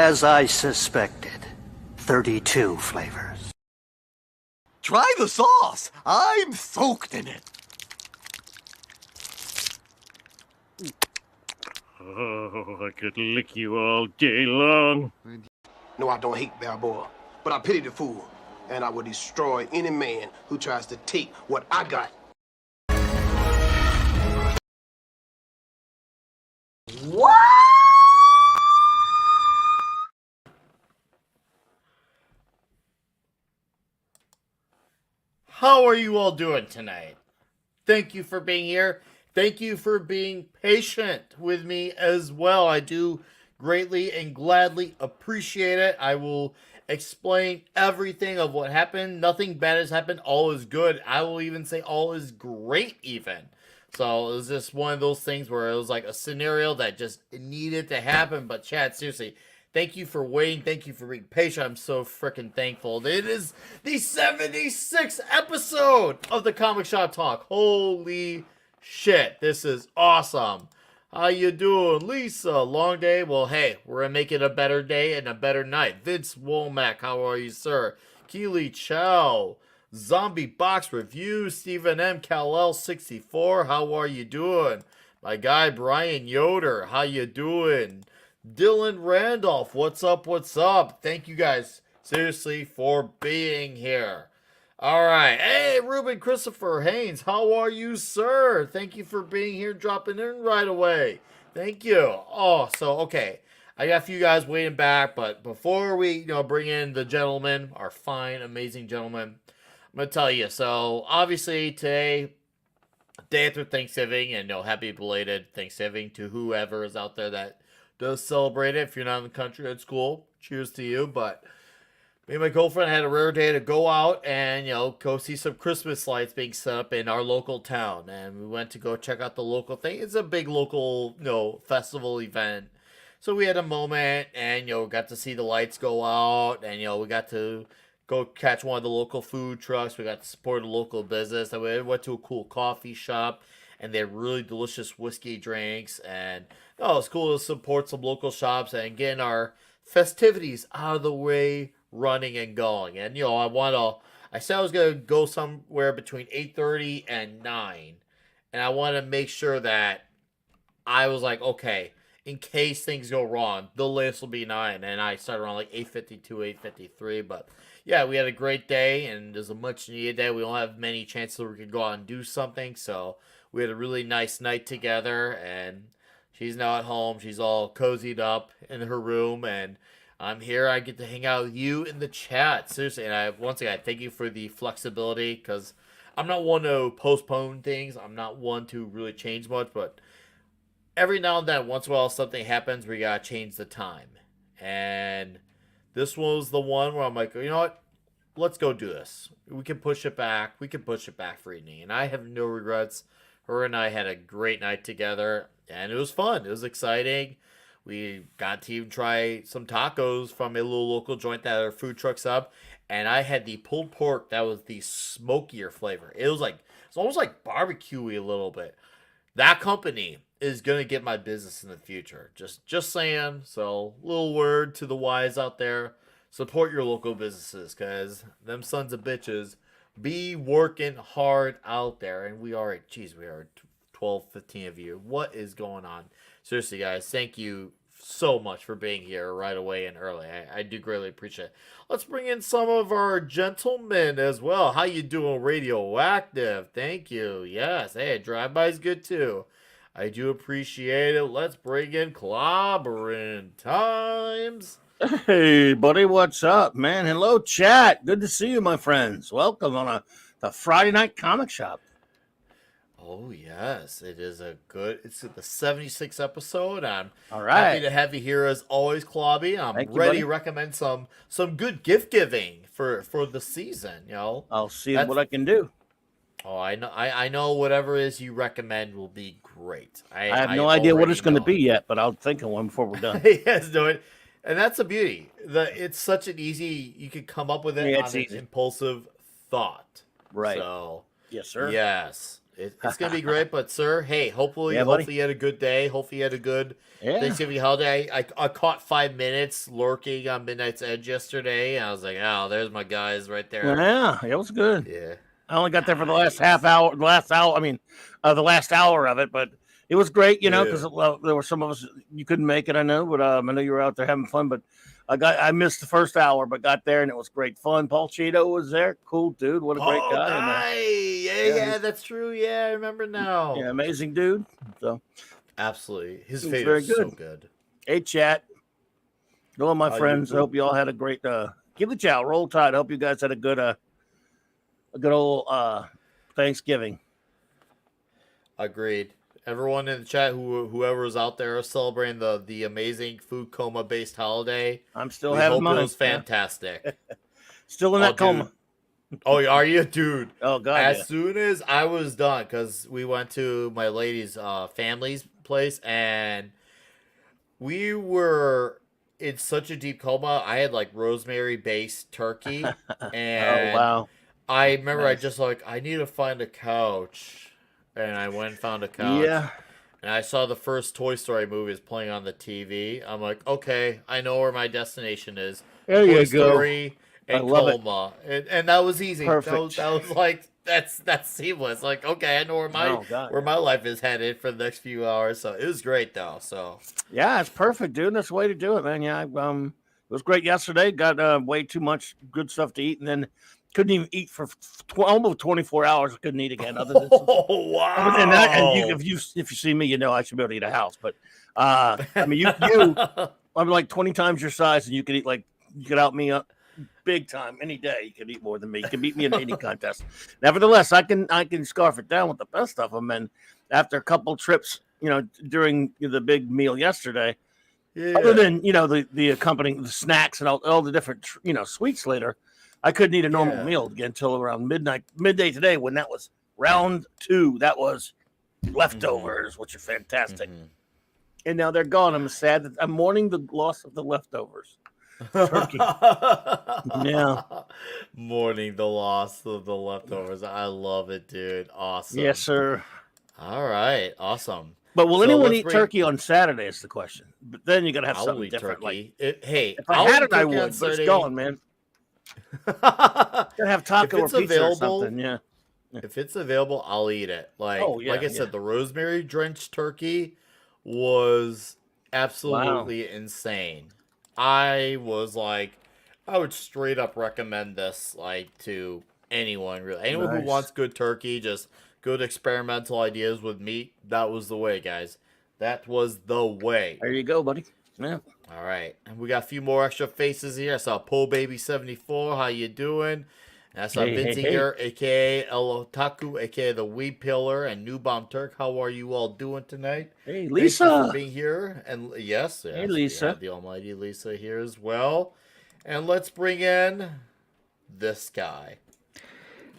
As I suspected, 32 flavors. Try the sauce. I'm soaked in it. Oh, I could lick you all day long. No, I don't hate Balboa, but I pity the fool, and I will destroy any man who tries to take what I got. What? How are you all doing tonight? Thank you for being here. Thank you for being patient with me as well. I do greatly and gladly appreciate it. I will explain everything of what happened. Nothing bad has happened. All is good. I will even say all is great even. So it was just one of those things where it was like a scenario that just needed to happen. But Chad, seriously, thank you for waiting. Thank you for being patient. I'm so freaking thankful. It is the 76th episode of the Comic Shop Talk. Holy shit, this is awesome. How you doing, Lisa? Long day? Well, hey, we're gonna make it a better day and a better night. Vince Womack, how are you, sir? Keely Chow, Zombie Box Review, Stephen M. Kal-El 64, how are you doing? My guy Brian Yoder, how you doing? Dylan Randolph, what's up, what's up? Thank you guys, seriously, for being here. All right. Hey, Ruben Christopher Haynes, how are you, sir? Thank you for being here, dropping in right away. Thank you. Oh, so, okay. I got a few guys waiting back, but before we, bring in the gentlemen, our fine, amazing gentlemen, I'm going to tell you. So, obviously, today, day after Thanksgiving, and happy belated Thanksgiving to whoever is out there that does celebrate it. If you're not in the country, it's cool. Cheers to you, but me and my girlfriend had a rare day to go out and, go see some Christmas lights being set up in our local town. And we went to go check out the local thing. It's a big local, festival event. So we had a moment and, got to see the lights go out. And, we got to go catch one of the local food trucks. We got to support a local business. And we went to a cool coffee shop. And they had really delicious whiskey drinks. And, it's cool to support some local shops and getting our festivities out of the way, running and going. And I said I was gonna go somewhere between 8:30 and 9, and I want to make sure that I was like, okay, in case things go wrong, the latest will be 9. And I started around like 8:52, 8:53. But yeah, we had a great day, and there's a much needed day. We don't have many chances where we could go out and do something, so we had a really nice night together. And she's now at home. She's all cozied up in her room, and I'm here. I get to hang out with you in the chat. Seriously, and once again, I thank you for the flexibility, because I'm not one to postpone things. I'm not one to really change much, but every now and then, once in a while, something happens where you gotta change the time. And this was the one where I'm like, you know what? Let's go do this. We can push it back. We can push it back for evening. And I have no regrets. Her and I had a great night together, and it was fun. It was exciting. We got to even try some tacos from a little local joint that our food trucks up. And I had the pulled pork that was the smokier flavor. It's almost like barbecue-y a little bit. That company is going to get my business in the future. Just saying. So, little word to the wise out there. Support your local businesses, because them sons of bitches be working hard out there. And we are 12, 15 of you. What is going on? Seriously, guys, thank you so much for being here right away and early. I do greatly appreciate it. Let's bring in some of our gentlemen as well. How you doing, Radioactive? Thank you. Yes. Hey, drive-by's good too. I do appreciate it. Let's bring in Clobbering Times. Hey, buddy, what's up, man? Hello, chat. Good to see you, my friends. Welcome on the Friday Night Comic Shop. Oh, yes. It's the 76th episode. I'm All right. happy to have you here as always, Clobby. I'm Thank you, ready buddy. to recommend some good gift giving for the season, I'll see what I can do. Oh, I know whatever it is you recommend will be great. I have no idea what it's going to be yet, but I'll think of one before we're done. Yes, do it. And that's the beauty. It's such an easy, you can come up with it on an impulsive thought. Right. So, yes, sir. Yes. It's gonna be great. But sir, hey, hopefully, Yeah, buddy. hopefully you had a good day. Hopefully you had a good Yeah. Thanksgiving holiday. I caught 5 minutes lurking on Midnight's Edge yesterday, and I was like, oh, there's my guys right there. Yeah, it was good. Yeah. I only got there for the last half hour, the last hour of it, but it was great, because there were some of us you couldn't make it. I know, but I know you were out there having fun. But I missed the first hour, but got there and it was great fun. Paul Cheeto was there, cool dude, what a great guy. Yeah, that's true. Yeah, I remember now. Yeah, amazing dude. So absolutely, his was fate very is good. so good. Hey, chat, hello, my friends. I hope you all had a great. Give the chat, roll tide. I hope you guys had a good old Thanksgiving. Agreed. Everyone in the chat, whoever was out there celebrating the amazing food coma based holiday, I'm still having mine. It was fantastic. Still in that coma. Oh, are you, dude? Oh God! As soon as I was done, because we went to my lady's family's place, and we were in such a deep coma. I had like rosemary based turkey, and oh wow! I remember I just I need to find a couch. And I went and found a couch. Yeah. And I saw the first Toy Story movie is playing on the TV. I'm like, okay, I know where my destination is. There Toy you Story go. and Coma. And that was easy. Perfect. That was like that's seamless. Like, okay, I know where my life is headed for the next few hours. So it was great though. So yeah, it's perfect, dude. That's the way to do it, man. Yeah, it was great yesterday. Got way too much good stuff to eat, and then couldn't even eat for almost 24 hours. I couldn't eat again. Other than wow! If you see me, I should be able to eat a house. But I mean, you I'm like 20 times your size, and you could eat you could out me up big time any day. You could eat more than me. You can beat me in any contest. Nevertheless, I can scarf it down with the best of them. And after a couple trips, during the big meal yesterday, other than the accompanying the snacks and all the different sweets later. I couldn't eat a normal meal again until around midday today, when that was round 2. That was leftovers, which are fantastic. Mm-hmm. And now they're gone. I'm sad that I'm mourning the loss of the leftovers. Turkey. Yeah. Mourning the loss of the leftovers. I love it, dude. Awesome. Yes, sir. All right. Awesome. But will anyone eat turkey on Saturday is the question. But then you got to have something different. Turkey. If I had it, I would. But it's going, man. Gotta have taco or pizza available, or something. Yeah. If it's available, I'll eat it. Like I said, the rosemary drenched turkey was absolutely insane. I would straight up recommend this to anyone really. Anyone who wants good turkey, just good experimental ideas with meat. That was the way, guys. That was the way. There you go, buddy. Yeah. All right, and we got a few more extra faces here. I saw Pole Baby 74. How you doing? And I saw Vinzinger, aka El Otaku, aka the Weed Pillar, and New Bomb Turk. How are you all doing tonight? Hey, Lisa, thank you for being here. And yes, hey, Lisa, the almighty Lisa here as well. And let's bring in this guy.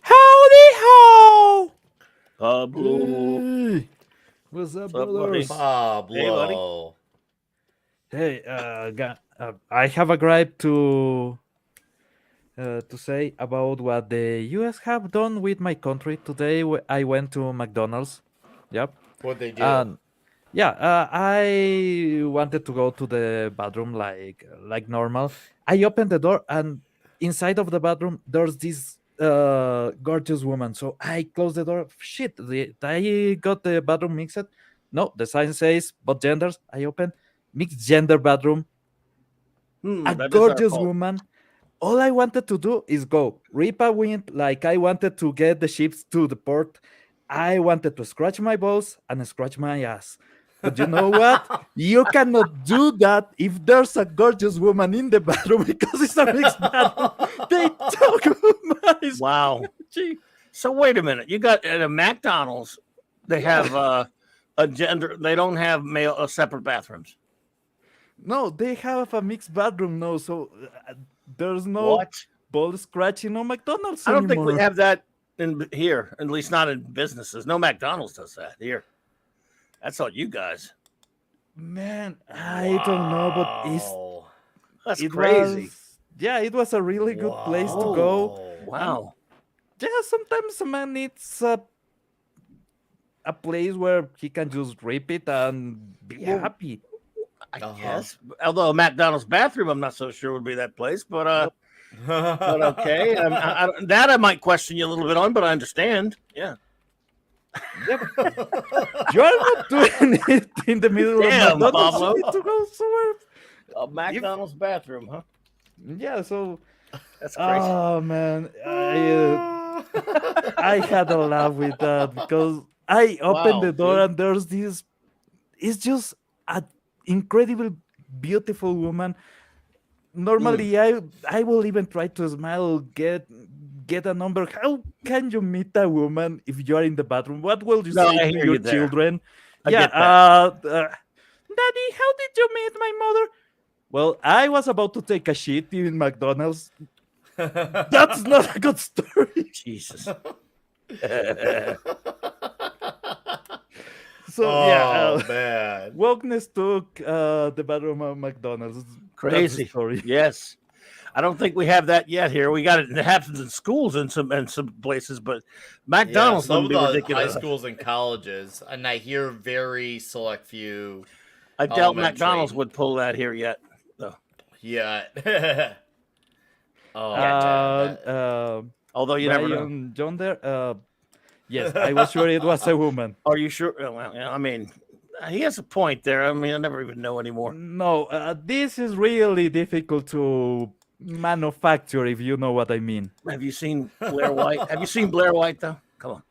Howdy ho, Pablo. Hey. What's up, brothers? Pablo. Hey, buddy. Hey, I have a gripe to say about what the U.S. have done with my country. Today, I went to McDonald's. Yep. What they do? I wanted to go to the bathroom like normal. I opened the door, and inside of the bathroom, there's this gorgeous woman. So I closed the door. Shit, I got the bathroom mixed. No, the sign says both genders. I opened. Mixed gender bathroom, a gorgeous woman. All I wanted to do is go rip a wind like I wanted to get the ships to the port. I wanted to scratch my balls and scratch my ass. But you know what? You cannot do that if there's a gorgeous woman in the bathroom because it's a mixed bathroom. They talk about it. Wow. So wait a minute. You got at a McDonald's, they have a gender. They don't have male separate bathrooms. No, they have a mixed bathroom now, so there's no ball scratching on McDonald's I don't anymore. think we have that in here, at least not in businesses. No McDonald's does that here. That's all you guys. Man, I don't know, but that's crazy. It was a really good place to go. Wow. Yeah, sometimes a man needs a place where he can just rip it and be Well, happy. I Uh-huh. guess. Although a McDonald's bathroom, I'm not so sure would be that place. But okay. That I might question you a little bit on, but I understand. Yeah. Yep. You are not doing it in the middle of Damn, McDonald's. You Pablo. need to go somewhere. A McDonald's bathroom, huh? Yeah. So, That's crazy. oh man, I had a laugh with that because I opened Wow, the door dude. and there's this. It's just an incredible, beautiful woman. Normally, I will even try to smile, get a number. How can you meet a woman if you are in the bathroom? What will you No, say I to hear your you there. children? I Yeah, get that. Daddy, how did you meet my mother? Well, I was about to take a shit in McDonald's. That's not a good story. Jesus. So yeah, Oh man. wokeness took the bathroom of McDonald's. That's the Crazy. story. Yes. I don't think we have that yet here. We got it. It happens in schools in some places, but Yeah, McDonald's some wouldn't of be the high ridiculous. schools and colleges, and I hear very select few I doubt elementary. McDonald's would pull that here yet. Though. Yeah. Oh Yeah. man. Although you never know. Brian John there. Yes, I was sure it was a woman. Are you sure? Well, I mean, he has a point there. I mean, I never even know anymore. No, this is really difficult to manufacture, if you know what I mean. Have you seen Blair White? Have you seen Blair White though? Come on.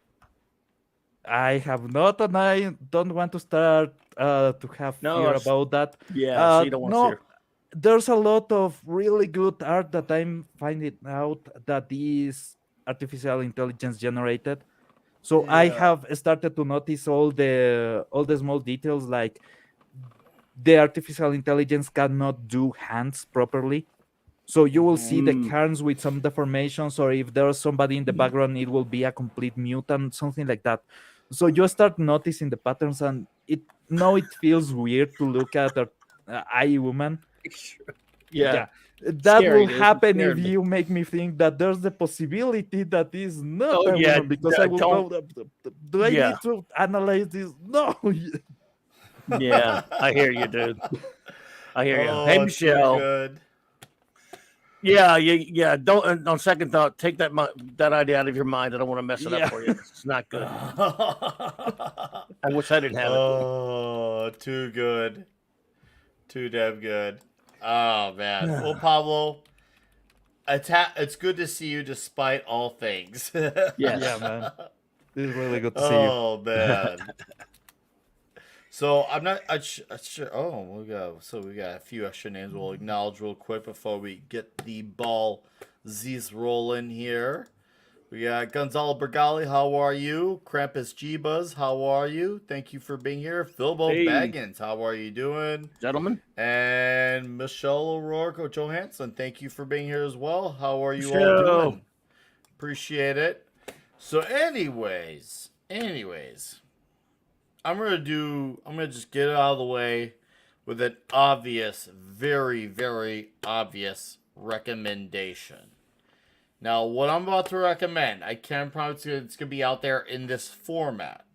I have not, and I don't want to start to have No, fear it's- about that. Yeah, so you don't want no, to see her. there's a lot of really good art that I'm finding out that is artificial intelligence generated. So I Yeah. have started to notice all the small details, like the artificial intelligence cannot do hands properly. So you will see the hands with some deformations, or if there's somebody in the background, it will be a complete mutant, something like that. So you start noticing the patterns, and it feels weird to look at a AI woman. Yeah. That Scary, will dude. It happen if scared me. you make me think that there's the possibility that is not Oh, a yeah, woman, because I will don't- go. Do I Yeah. need to analyze this? No. Yeah, I hear you, dude. I hear you. Oh, Hey, too Michelle. good. Yeah. Don't. On second thought, take that idea out of your mind. I don't want to mess it Yeah. up for you. It's not good. I wish I didn't have it. Oh, too good. Too damn good. Oh man. Well, Pablo, it's good to see you despite all things. Yes. Yeah, man. This is really good to see you. Oh man. So I'm not sure. Oh, we got a few extra names we'll acknowledge real quick before we get the ball Z's rolling here. We got Gonzalo Bergali, how are you? Krampus G-Buzz, how are you? Thank you for being here. Philbo Hey. Baggins, how are you doing? Gentlemen. And Michelle O'Rourke Johansson, thank you for being here as well. How are you all Michelle. doing? Appreciate it. So anyways, I'm gonna just get it out of the way with an obvious, very, very obvious recommendation. Now, what I'm about to recommend, I can't promise you it's gonna be out there in this format,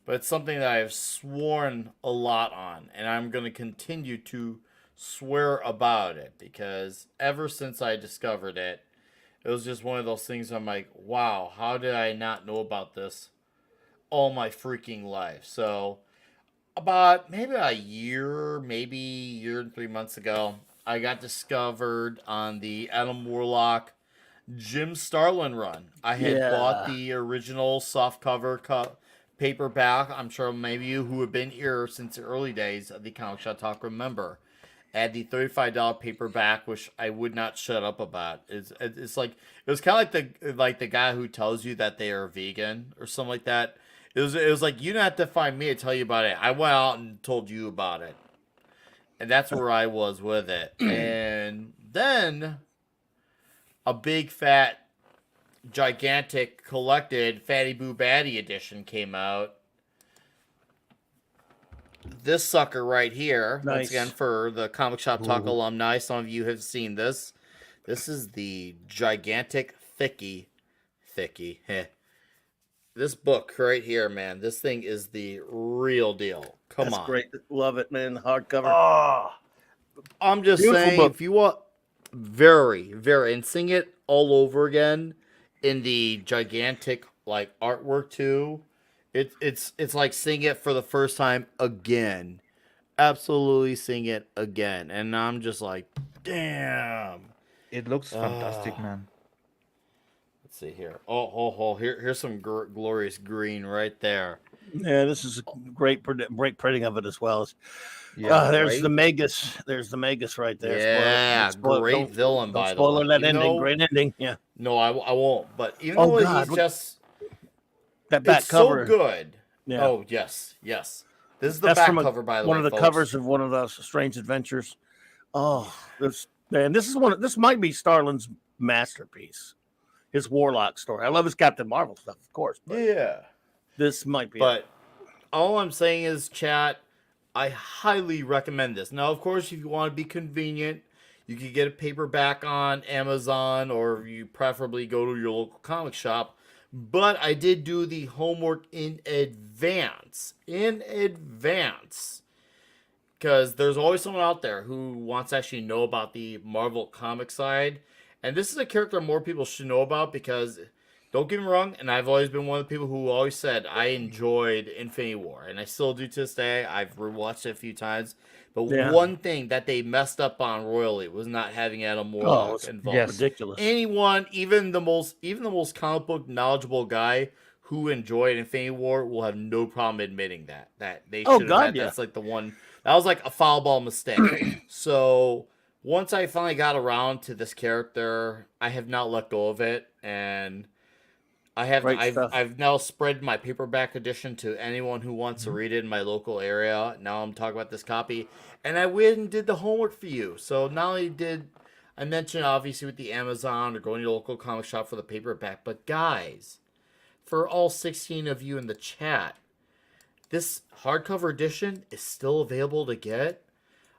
but it's something that I've sworn a lot on, and I'm gonna continue to swear about it because ever since I discovered it, it was just one of those things I'm like, wow, how did I not know about this all my freaking life? So, about maybe a year and 3 months ago, I got discovered on the Adam Warlock Jim Starlin run. I had bought the original softcover paperback. I'm sure maybe you who have been here since the early days of the Comic Shop Talk remember. At the $35 paperback, which I would not shut up about. It's like it was kind of like the guy who tells you that they are vegan or something like that. It was like you don't have to find me to tell you about it. I went out and told you about it, and that's where I was with it. And then a big fat, gigantic collected Fatty Boo Batty edition came out. This sucker right here, Nice. once again for the Comic Shop Talk alumni, some of you have seen this. This is the gigantic thicky, This book right here, man. This thing is the real deal. Come That's on. great. Love it, man. Hardcover. Oh, I'm just Beautiful saying, book. if you want, very, very, and seeing it all over again in the gigantic like artwork too. It's like seeing it for the first time again. Absolutely seeing it again, and I'm just like, damn. It looks fantastic, Ah. man. Let's see here. Oh. Here's some glorious green right there. Yeah, this is a great printing of it as well. Yeah. There's right? the Magus. There's the Magus right there. Yeah, great villain, Don't by the spoiler way. that Even ending. though, Great ending. Yeah. no, I won't. But even Oh, though God, he's just, That back it's so cover. good. Yeah. Oh yes. This is the That's back from cover, by the one way, of the folks. covers of one of those Strange Adventures. Oh, this man, this is one. This might be Starlin's masterpiece. His Warlock story. I love his Captain Marvel stuff, of course. But Yeah. this might be. But all I'm saying is, chat, I highly recommend this. Now, of course, if you want to be convenient, you can get a paperback on Amazon, or you preferably go to your local comic shop. But I did do the homework in advance. Because there's always someone out there who wants to actually know about the Marvel comic side. And this is a character more people should know about because, don't get me wrong, and I've always been one of the people who always said I enjoyed Infinity War. And I still do to this day. I've rewatched it a few times. But Yeah. one thing that they messed up on royally was not having Adam Warlock it's involved. Yes. ridiculous. Anyone, even the most comic book knowledgeable guy who enjoyed Infinity War will have no problem admitting that they Oh, should have God, had. yeah. That's like the one that was like a foul ball mistake. So once I finally got around to this character, I have not let go of it, and Great stuff. I've now spread my paperback edition to anyone who wants to read it in my local area. Now I'm talking about this copy, and I went and did the homework for you. So not only did I mention obviously with the Amazon or going to your local comic shop for the paperback, but guys, for all 16 of you in the chat, this hardcover edition is still available to get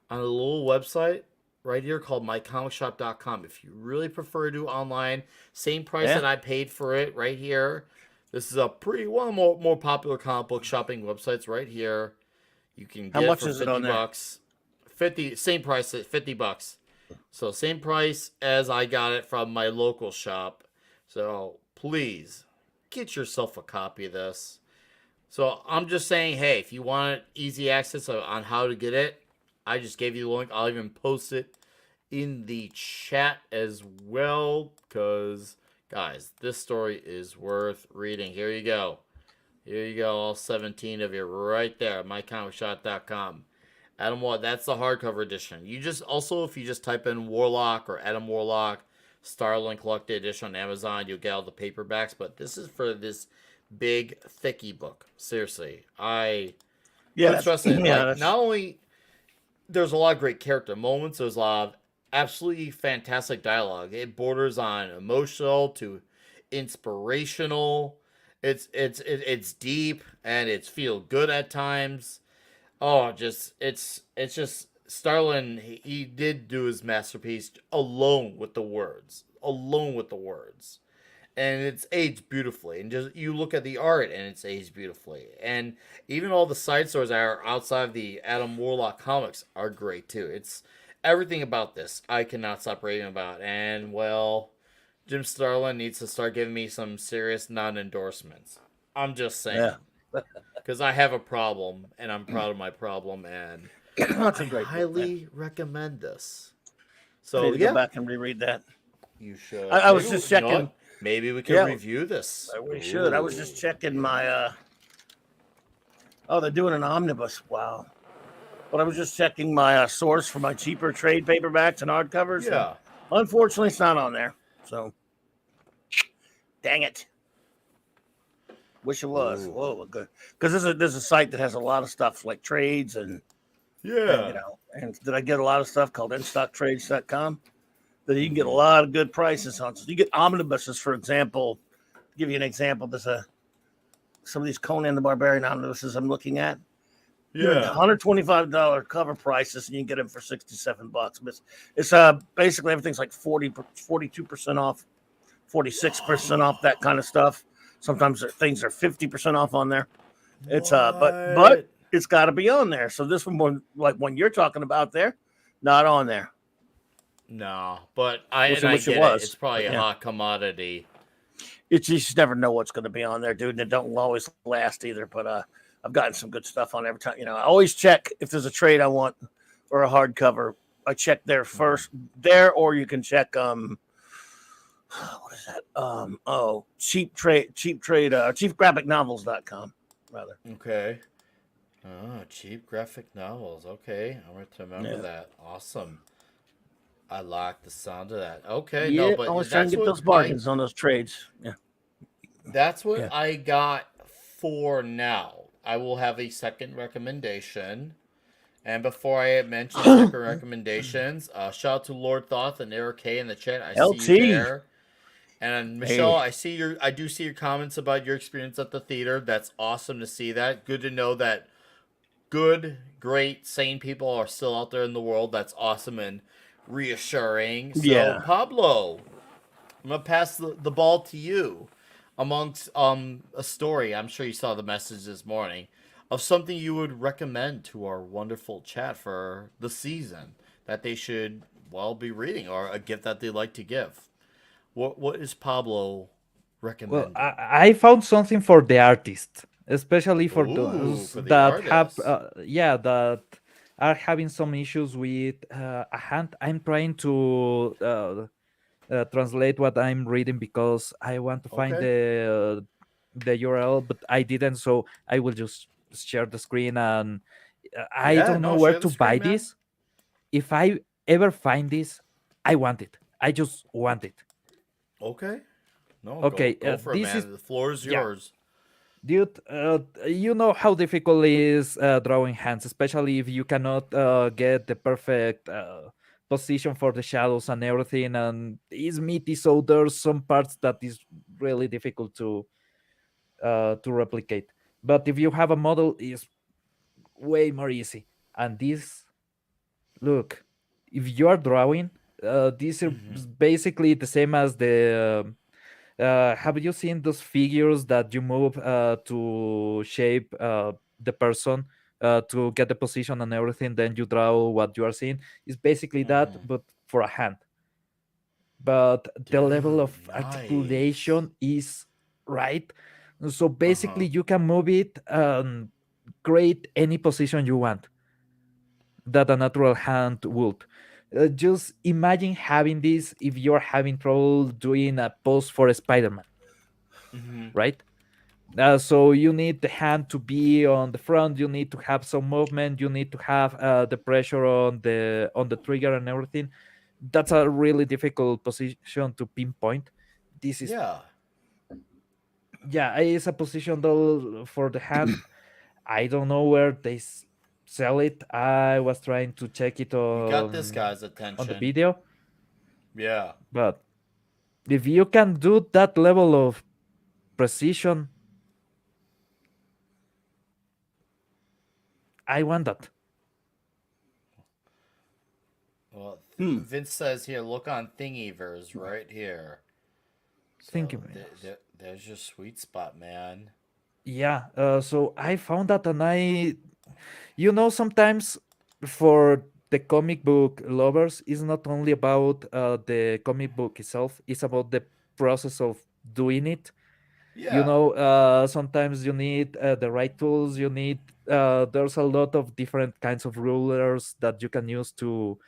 on a little website right here called mycomicshop.com. If you really prefer to do online, same price Yeah. that I paid for it right here. This is a pretty one of the more popular comic book shopping websites right here. You can How get much it for is it on there? $50. 50, same price at $50. So same price as I got it from my local shop. So please get yourself a copy of this. So I'm just saying, hey, if you want easy access on how to get it, I just gave you the link. I'll even post it in the chat as well. Because, guys, this story is worth reading. Here you go. Here you go, all 17 of you right there, mycomicshop.com. Adam Warlock, that's the hardcover edition. You just also, if you just type in Warlock or Adam Warlock, Starling Collected Edition on Amazon, you'll get all the paperbacks. But this is for this big thicky book. Seriously, I Yeah, trust it. yeah, Like, that's- not only there's a lot of great character moments, there's a lot of absolutely fantastic dialogue. It borders on emotional to inspirational. It's deep and it's feel good at times. Oh, it's just Starlin. He did do his masterpiece alone with the words, and it's aged beautifully. And just you look at the art, and it's aged beautifully. And even all the side stories that are outside of the Adam Warlock comics are great too. It's everything about this I cannot stop raving about. And well, Jim Starlin needs to start giving me some serious non-endorsements. I'm just saying. Yeah. Because I have a problem, and I'm proud of my problem, and That's a I great book, man. highly recommend this. I So need to yeah, go back and reread that. you should. I was Maybe just you know checking. what? Maybe we can Yeah. review this. We should. I was just checking my. Oh, they're doing an omnibus. Wow. But I was just checking my source for my cheaper trade paperbacks and hardcovers. and Yeah. unfortunately, it's not on there. So, dang it. Wish it was. Ooh. Whoa, good. Because there's a site that has a lot of stuff like trades and Yeah. you know. And did I get a lot of stuff called InStockTrades.com that you can get a lot of good prices on. So you get omnibuses, for example. To give you an example, there's some of these Conan the Barbarian omnibuses I'm looking at. Yeah. $125 cover prices, and you can get them for $67. But it's basically everything's like 42% off, 46% off, that kind of stuff. Sometimes things are 50% off on there. It's but What? it's got to be on there. So this one, like one you're talking about there, not on there. No, but I Wish and I I wish it get it. It's was, probably but a yeah, hot commodity. it's you just never know what's going to be on there, dude. And it don't always last either. But I've gotten some good stuff on every time. You know, I always check if there's a trade I want or a hardcover. I check there first, there, or you can check what is that? cheapgraphicnovels.com rather. Okay. Oh, cheap graphic novels. Okay, I'm going to remember Yeah. that. Awesome. I like the sound of that. Okay, no, Yeah, but always trying to get those bargains on those trades. Yeah. that's what Yeah. I got for now. I will have a second recommendation. And before I mention second recommendations, shout out to Lord Thoth and Eric K in the chat. I see you LT. there. And Michelle, Hey. I do see your comments about your experience at the theater. That's awesome to see that. Good to know that good, great, sane people are still out there in the world. That's awesome and reassuring. So, Yeah. Pablo, I'm gonna pass the ball to you. Amongst a story, I'm sure you saw the message this morning of something you would recommend to our wonderful chat for the season that they should well be reading or a gift that they like to give. What is Pablo Well, recommending? I found something for the artist, especially for Ooh, those for the that have, artist. yeah, that are having some issues with a hand. I'm trying to translate what I'm reading because I want to find Okay. the URL, but I didn't. So I will just share the screen, and I Yeah, don't know no, where share the to buy screen, man. this. If I ever find this, I want it. I just want it. Okay. No, Okay, go for it, this is, man. The floor is yeah, yours. dude. You know how difficult it is drawing hands, especially if you cannot get the perfect position for the shadows and everything, and it's meaty. So there's some parts that is really difficult to replicate. But if you have a model, it's way more easy. And this, look, if you are drawing, this is Hmm. basically the same as the. Have you seen those figures that you move to shape the person to get the position and everything? Then you draw what you are seeing. It's basically that, Hmm. but for a hand. But the level Dude, of nice. articulation is right. So Uh huh. basically, you can move it and create any position you want that a natural hand would. Just imagine having this if you're having trouble doing a pose for a Spider-Man, Hmm. right? So you need the hand to be on the front. You need to have some movement. You need to have the pressure on the trigger and everything. That's a really difficult position to pinpoint. This is, Yeah. yeah, it's a position though for the hand. I don't know where they sell it. I was trying to check it You got this guy's on the attention. video, Yeah. but if you can do that level of precision, I want that. Well, Hmm. Vince says here, look on Thingiverse right here. Thank So you. Yes. there's your sweet spot, man. Yeah, so I found that, and sometimes for the comic book lovers, it's not only about the comic book itself, it's about the process of doing it. Yeah. Sometimes you need the right tools. There's a lot of different kinds of rulers that you can use to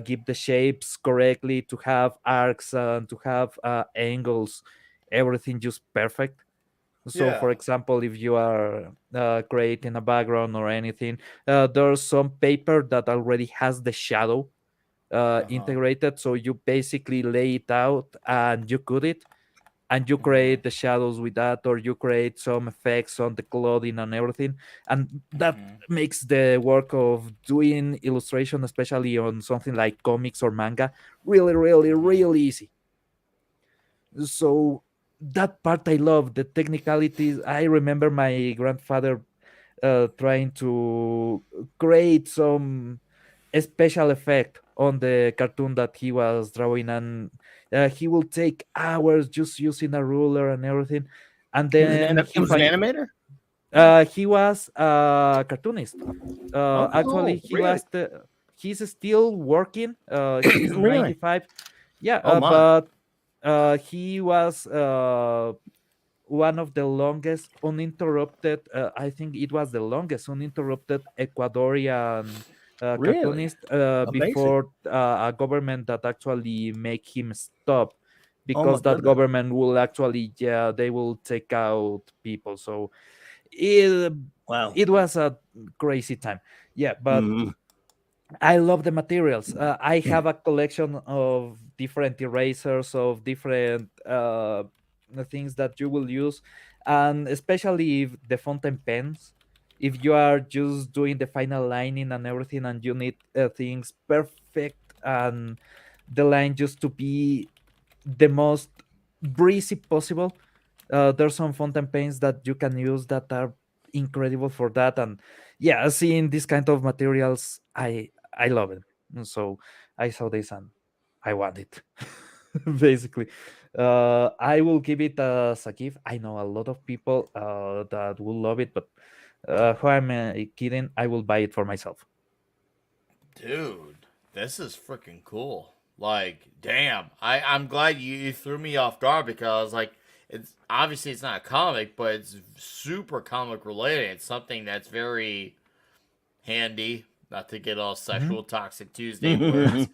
give the shapes correctly, to have arcs and to have angles, everything just perfect. So, Yeah. for example, if you are creating a background or anything, there's some paper that already has the shadow Uh huh. integrated. So you basically lay it out and you cut it, and you Mhm. create the shadows with that, or you create some effects on the clothing and everything. And that Mhm. makes the work of doing illustration, especially on something like comics or manga, really, really, Mhm. really easy. So that part I love, the technicalities. I remember my grandfather trying to create some special effect on the cartoon that he was drawing, and he will take hours just using a ruler and everything. and He was an, then he was an animator. he was a cartoonist. Actually, Oh, really? he's still working. He's Really? 95. Yeah, Oh my. but he was one of the longest uninterrupted. I think it was the longest uninterrupted Ecuadorian Really? cartoonist Amazing. before a government that actually make him stop, Oh my because that goodness. government will actually, yeah, they will take out people. So it Wow. it was a crazy time. Yeah, but Mhm. I love the materials. I have a collection of different erasers, of different things that you will use, and especially if the fountain pens. If you are just doing the final lining and everything, and you need things perfect and the line just to be the most breezy possible, there's some fountain pens that you can use that are incredible for that. And yeah, seeing this kind of materials, I love it. And so I saw this and I want it. Basically, I will give it as a gift. I know a lot of people that will love it, but who am I kidding? I will buy it for myself. Dude, this is freaking cool. Like, damn. I'm glad you threw me off guard because like it's obviously it's not a comic, but it's super comic related. It's something that's very handy, not to get all Mhm. sexual toxic Tuesday words.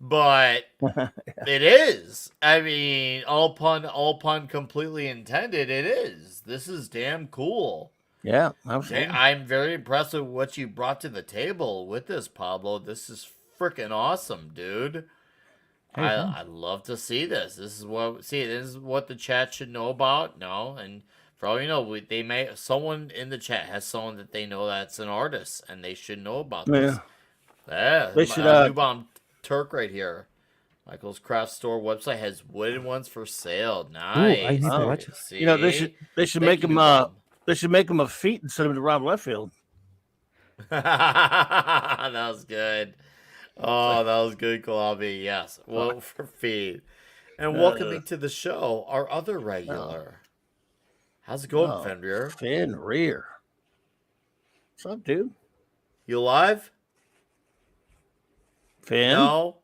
But it is. I mean, all pun completely intended, it is. This is damn cool. Yeah, absolutely. I'm very impressed with what you brought to the table with this, Pablo. This is freaking awesome, dude. Hey, I thanks. love to see this. This is what the chat should know about. No, and for all you know, they may someone in the chat has someone that they know that's an artist, and they should know about Yeah. this. Yeah, They should New Bomb Turk right here. Michael's Craft Store website has wooden ones for sale. Ooh, I Nice, need to oh. watch nice. it. They See, should thank make you, him New Bomb. they should make him a feet and send him to Rob Liefeld. That was good. Oh, that was good, Colby. Yes. Well, for feed. And Uh, welcoming to the show, our other oh, regular. How's it going, oh, Fenrir? Finn Rear. What's up, dude? You alive? Finn? No?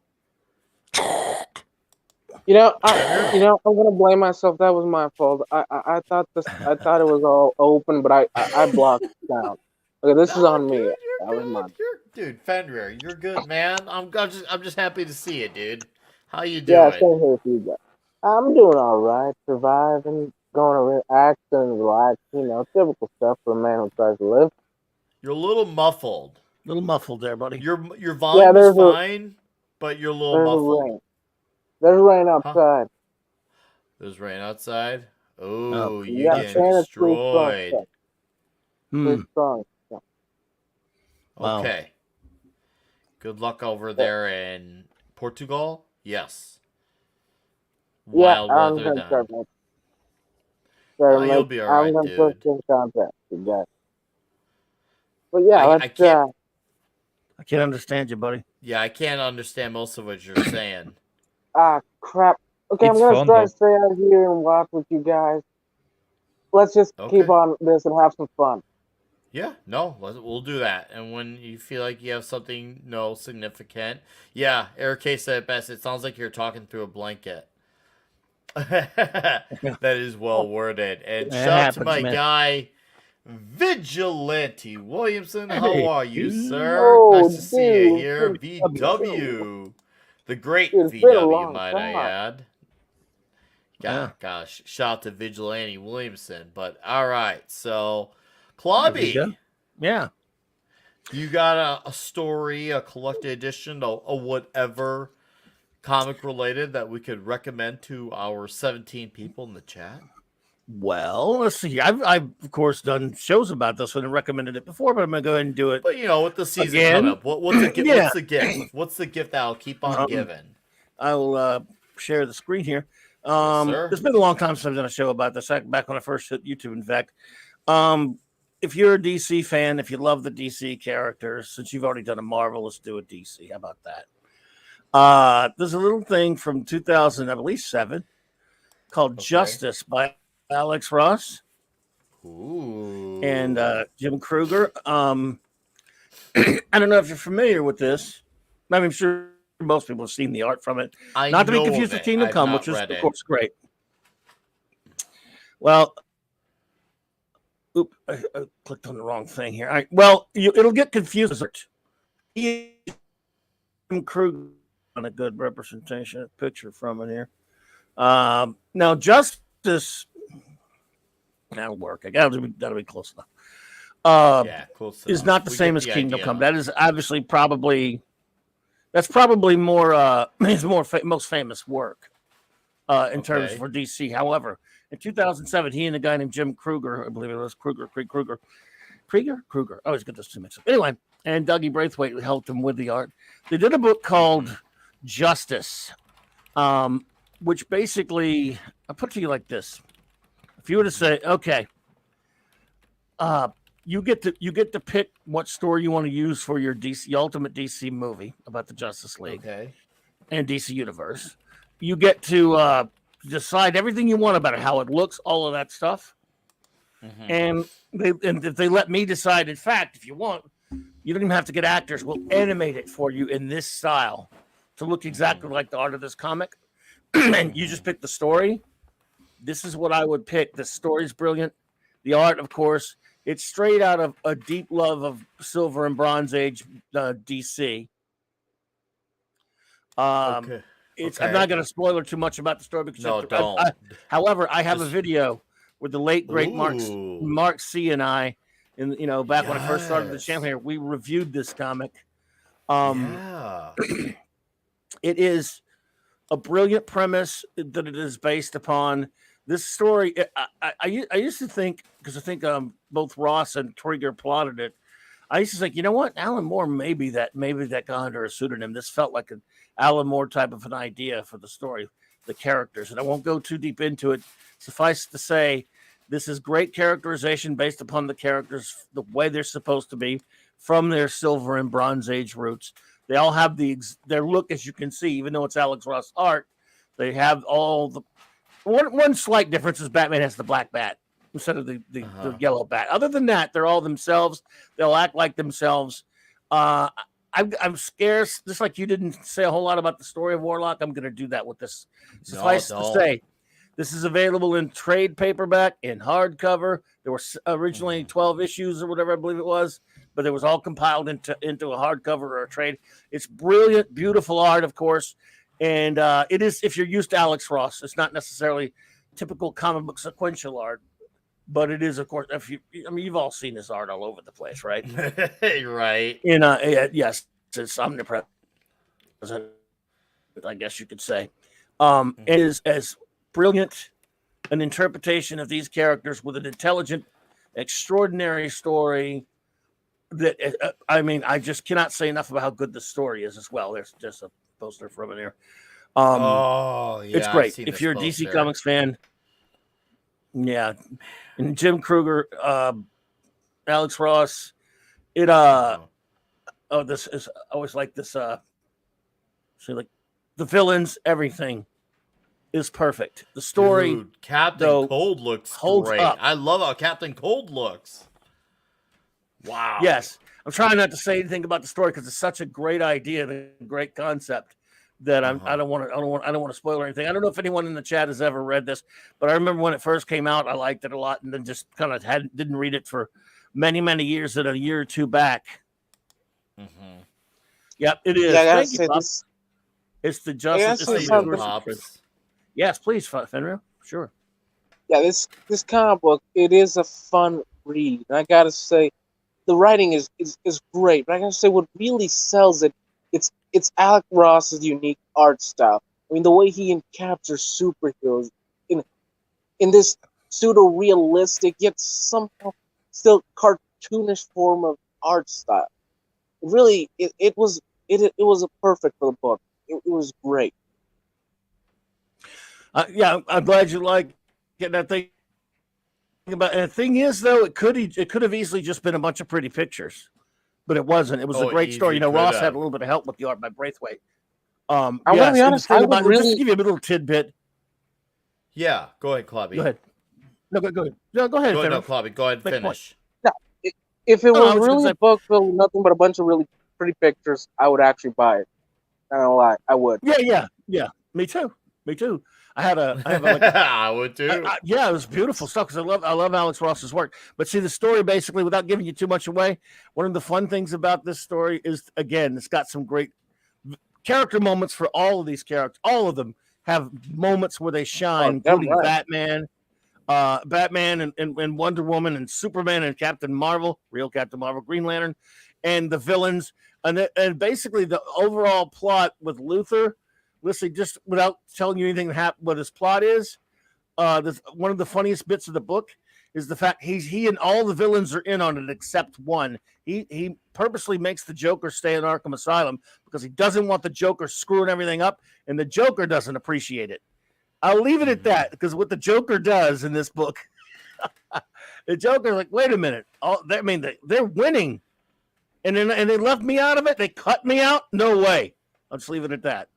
Fenrir? I'm gonna blame myself. That was my fault. I thought I thought it was all open, but I blocked it down. Okay, this is No, on dude, me. you're That was good. mine. Dude, Fenrir, you're good, man. I'm just happy to see you, dude. How you Yeah, doing? same here for you guys. I'm doing all right, surviving, going to relax and relax. Typical stuff for a man who tries to live. You're a little muffled. A little muffled there, buddy. Your Yeah, volume is fine, but you're a little there's a muffled. rain. There's rain Huh? outside. There's rain outside. Oh, Oh, you Yeah, gotcha. getting and it's pretty strong. destroyed. Yeah, Hmm. pretty strong. Yeah. Wow. Okay. Good luck over But, there in Portugal. Yes. yeah, Wild I'm weather gonna then. start Oh, you'll make. be all I'm right, gonna put dude. in contact with you guys. But yeah, let's. I can't. I can't understand you, buddy. Yeah, I can't understand most of what you're saying. Crap. Okay, I'm It's gonna fun try to though. stay out here and watch with you guys. Let's just keep Okay. on this and have some fun. Yeah, no, we'll do that. And when you feel like you have something no significant, yeah, Eric K said it best. It sounds like you're talking through a blanket. That is well worded. And It shout out to happens, my man. guy, Vigilante Williamson. How are you, dude. sir? Oh, Nice to see you dude, here. dude, VW. The great it's been a VW, long might I time. add. Yeah. Gosh, shout out to Vigilante Williamson. But all right, so There we go. Clobby, Yeah. you got a story, a collected edition, a whatever comic related that we could recommend to our 17 people in the chat? Well, let's see. I've of course done shows about this one and recommended it before, but I'm gonna go ahead and do it But with the season again. coming up, what's the gift? Yeah. What's the gift? What's the gift that I'll keep on giving? I will share the screen here. Yes, sir. It's been a long time since I've done a show about this. Back when I first hit YouTube, in fact. If you're a DC fan, if you love the DC characters, since you've already done a Marvel, let's do a DC. How about that? There's a little thing from 2000, I believe 7, called Okay. Justice by Alex Ross Ooh. and Jim Kruger. I don't know if you're familiar with this. I'm sure most people have seen the art from it. I Not to be know confused of with it. Kingdom I've Come, not which is, read of it. course, great. Well, I clicked on the wrong thing here. All right. Well, it'll get confused. Jim Kruger on a good representation picture from it here. Now, Justice, that'll work. That'll be close enough. Yeah, close Is enough. not the We same get as the Kingdom idea. Come. That is obviously probably more his most famous work in terms Okay. for DC. However, in 2007, he and a guy named Jim Kruger, I believe it was Kruger. I always get those two mixed up. Anyway, and Dougie Braithwaite helped him with the art. They did a book called Justice, which basically, I put it to you like this: if you were to say, okay, you get to pick what story you want to use for your ultimate DC movie about the Justice League and DC Universe. You get to decide everything you want about it, how it looks, all of that stuff. And if they let me decide, in fact, if you want, you don't even have to get actors. We'll animate it for you in this style to look exactly like the art of this comic. And you just pick the story. This is what I would pick. The story's brilliant. The art, of course, it's straight out of a deep love of Silver and Bronze Age DC. I'm not going to spoiler too much about the story because don't. However, I have a video with the late great Mark C and I, and back when I first started the channel here, we reviewed this comic. It is a brilliant premise that it is based upon. This story, I used to think, because I think both Ross and Krieger plotted it. I used to think, you know what, Alan Moore, maybe that got under a pseudonym. This felt like an Alan Moore type of an idea for the story, the characters, and I won't go too deep into it. Suffice to say, this is great characterization based upon the characters, the way they're supposed to be from their Silver and Bronze Age roots. They all have their look, as you can see, even though it's Alex Ross art. They have all the one slight difference is Batman has the black bat instead of the yellow bat. Other than that, they're all themselves. They'll act like themselves. I'm scarce, just like you didn't say a whole lot about the story of Warlock. I'm going to do that with this. Suffice to say, this is available in trade paperback, in hardcover. There were originally 12 issues or whatever I believe it was, but it was all compiled into a hardcover or a trade. It's brilliant, beautiful art, of course. And it is, if you're used to Alex Ross, it's not necessarily typical comic book sequential art, but it is, of course. You've all seen his art all over the place, right? Right. Yes, it's omnipresent, I guess you could say. It is as brilliant an interpretation of these characters with an intelligent, extraordinary story that I just cannot say enough about how good the story is as well. There's just a poster from it here. It's great if you're a DC Comics fan. Yeah, and Jim Kruger, Alex Ross. This is I always like this. Like the villains, everything is perfect. The story, dude, Captain Cold looks great. Up. I love how Captain Cold looks. Wow. Yes, I'm trying not to say anything about the story because it's such a great idea and a great concept that I don't want to spoil anything. I don't know if anyone in the chat has ever read this, but I remember when it first came out, I liked it a lot, and then just kind of didn't read it for many years. And a year or two back. Yep, it is. Yeah, Thank you, Bob. It's the Justice. Yes, please, Fenrir. Sure. Yeah, this comic book, it is a fun read. And I gotta say, the writing is great. But I gotta say, what really sells it, it's Alec Ross's unique art style. I mean, the way he captures superheroes in this pseudo-realistic yet somehow still cartoonish form of art style. It was a perfect for the book. It was great. Yeah, I'm glad you like getting that thing about. And the thing is, though, it could have easily just been a bunch of pretty pictures, but it wasn't. It was a great story. Ross had a little bit of help with the art by Braithwaite. I'm gonna be honest. I would really just to give you a little tidbit. Yeah, go ahead, Clubby. Go ahead. No, go ahead. No, go ahead, Go ahead, no, Federer. Klobby, go ahead and Make a point. finish. If it No, I was was gonna really say, a book filled with nothing but a bunch of really pretty pictures, I would actually buy it. Not gonna lie, I would. yeah. Me too. I have a like I would too. yeah, it was beautiful stuff because I love Alex Ross's work. But see, the story basically, without giving you too much away, one of the fun things about this story is again, it's got some great character moments for all of these characters. All of them have moments where they shine, including right. Batman and Wonder Woman and Superman and Captain Marvel, real Captain Marvel, Green Lantern, and the villains, and basically the overall plot with Luthor. Listen, just without telling you anything what his plot is, one of the funniest bits of the book is the fact he and all the villains are in on it except one. He purposely makes the Joker stay in Arkham Asylum because he doesn't want the Joker screwing everything up, and the Joker doesn't appreciate it. I'll leave it at that because what the Joker does in this book, the Joker like, wait a minute, they're winning, and they left me out of it. They cut me out. No way. I'll just leave it at that.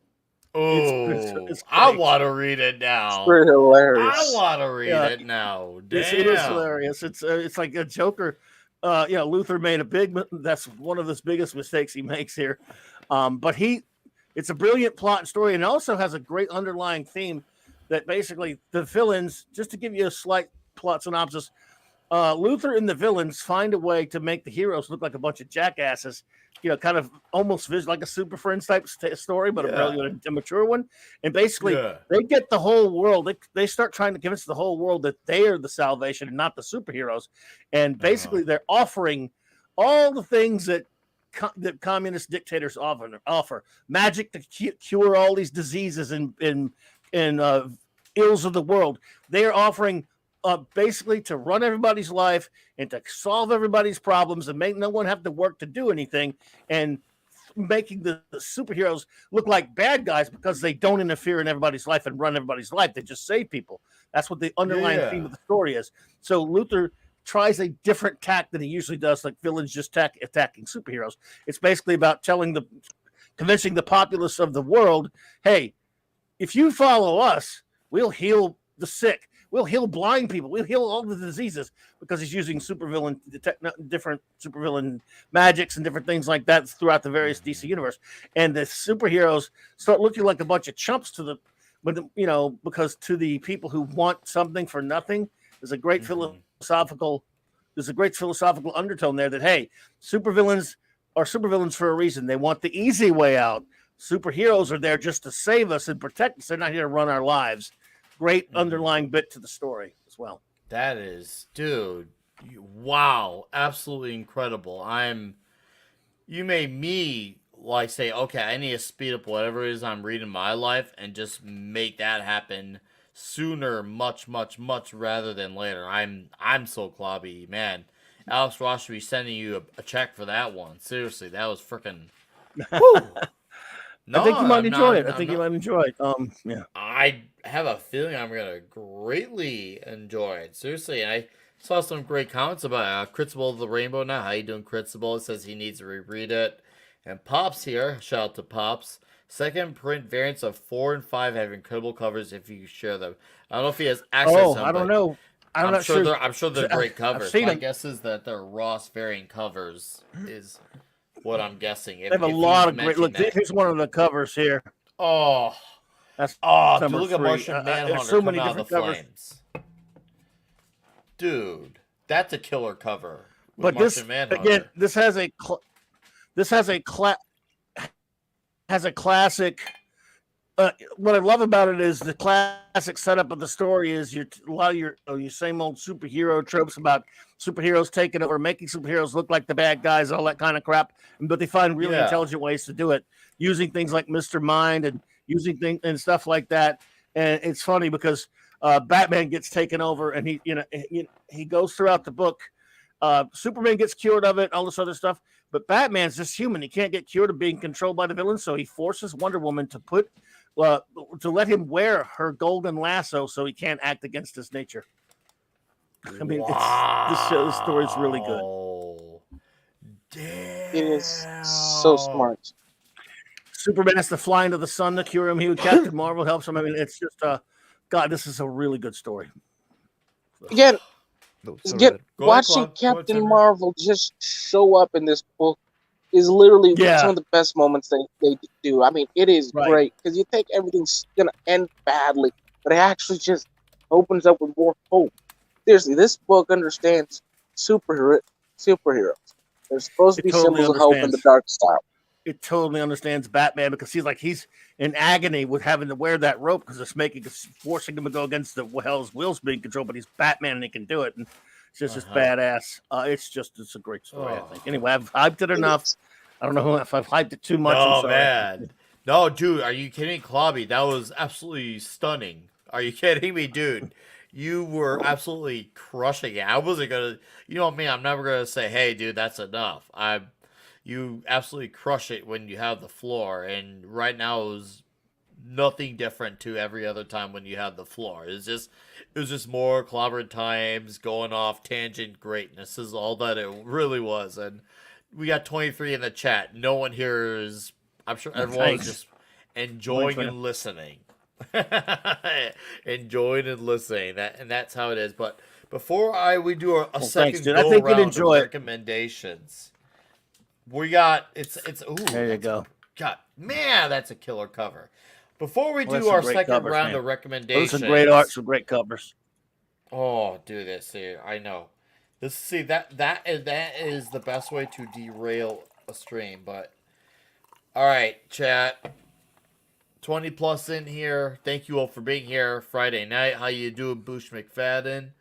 Oh, it's I great. want to read it now. It's pretty hilarious. I want to read it now. Damn. It is hilarious. It's like a Joker. Luthor made that's one of his biggest mistakes he makes here. But it's a brilliant plot and story, and it also has a great underlying theme that basically the villains, just to give you a slight plot synopsis, Luthor and the villains find a way to make the heroes look like a bunch of jackasses, kind of almost like a Super Friends type story, but a brilliant, immature one. And basically, they get the whole world. They start trying to convince the whole world that they are the salvation and not the superheroes. And basically, they're offering all the things that communist dictators offer magic to cure all these diseases and ills of the world. They are offering basically to run everybody's life and to solve everybody's problems and make no one have to work to do anything, and making the superheroes look like bad guys because they don't interfere in everybody's life and run everybody's life. They just save people. That's what the underlying theme of the story is. So Luthor tries a different tack than he usually does, like villains just attacking superheroes. It's basically about convincing the populace of the world, hey, if you follow us, we'll heal the sick. We'll heal blind people. We'll heal all the diseases, because he's using different supervillain magics and different things like that throughout the various DC universe. And the superheroes start looking like a bunch of chumps because to the people who want something for nothing, there's a great philosophical undertone there that, hey, supervillains are supervillains for a reason. They want the easy way out. Superheroes are there just to save us and protect us. They're not here to run our lives. Great underlying bit to the story as well. That is, dude, wow, absolutely incredible. You made me like say, okay, I need to speed up whatever it is I'm reading in my life and just make that happen sooner, much, much, much rather than later. I'm so Klobby, man. Alex Ross should be sending you a check for that one. Seriously, that was freaking. No, I think you might enjoy it. You might enjoy it. Yeah. I have a feeling I'm gonna greatly enjoy it. Seriously, I saw some great comments about Crucible of the Rainbow. Now, how you doing, Crucible? It says he needs to reread it. And Pops here, shout out to Pops. Second print variants of 4 and 5 have incredible covers if you share them. I don't know if he has access to them. I don't know. I'm sure they're great covers. My them. guess is that they're Ross variant covers is what I'm guessing. They have a lot of great. Look, here's one of the covers here. Oh, that's dude, look at Martian Manhunter so many coming out of the covers. flames. Dude, that's a killer cover. But Martian Manhunter. Again, this has a classic. What I love about it is the classic setup of the story is a lot of your same old superhero tropes about superheroes taking over, making superheroes look like the bad guys, all that kind of crap. But they find really intelligent ways to do it, using things like Mr. Mind and using things and stuff like that. And it's funny because Batman gets taken over, and he goes throughout the book. Superman gets cured of it, all this other stuff. But Batman's just human; he can't get cured of being controlled by the villain, so he forces Wonder Woman to let him wear her golden lasso so he can't act against his nature. I mean, this story is really good. Damn. It is so smart. Superman has to fly into the sun to cure him. Captain Marvel helps him. I mean, it's just God, this is a really good story. again, No, sorry, again, Go ahead, watching Claude. Go ahead, Captain Timber. Marvel just show up in this book is literally some Yeah, of the best moments they do. I mean, it is right. great because you think everything's gonna end badly, but it actually just opens up with more hope. Seriously, this book understands superhero superheroes. They're supposed to It be totally symbols of hope in the understands. dark side. It totally understands Batman because he's in agony with having to wear that rope because it's forcing him to go against the hell's will's being controlled, but he's Batman and he can do it. And it's just badass. It's a great story, I Oh. think. Anyway, I've hyped it It enough. is. I don't know if I've hyped it too much. I'm No, sorry. man. No, dude, are you kidding, Clobby? That was absolutely stunning. Are you kidding me, dude? You were absolutely crushing it. I wasn't gonna, you know me, I'm never gonna say, "Hey, dude, that's enough." You absolutely crush it when you have the floor, and right now it was nothing different to every other time when you had the floor. It was just more clobbered times, going off tangent greatness is all that it really was. And we got 23 in the chat. No one here is. I'm sure everyone was Thanks. just enjoying Thanks, and listening. Enjoying and listening. That's how it is. But before we do a Thanks, second dude. I go think you'd around of enjoy it. recommendations, we got it's ooh There you that's go. God man, that's a killer cover. Before we Well, that's do some our great second covers, round man. of Those recommendations, are some great art, some great covers. oh, do this here. I know. This see that is the best way to derail a stream. But all right, chat. 20 plus in here. Thank you all for being here Friday night. How you doing, Boosh McFadden?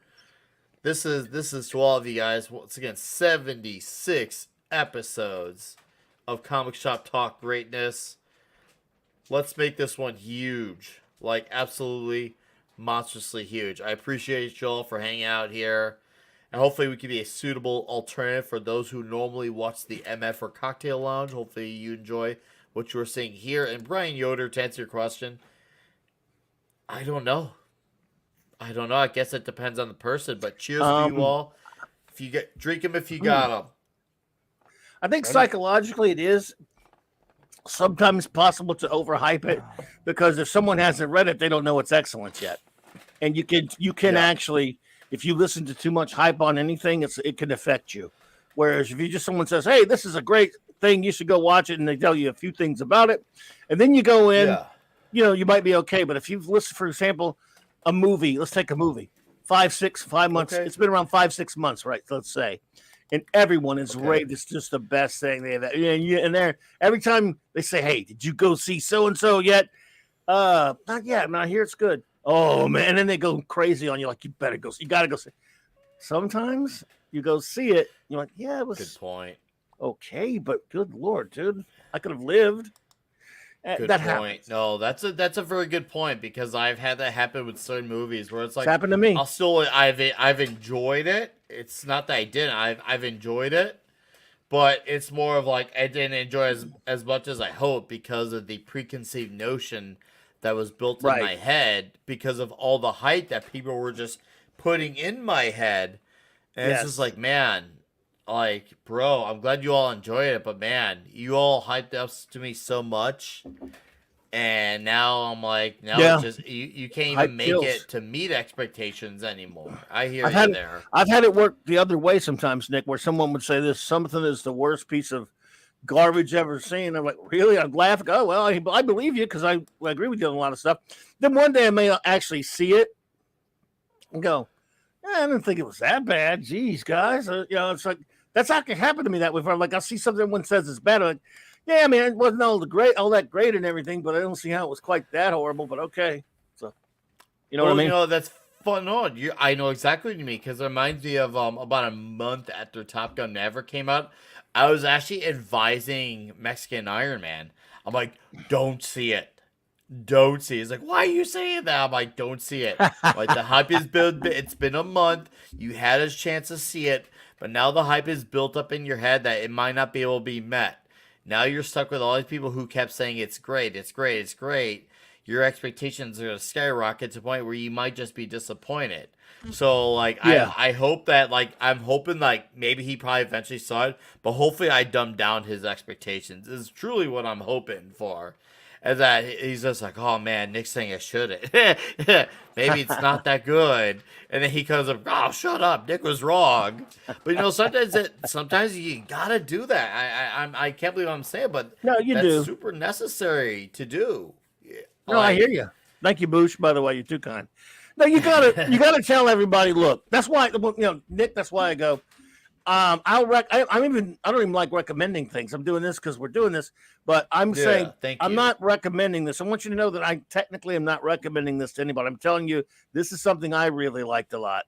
This is to all of you guys. Once again, 76 episodes of Comic Shop Talk greatness. Let's make this one huge. Like, absolutely monstrously huge. I appreciate you all for hanging out here. And hopefully we can be a suitable alternative for those who normally watch the MF or Cocktail Lounge. Hopefully you enjoy what you're seeing here. And Brian Yoder, to answer your question, I don't know. I guess it depends on the person. But cheers for you all. If you drink them if you got them. I think psychologically it is sometimes possible to overhype it because if someone hasn't read it, they don't know it's excellent yet. And you can actually, if you listen to too much hype on anything, it can affect you. Whereas if you just someone says, "Hey, this is a great thing, you should go watch it," and they tell you a few things about it, and then you go in, you might be okay. But if you've listened, for example, a movie, let's take a movie, 5 months. Okay. It's been around 5-6 months, right? Let's say. And everyone is raved. It's just the best thing they have. And there, every time they say, "Hey, did you go see so and so yet?" Not yet. Man, I hear it's good. Oh man, and then they go crazy on you. Like, you better go. You got to go see. Sometimes you go see it. You're like, yeah, it was Good point. okay, but good lord, dude, I could have lived. Good That point. happens. No, that's a very good point because I've had that happen with certain movies where it's like It's happened to me. I've enjoyed it. It's not that I didn't. I've enjoyed it, but it's more of like I didn't enjoy as much as I hoped because of the preconceived notion that was built in my head because of all the hype that people were just putting in my head. And it's just like, man, like, bro, I'm glad you all enjoyed it, but man, you all hyped up to me so much. And now I'm like, it's just you can't even Hype make kills. it to meet expectations anymore. I hear I've you had there. I've had it work the other way sometimes, Nick, where someone would say this something is the worst piece of garbage ever seen. I'm like, really? I'd laugh. Oh well, I believe you because I agree with you on a lot of stuff. Then one day I may actually see it and go, I didn't think it was that bad. Jeez, guys, it's like that's not gonna happen to me that way. Where like I'll see something one says it's bad. I'm like, yeah, I mean, it wasn't all that great and everything, but I don't see how it was quite that horrible. But okay, so you know what I mean? You know, that's fun. No, I know exactly what you mean because it reminds me of about a month after Top Gun Maverick came out. I was actually advising Mexican Iron Man. I'm like, don't see it. Don't see it. He's like, why are you saying that? I'm like, don't see it. Like, the hype is built. It's been a month. You had a chance to see it, but now the hype is built up in your head that it might not be able to be met. Now you're stuck with all these people who kept saying it's great, it's great, it's great. Your expectations are going to skyrocket to the point where you might just be disappointed. So, like, I hope that, like, I'm hoping, like, maybe he probably eventually saw it, but hopefully I dumbed down his expectations is truly what I'm hoping for. And that he's just like, oh man, Nick's saying I shouldn't. Maybe it's not that good. And then he comes up, oh, shut up, Nick was wrong. But sometimes you gotta do that. I can't believe what I'm saying, but No, you that's do. super necessary to do. No, I hear you. Thank you, Boosh. By the way, you're too kind. No, you gotta tell everybody. Look, that's why Nick. That's why I go. I don't even like recommending things. I'm doing this because we're doing this, but I'm saying I'm not recommending this. I want you to know that I technically am not recommending this to anybody. I'm telling you, this is something I really liked a lot.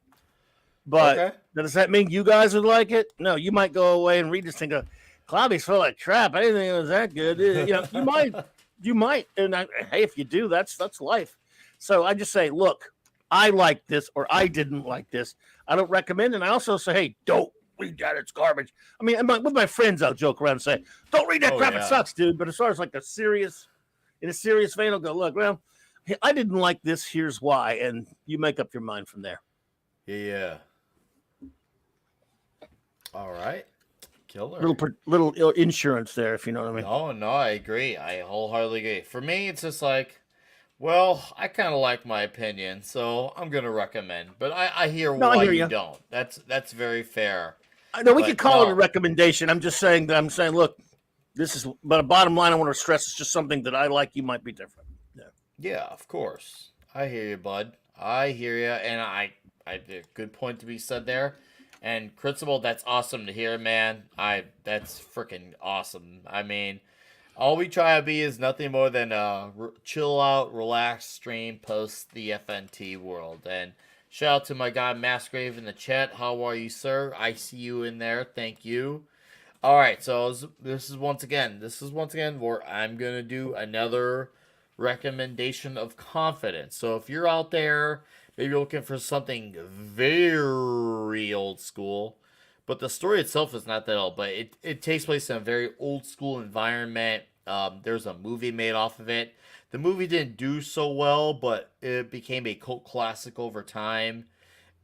But does that mean you guys would like it? No, you might go away and read this thing. And go, Cloudy's full of crap. I didn't think it was that good. You might. And hey, if you do, that's life. So I just say, look, I like this or I didn't like this. I don't recommend, and I also say, hey, don't read that, it's garbage. I mean, with my friends, I'll joke around and say, don't read that crap, it sucks, dude. But as far as like in a serious vein, I'll go, look, well, I didn't like this, here's why, and you make up your mind from there. Yeah. All right. Killer. Little insurance there, if you know what I mean. No, I agree. I wholeheartedly agree. For me, it's just like, well, I kind of like my opinion, so I'm gonna recommend. But I hear why you don't. That's very fair. I know we could call it a recommendation. I'm just saying look, this is. But a bottom line, I want to stress, it's just something that I like. You might be different. Yeah, of course. I hear you, bud. I hear you, and I good point to be said there. And Crucible, that's awesome to hear, man. That's freaking awesome. I mean, all we try to be is nothing more than a chill out, relaxed stream post the FNT world. And shout out to my guy Massgrave in the chat. How are you, sir? I see you in there. Thank you. All right, so this is once again where I'm gonna do another recommendation of confidence. So if you're out there, maybe you're looking for something very old school, but the story itself is not that old, but it takes place in a very old school environment. There's a movie made off of it. The movie didn't do so well, but it became a cult classic over time,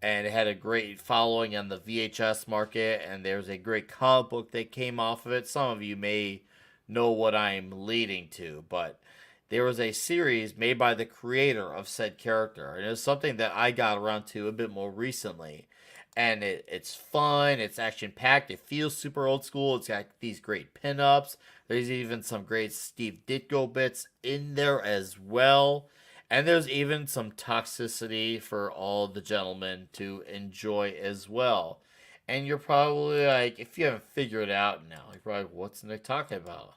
and it had a great following on the VHS market, and there's a great comic book that came off of it. Some of you may know what I'm leading to, but there was a series made by the creator of said character, and it's something that I got around to a bit more recently. And it's fun, it's action-packed, it feels super old school, it's got these great pinups, there's even some great Steve Ditko bits in there as well, and there's even some toxicity for all the gentlemen to enjoy as well. And you're probably like, if you haven't figured it out now, you're probably like, what's Nick talking about?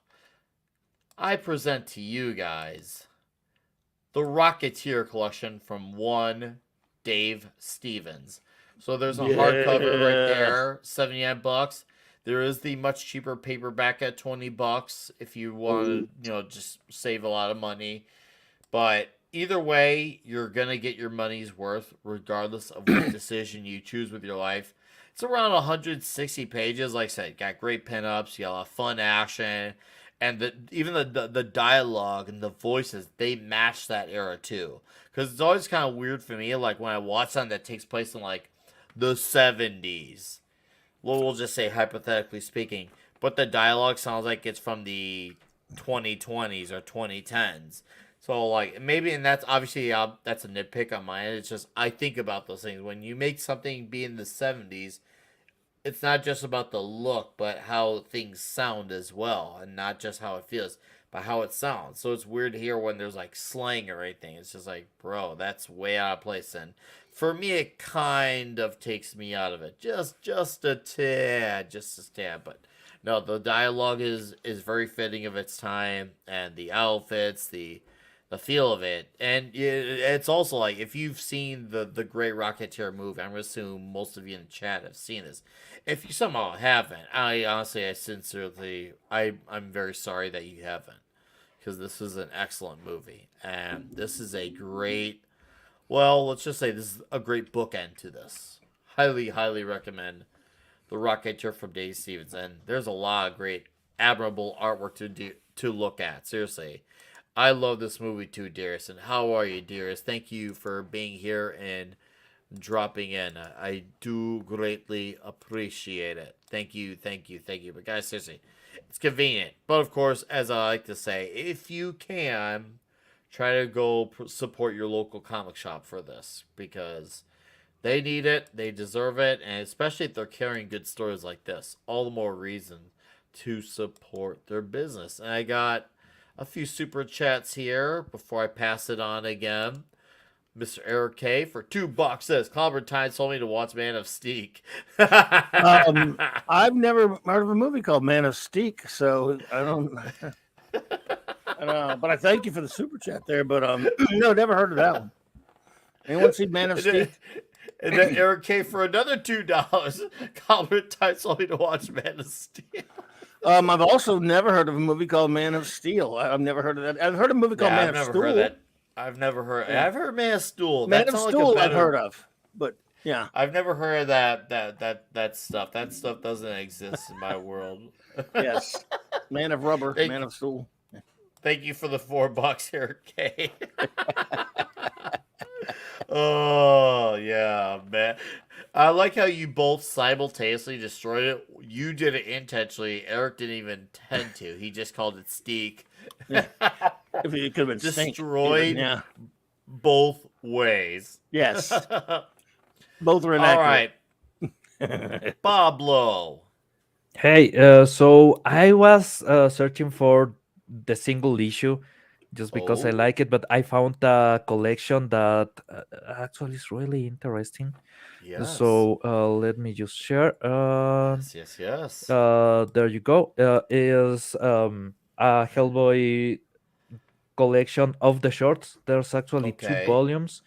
I present to you guys the Rocketeer collection from one Dave Stevens. So there's a hardcover right there, $79. There is the much cheaper paperback at $20 if you want to, just save a lot of money. But either way, you're gonna get your money's worth, regardless of what decision you choose with your life. It's around 160 pages. Like I said, got great pinups, you got a lot of fun action. And even the dialogue and the voices, they match that era too. Because it's always kind of weird for me, like when I watch something that takes place in like the 70s. Well, we'll just say hypothetically speaking. But the dialogue sounds like it's from the 2020s or 2010s. So like maybe, and that's obviously that's a nitpick on my end. It's just I think about those things. When you make something be in the 70s, it's not just about the look, but how things sound as well, and not just how it feels, but how it sounds. So it's weird to hear when there's like slang or anything. It's just like, bro, that's way out of place. And for me, it kind of takes me out of it, just a tad, But no, the dialogue is very fitting of its time, and the outfits, the feel of it, and it's also like if you've seen the Great Rocketeer movie, I'm gonna assume most of you in the chat have seen this. If you somehow haven't, I'm very sorry that you haven't, because this is an excellent movie, and this is a great, well, let's just say this is a great bookend to this. Highly recommend the Rocketeer from Dave Stevens, and there's a lot of great, admirable artwork to look at. Seriously. I love this movie too, dearest. And how are you, dearest? Thank you for being here and dropping in. I do greatly appreciate it. Thank you. But guys, seriously, It's convenient. But of course, as I like to say, if you can, try to go support your local comic shop for this because they need it, they deserve it, and especially if they're carrying good stories like this, all the more reason to support their business. And I got a few super chats here before I pass it on again. Mr. Eric K for $2 says Clobbert told me to watch Man of Steak. Um, I've never heard of a movie called Man of Steak, so I don't. I don't know, but I thank you for the super chat there. But no, never heard of that one. Anyone see Man of Steak? And then Eric K for another $2. Clobbert told me to watch Man of Steel. I've also never heard of a movie called Man of Steel. I've never heard of that. I've heard of a movie called Man I've of never Stool. heard that. I've never heard. Yeah. I've heard Man of Stool. Man That of sounds Stool, like a I've better. heard of, but yeah, I've never heard of that stuff. That stuff doesn't exist in my world. yes, Man of Rubber, Thank, Man of Stool. thank you for the $4, Eric K. Oh yeah, man. I like how you both simultaneously destroyed it. You did it intentionally. Eric didn't even intend to. He just called it Steak. Yeah. If it could have been Stink, Destroyed even, yeah, both ways. yes, All both are inaccurate. right, Pablo. Hey, so I was searching for the single issue just because I Oh, like it, but I found a collection that actually is really interesting. yes. So let me just share. Yes. There you go. Is a Hellboy collection of the shorts. There's actually two Okay. volumes.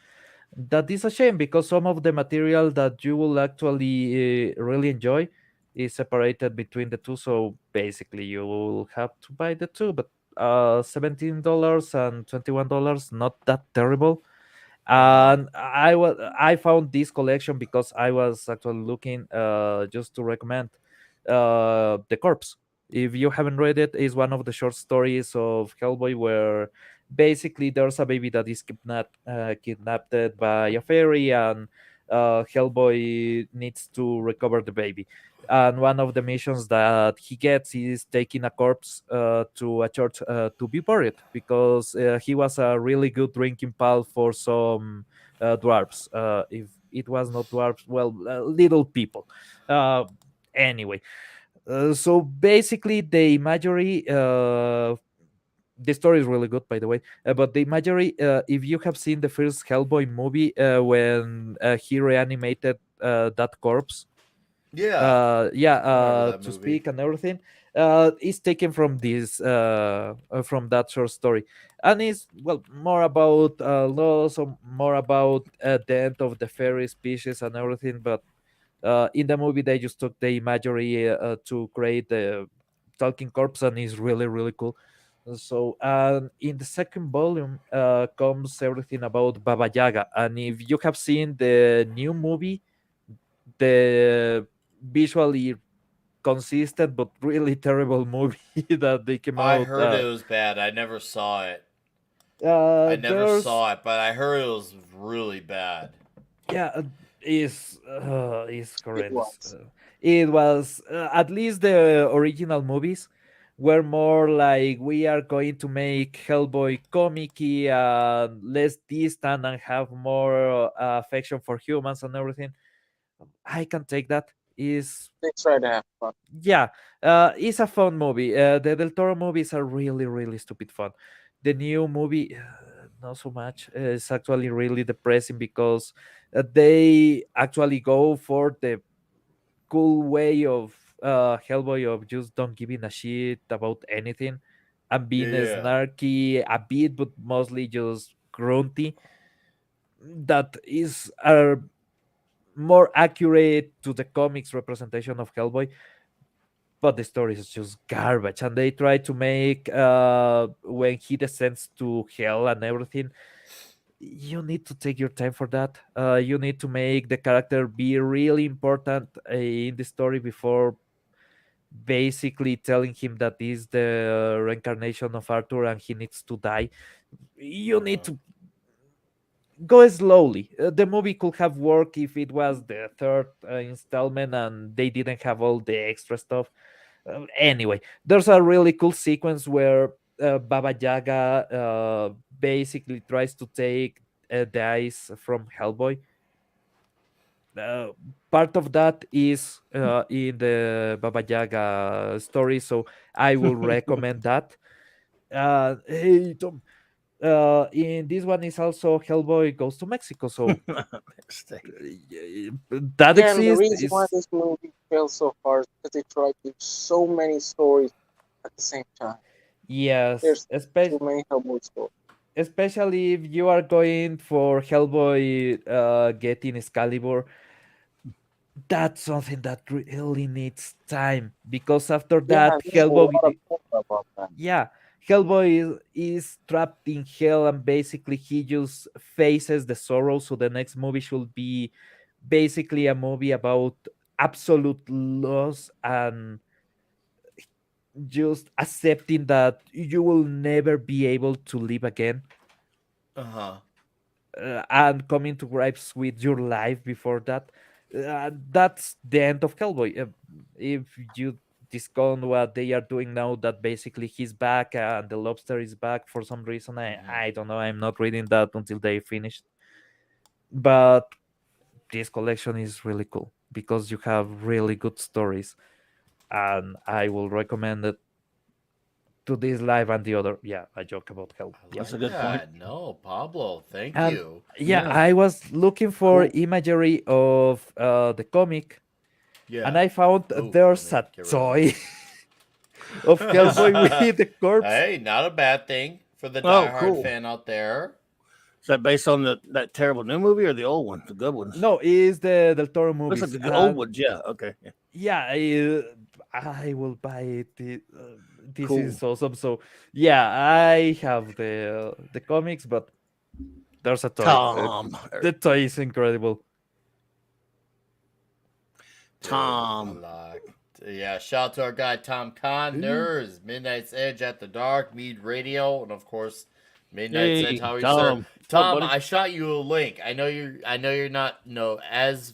That is a shame because some of the material that you will actually really enjoy is separated between the two. So basically, you will have to buy the two, but $17 and $21, not that terrible. Uh-huh. And I found this collection because I was actually looking just to recommend The Corpse. If you haven't read it, it's one of the short stories of Hellboy where basically there's a baby that is kidnapped by a fairy, and Hellboy needs to recover the baby. And one of the missions that he gets is taking a corpse to a church to be buried because he was a really good drinking pal for some dwarves. If it was not dwarves, well, little people. Uh, anyway, so basically, the imagery. The story is really good, by the way. But the imagery, if you have seen the first Hellboy movie, when he reanimated that corpse, Yeah. yeah, I remember that to movie. speak and everything, is taken from this from that short story, and it's well more about loss, or more about the end of the fairy species and everything. But in the movie, they just took the imagery to create the talking corpse, and it's really really cool. So, in the second volume, comes everything about Baba Yaga, and if you have seen the new movie, the visually consistent but really terrible movie that they came I out. heard it was bad. I never saw it. I never There's saw it, but I heard it was really bad. yeah, is It horrendous. was. It was at least the original movies were more like we are going to make Hellboy comicky and less distant and have more affection for humans and everything. I can take that. Is They try to have fun. yeah, it's a fun movie. The Del Toro movies are really, really stupid fun. The new movie, not so much. It's actually really depressing because they actually go for the cool way of Hellboy of just don't giving a shit about anything and being Yeah. snarky a bit, but mostly just grunty. That is a more accurate to the comics representation of Hellboy, but the story is just garbage, and they try to make when he descends to hell and everything, you need to take your time for that. You need to make the character be really important in the story before basically telling him that is the reincarnation of Arthur and he needs to die. You need Uh-huh. to go slowly. The movie could have worked if it was the third installment and they didn't have all the extra stuff. Anyway, there's a really cool sequence where Baba Yaga basically tries to take the eyes from Hellboy. uh, Part of that is in the Baba Yaga story, so I will recommend that. Hey, Tom, in this one is also Hellboy goes to Mexico, so Mistake. that Yeah, and the exists. reason why Is this movie failed so far is because they tried to do so many stories at the same time. yes, There's too many Hellboy stories. especially if you are going for Hellboy getting Excalibur. That's something that really needs time, because after Yeah, that there's a lot of Hellboy, talk about that. yeah, Hellboy is trapped in hell, and basically he just faces the sorrow. So the next movie should be basically a movie about absolute loss and just accepting that you will never be able to live again, Uh-huh. and coming to grips with your life before that. That's the end of Hellboy. If you discount what they are doing now, that basically he's back and the lobster is back for some reason. I don't know. I'm not reading that until they finished. But this collection is really cool because you have really good stories, and I will recommend it to this live and the other. Yeah, I joke about Hell. I Yeah. That's a like good point. that. No, Pablo, thank And you. yeah, Yeah. I was looking for Cool. imagery of the comic, and Yeah. I found Oh, let there's me a get rid of toy this. of Hellboy with the corpse. Hey, not a bad thing for the Oh, diehard cool. fan out there. Is that based on that terrible new movie or the old one, the good ones? No, is the Del Toro Looks like movies, the old and ones. Yeah. Okay. Yeah. yeah, I will buy it. This Cool. is awesome. So yeah, I have the comics, but there's a toy. Tom. The toy is incredible. Dude, I Tom. like. Yeah, shout out to our guy Tom Condors, Midnight's Edge at the Dark, Mead Radio, and of course, Midnight's Edge. Hey, How are you, sir? Tom. What's up, Tom, buddy? I shot you a link. I know you're not as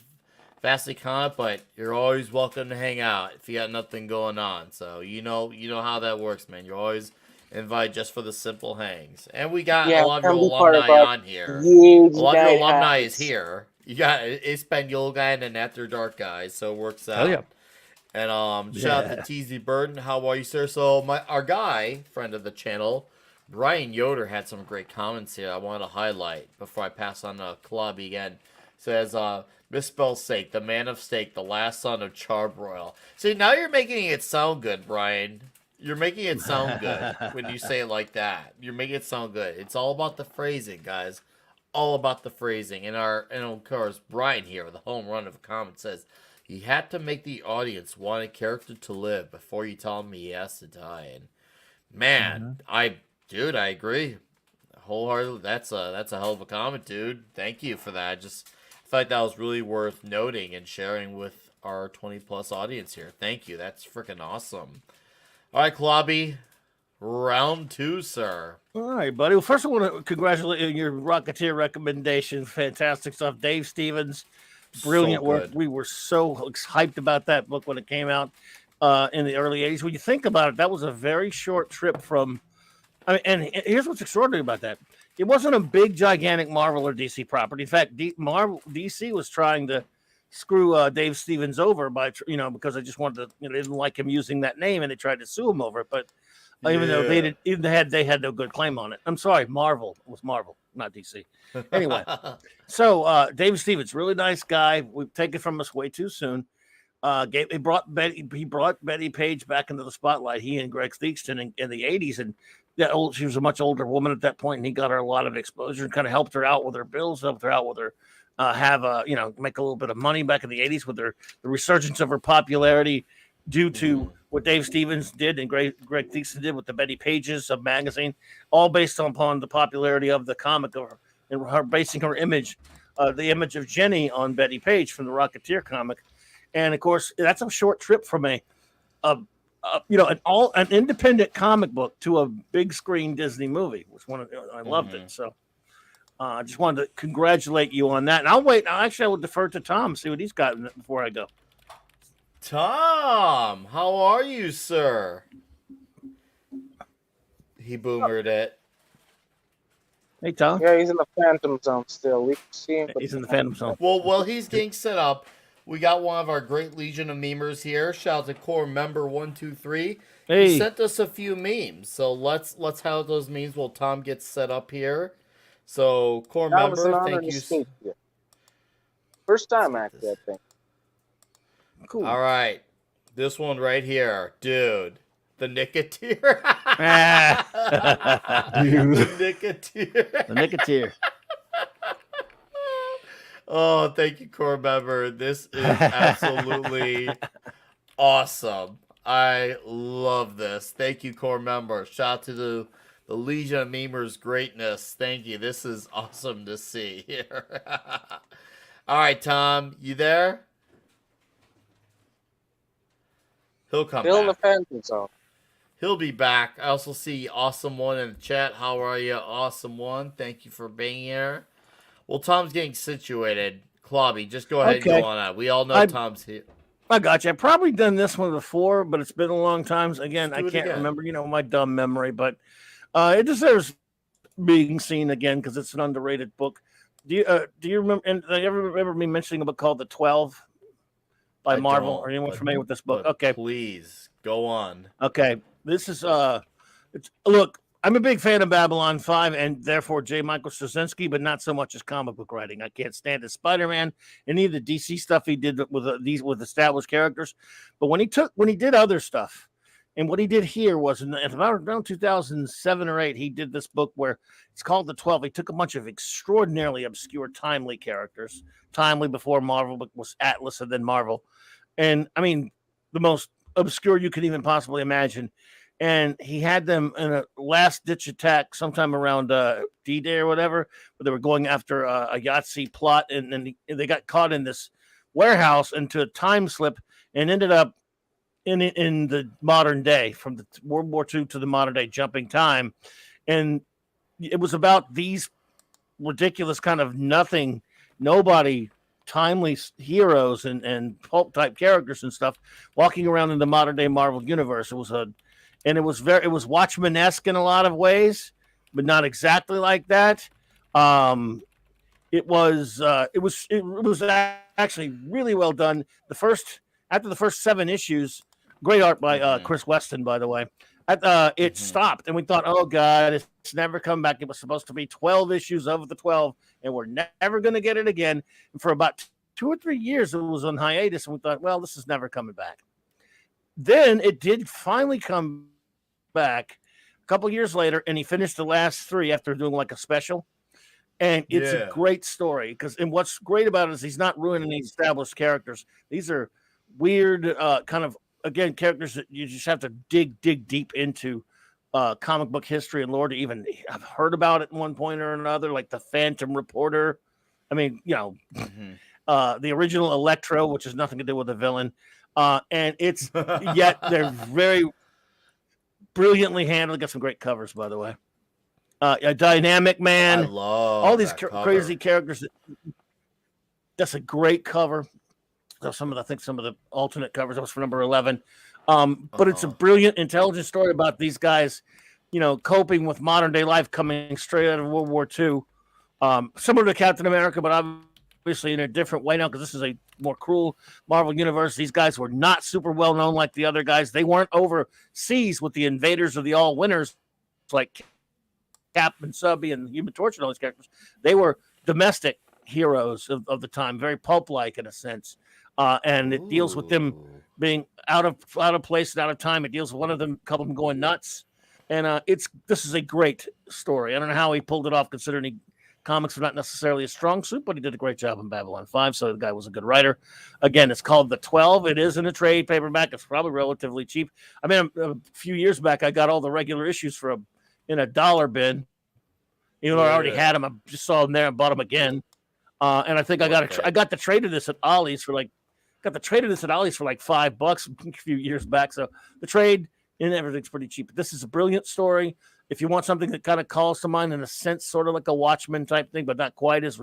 vastly con, but you're always welcome to hang out if you got nothing going on. So you know how that works, man. You're always invited just for the simple hangs, and we got a Yeah, lot of your tell me part alumni about on here. huge A lot of your night alumni is highs. here. You got Espanol guy and an After Dark guy, so it works Hell yeah. out. And shout out Yeah. to TZ Burden. How are you, sir? So our guy, friend of the channel, Brian Yoder had some great comments here I want to highlight before I pass on to Clubby again. Says misspell sake, the man of steak, the last son of Charbroil. See, now you're making it sound good, Brian. You're making it sound good when you say it like that. You're making it sound good. It's all about the phrasing, guys. All about the phrasing. And of course, Brian here with a home run of a comment says he had to make the audience want a character to live before you tell him he has to die. And man, I agree wholeheartedly. That's a hell of a comment, dude. Thank you for that. I just felt like that was really worth noting and sharing with our 20 plus audience here. Thank you. That's freaking awesome. All right, Klobby, round 2, sir. All right, buddy. Well, first, I want to congratulate you on your Rocketeer recommendation. Fantastic stuff. Dave Stevens, brilliant So work. good. We were so hyped about that book when it came out in the early 80s. When you think about it, that was a very short trip from. I mean, and here's what's extraordinary about that. It wasn't a big, gigantic Marvel or DC property. In fact, DC was trying to screw Dave Stevens over by, because they just wanted to, they didn't like him using that name and they tried to sue him over it. But even though they had no good claim on it. I'm sorry, Marvel was Marvel, not DC. Anyway, so Dave Stevens, really nice guy. We've taken from us way too soon. He brought Betty Page back into the spotlight. He and Greg Theakston in the 80s, and she was a much older woman at that point, and he got her a lot of exposure and kind of helped her out with her bills, helped her out with her make a little bit of money back in the 80s with the resurgence of her popularity due to what Dave Stevens did and Greg Theakston did with the Betty Pages of magazine, all based upon the popularity of the comic and her basing her image, the image of Jenny on Betty Page from the Rocketeer comic. And of course, that's a short trip from an independent comic book to a big screen Disney movie, which I loved it. So I just wanted to congratulate you on that. And I'll wait. I will defer to Tom, see what he's got before I go. Tom, how are you, sir? He boomered it. Hey, Tom. Yeah, he's in the Phantom Zone still. We can see him, but He's in the Phantom Zone. Well, while he's getting set up, we got one of our great legion of memers here. Shout out to core member 123. Hey. He sent us a few memes, so let's highlight those memes while Tom gets set up here. So core that was an member, honor thank to you. speak to you. First time, actually, I think. Cool. All right, this one right here, dude. The Nicketeer. The Nicketeer. The Nicketeer. Oh, thank you, core member. This is absolutely awesome. I love this. Thank you, core member. Shout out to the Legion of Memers greatness. Thank you. This is awesome to see here. All right, Tom, you there? He'll come Still in the back. Phantom Zone. He'll be back. I also see Awesome One in the chat. How are you, Awesome One? Thank you for being here. Well, Tom's getting situated. Clobby, just go ahead and Okay. go on out. We all know Tom's here. I got you. I've probably done this one before, but it's been a long time. Again, Let's do I it can't again. remember, my dumb memory, but it deserves being seen again because it's an underrated book. Do you remember? And do you ever remember me mentioning a book called The 12 by I Marvel? don't, Are anyone but- familiar with this book? but Okay. Please, go on. Okay. This is look, I'm a big fan of Babylon 5 and therefore J. Michael Straczynski, but not so much as comic book writing. I can't stand his Spider-Man, any of the DC stuff he did with established characters. But when he did other stuff, and what he did here was in around 2007 or 8, he did this book where it's called The 12. He took a bunch of extraordinarily obscure timely characters, timely before Marvel was Atlas and then Marvel. And I mean, the most obscure you could even possibly imagine. And he had them in a last-ditch attack sometime around D-Day or whatever, where they were going after a Yahtzee plot, and then they got caught in this warehouse into a time slip and ended up in the modern day, from the World War II to the modern day, jumping time. And it was about these ridiculous kind of nobody timely heroes and pulp type characters and stuff walking around in the modern day Marvel universe. It was Watchmen-esque in a lot of ways, but not exactly like that. It was actually really well done. After the first 7 issues, great art by Chris Weston, by the way. It stopped, and we thought, oh God, it's never come back. It was supposed to be 12 issues of the 12, and we're never going to get it again. And for about 2 or 3 years, it was on hiatus, and we thought, well, this is never coming back. Then it did finally come back a couple years later, and he finished the last 3 after doing like a special. And it's a great story and what's great about it is he's not ruining any established characters. These are weird, kind of, again, characters that you just have to dig deep into comic book history and lore to even have heard about it at one point or another, like the Phantom Reporter. I mean, the original Electro, which has nothing to do with the villain. And it's yet they're very brilliantly handled. Got some great covers, by the way. A Dynamic Man. I love all these that crazy characters. That's a great cover. So I think some of the alternate covers. That was for number 11. But it's a brilliant, intelligent story about these guys, coping with modern day life coming straight out of World War II. Similar to Captain America, but obviously in a different way now because this is a more cruel Marvel universe. These guys were not super well known like the other guys. They weren't overseas with the invaders or the all winners like Cap and Subby and Human Torch and all these characters. They were domestic heroes of the time, very pulp-like in a sense. And it deals with them being out of place and out of time. It deals with one of them, a couple of them going nuts. And this is a great story. I don't know how he pulled it off, considering comics are not necessarily a strong suit, but he did a great job in Babylon 5. So the guy was a good writer. Again, it's called The 12. It is in a trade paperback. It's probably relatively cheap. I mean, a few years back, I got all the regular issues in a dollar bin. Even though I already had them, I just saw them there and bought them again. And I think I got the trade of this at Ollie's for like $5 a few years back. So the trade and everything's pretty cheap. This is a brilliant story. If you want something that kind of calls to mind in a sense, sort of like a Watchmen type thing, but not quite as,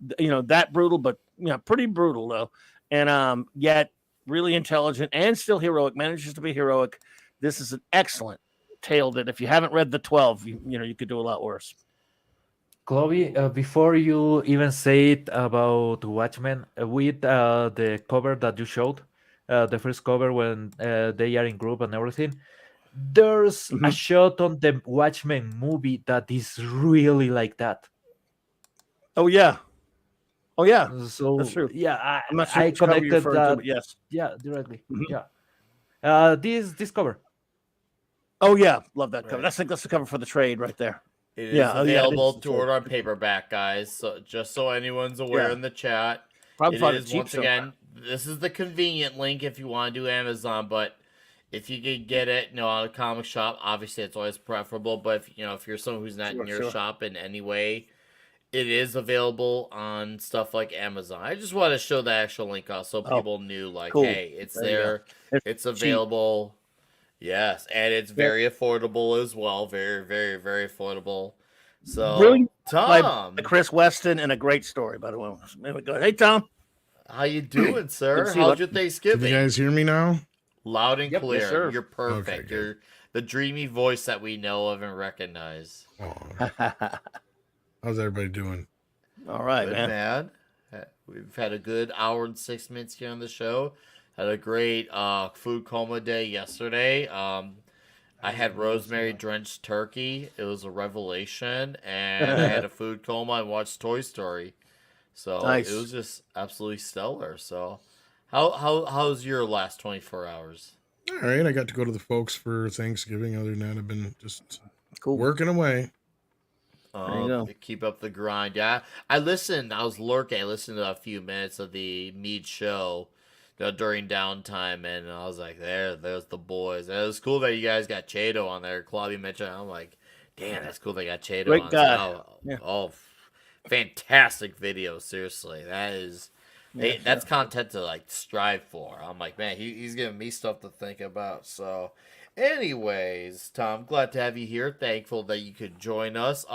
that brutal, but pretty brutal though. And yet really intelligent, and still heroic. Manages to be heroic. This is an excellent tale that if you haven't read the 12, you could do a lot worse. Chloe, before you even say it about Watchmen, with the cover that you showed, the first cover when they are in group and everything, there's a shot on the Watchmen movie that is really like that. Oh yeah, So that's true. yeah, I'm not sure I which cover you're connected referring to, that. but yes. Yeah, directly. Mhm. Yeah. This cover. Oh yeah, love that cover. Right. That's the cover for the trade right there. It Yeah, is oh, yeah, it available is. to order on paperback, guys. So just so anyone's aware Yeah. in the chat, Probably it find it is cheap once somewhere. again. This is the convenient link if you want to do Amazon, but if you could get it, on a comic shop, obviously it's always preferable. But if you're someone who's not in your Sure. shop in any way, it is available on stuff like Amazon. I just want to show the actual link off so people knew, like, cool. hey, it's There you go. there, It's it's available. Yes, and it's very affordable as well. Very, very, very affordable. So, Brilliant by Tom, Chris Weston, and a great story, by the way. There we go. Hey, Tom. how you doing, sir? see you, How's bud. your Can Thanksgiving? you guys hear me now? Loud and Yep. clear. Yes, sir. You're perfect. Okay, good. You're the dreamy voice that we know of and recognize. Aw, how's everybody doing? All right, Good, man. We've had a good hour and 6 minutes here on the show. Had a great food coma day yesterday. I had rosemary drenched turkey. It was a revelation, and I had a food coma and watched Toy Story. So Nice. it was just absolutely stellar. So how's your last 24 hours? All right, I got to go to the folks for Thanksgiving. Other than that, I've been just Cool. working away. There you go. Keep up the grind. Yeah, I listened. I was lurking. I listened to a few minutes of the Mead show during downtime, and I was like, there's the boys. And it was cool that you guys got Chato on there. Claudia mentioned. I'm like, damn, that's cool they got Chato Great on. guy. So, Yeah. fantastic video. Seriously, that's content to like strive for. I'm like, man, he's giving me stuff to think about. So, anyways, Tom, glad to have you here. Thankful that you could join us.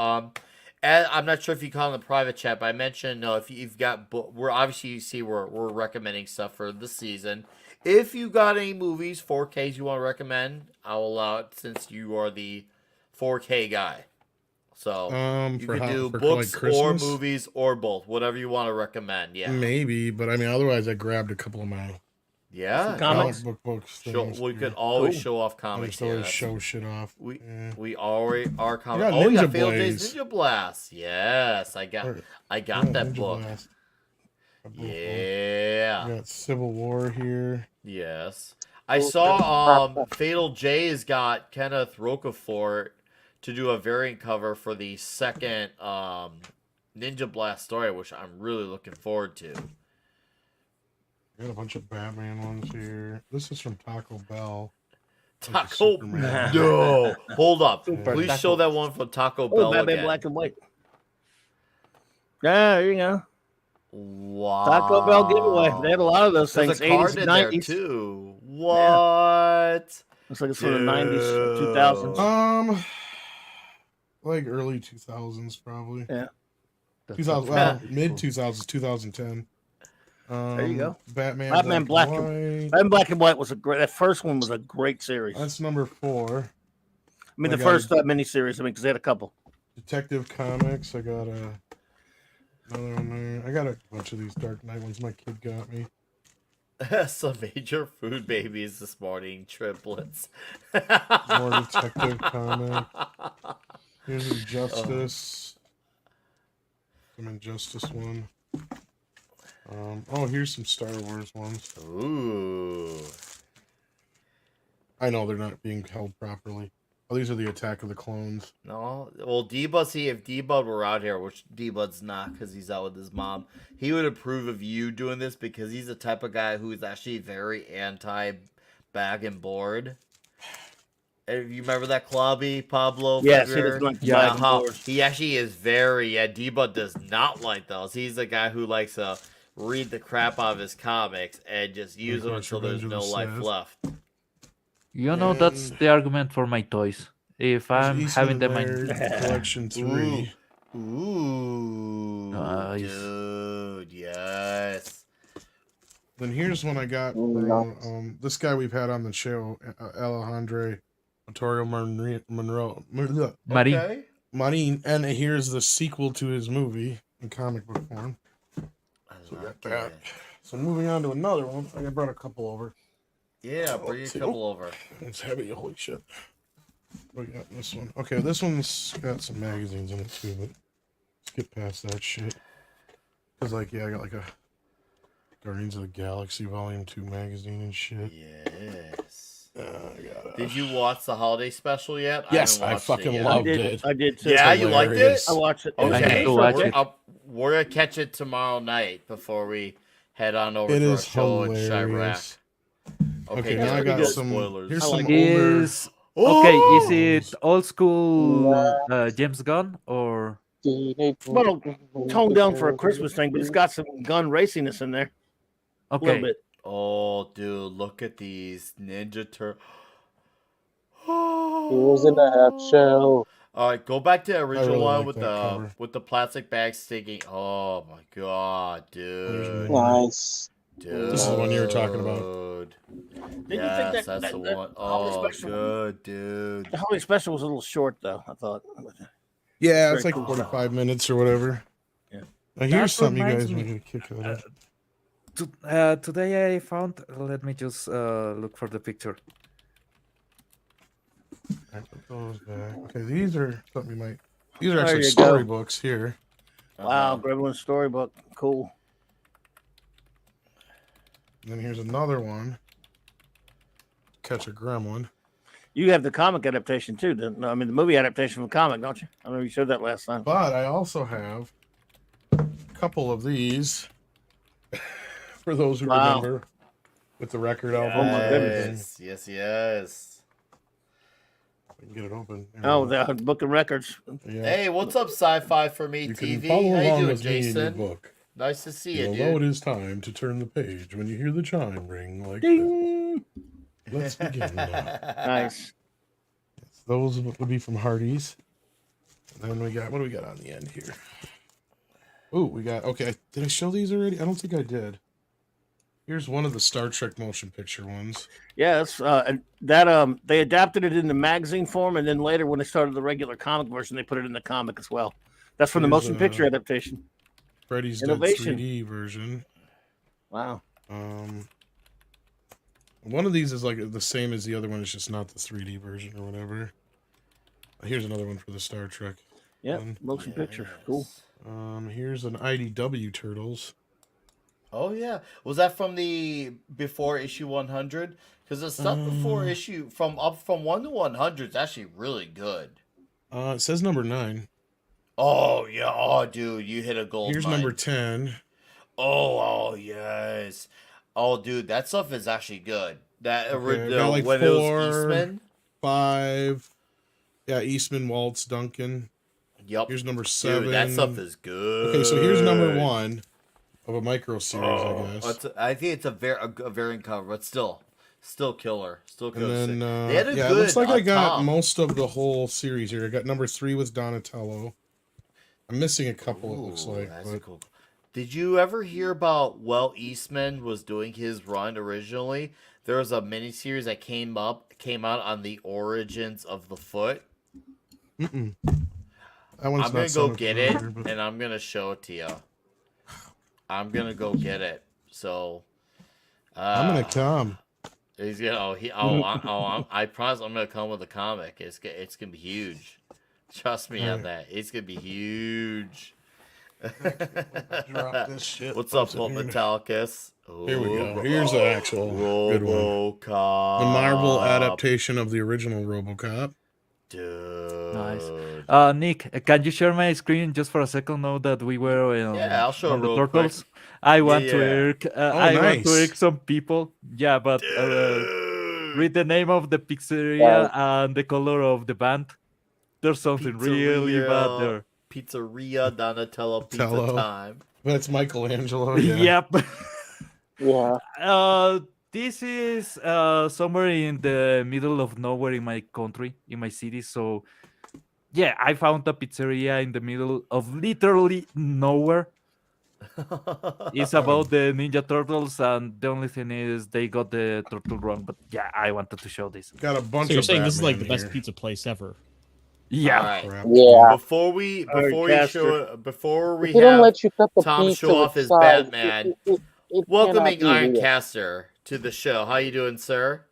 And I'm not sure if you call in the private chat, but I mentioned if you've got we're obviously you see we're recommending stuff for the season. If you got any movies 4Ks you want to recommend, I'll allow it since you are the 4K guy. So you for can do for, books like, or Christmas? movies or both, whatever you want to recommend. Yeah, Maybe, but I mean, otherwise, I grabbed a couple of my yeah. Comics? comic book books. Show, things we here. could always Cool. show off I comics just here. always That's- show shit off. We Yeah. we already are comic. got Oh, you got Ninja Fatal Days Blaze. Ninja Blast. Yes, I got Or- I got yeah, that Ninja book. Blast. Got both of them. Yeah. I got Civil War here. Yes. I saw Fatal J has got Kenneth Rocafort to do a variant cover for the second Ninja Blast story, which I'm really looking forward to. I got a bunch of Batman ones here. This is from Taco Bell. Taco Superman. No. Hold up. Super Please Taco. show that one from Taco Oh, Bell Batman again. Black and White. Yeah, there you go. Wow. Taco Bell giveaway. They had a lot of those There's things. a card 80s, in there 90s. too. What? Looks like it's from the 90s, 2000s. Like early 2000s, probably. Yeah. 2000, well, mid 2000s, 2010. There you go. Batman Black and and- White. Batman Black and White was a great. That first one was a great series. That's number 4. I mean, I the got first miniseries. I mean, because they had a couple. Detective Comics. I got another one there. I got a bunch of these Dark Knight ones my kid got me. Some major food babies this morning, triplets. More Detective Comic. Here's Injustice. Some Injustice one. Here's some Star Wars ones. Ooh. I know they're not being held properly. Oh, these are the Attack of the Clones. No, well, D-Bud, see, if D-Bud were out here, which D-Bud's not because he's out with his mom, he would approve of you doing this because he's the type of guy who is actually very anti-bag and board. And you remember that Clubby, Pablo? Yes, he figure? doesn't like Yeah, bag and how board. he actually is very, D-Bud does not like those. He's the guy who likes to read the crap out of his comics and just use them watch until there's Revenge of no the life Sith. left. You know, that's And- the argument for my toys. If I'm Eastman having them, Laird Collection 3. Ooh, Nice. dude, yes. Then here's one I got from this guy we've had on the show, Alejandro Montorio Monroe. Marin. Okay. Marin, and here's the sequel to his movie in comic book form. I So we like got that. it. So moving on to another one. I brought a couple over. Yeah, bring a couple over. It's heavy. Holy shit. We got this one. Okay, this one's got some magazines in it too, but let's get past that shit. Cause like, yeah, I got like a Guardians of the Galaxy Volume 2 magazine and shit. Yes. Did you watch the holiday special yet? Yes, I, I fucking loved it. I did too. Yeah, you liked it? Hilarious. I watched it. I need Okay, to watch we're, it. we're gonna catch it tomorrow night before we head on over It to our is show in Chirac. hilarious. Okay, just now I pretty got good some. spoilers. Here's I some like older. Is okay. Is Oh! it old school James Gunn or? Well, toned down for a Christmas thing, but it's got some gun raciness in there. A little Okay. bit. Oh, dude, look at these Ninja Turtles. Heroes in a half shell. All right, go back to the original really one like with that cover. the plastic bag sticking. Oh my god, dude. Nice. Dude. This is the one you were talking about. Didn't you Yes, think that's that the holiday one. Oh, special- good, dude. The holiday special was a little short, though, I thought. Yeah, Very it's like cool 45 minutes or whatever. Yeah. Now here's That something you reminds guys me, might get a kick out of. Today I found. Let me just look for the picture. I put those back. Okay, these are something you might. These are There actually you go. storybooks here. Wow, Gremlin storybook. Cool. And then here's another one. Catch a Gremlin. You have the comic adaptation, too. The movie adaptation from the comic, don't you? I know you showed that last time. But I also have a couple of these for those who Wow. remember with the record album and everything. Yes. I can get it open. There Oh, we go. the book and records. Yeah. Hey, what's up, Sci-Fi for me You TV? can follow How you along doing, with me in your Jason? book. Nice to see you, Although dude. it is time to turn the page when you hear the chime ring like that. Ding! Let's begin now. Nice. Those would be from Hardee's. And then we got, what do we got on the end here? Oh, we got, okay. Did I show these already? I don't think I did. Here's one of the Star Trek motion picture ones. Yes, and that they adapted it in the magazine form, and then later when they started the regular comic version, they put it in the comic as well. That's from the Here's, motion picture adaptation. Freddy's Dead Innovation. 3D version. Wow. One of these is like the same as the other one. It's just not the 3D version or whatever. Here's another one for the Star Trek. Yeah, one. motion picture. Cool. Here's an IDW Turtles. Oh yeah, was that from the before issue 100? Because the stuff before issue from 1 to 100 is actually really good. It says number 9. Oh yeah, oh dude, you hit a gold. Here's mine. number 10. Oh yes. Oh dude, that stuff is actually good. That Okay, I original got like when 4, it was Eastman. 5. Yeah, Eastman, Waltz, Duncan. Yep. Here's number 7. Dude, that stuff is good. Okay, so here's number 1 of a micro series, I guess. I think it's a variant cover, but still killer. Still And killer. then, They had a yeah, good, it looks like I got Tom. most of the whole series here. I got number 3 with Donatello. I'm missing a couple, it looks like. That's But cool. Did you ever hear about Eastman was doing his run originally? There was a miniseries that came out on the origins of the foot. that one's I'm not gonna go sounding get it familiar, but- and I'm gonna show it to you. I'm gonna go get it. So I'm gonna come. he's gonna I promise I'm gonna come with a comic. It's gonna be huge. Trust me on that. It's gonna be huge. Drop this shit. What's up, Pops it Pulp here. Metallicus? Here we go. Here's the actual good one. RoboCop. The Marvel adaptation of the original RoboCop. Dude. Nice. Nick, can you share my screen just for a second? Now that we were Yeah, I'll show on the real quick. turtles, I want to Yeah. irk. I want to nice. irk some people. Yeah, but read the name of the pizzeria and the color of the band. There's something really bad there. Pizzeria Donatello Pizza Tello. Time. That's Michelangelo. Yeah. Yep. Yeah. This is somewhere in the middle of nowhere in my country, in my city. So, yeah, I found a pizzeria in the middle of literally nowhere. It's about the Ninja Turtles, and the only thing is they got the turtle wrong. But yeah, I wanted to show this. Got a bunch So you're of saying Batman this is like the best here. pizza place ever? Yeah. All right. Crap. Yeah. Before we before we If they don't have let you cut the Tom pizza show with off his sides, Batman, it welcoming cannot be real. Ironcaster to the show. How you doing, sir?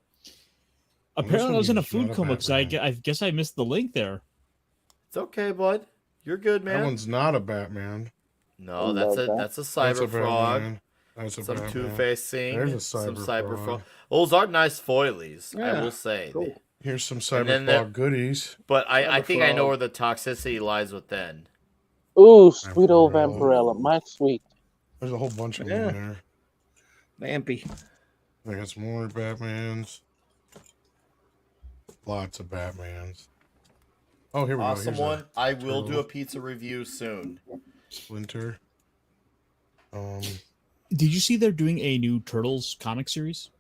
Apparently, I was in a one's not food a coma because I Batman. guess I missed the link there. It's okay, bud. You're good, That man. one's not a Batman. No, that's a Love that. cyber That's a frog. Batman. That's a Some Batman. two-facing. There's a some cyber cyber frog. frog. Those are nice foilies, I Yeah, will say. cool. Here's some And then there- Cyberfrog goodies. But I think I know Frog. where the toxicity lies within. Ooh, sweet old Vampirella. Vampirella, my sweet. There's a whole bunch of them in there. Vampy. I got some more Batmans. Lots of Batmans. Oh, here we Awesome go. one. I will do turtle. a pizza review soon. Splinter. Did you see they're doing a new Turtles comic series?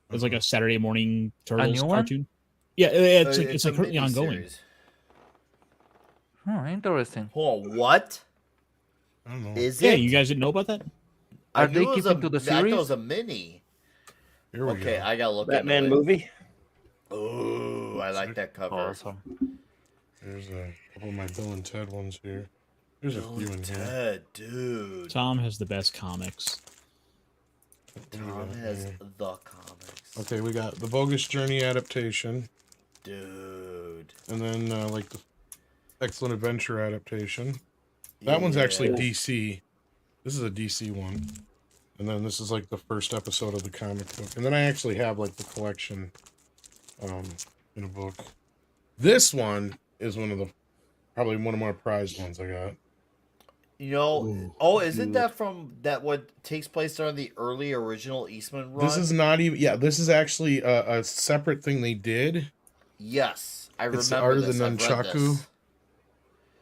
It's like a Saturday morning Turtles new one? cartoon. Yeah, it's a like currently ongoing. mini-series. Oh, interesting. Hold on, what? I don't know. Is Yeah, it? you guys didn't know about that? I Are knew they it was keeping to the I thought it series? was a mini. Here we Okay, go. I gotta look Batman into it. movie. Ooh, I like that cover. Awesome. There's a couple of my Bill and Ted ones here. There's a Bill few and in here. Ted, dude. Tom has the best comics. Tom has the comics. Okay, we got the Bogus Journey adaptation, Dude. and then like the Excellent Adventure adaptation. That one's actually Yeah. DC. This is a DC one. And then this is like the first episode of the comic book. And then I actually have like the collection in a book. This one is probably one of my prized ones I got. You know, Ooh, isn't that from what takes place during the early original Eastman run? This is not even this is actually a separate thing they did. Yes, I remember It's the Art of the this. I've read Nunchaku. this.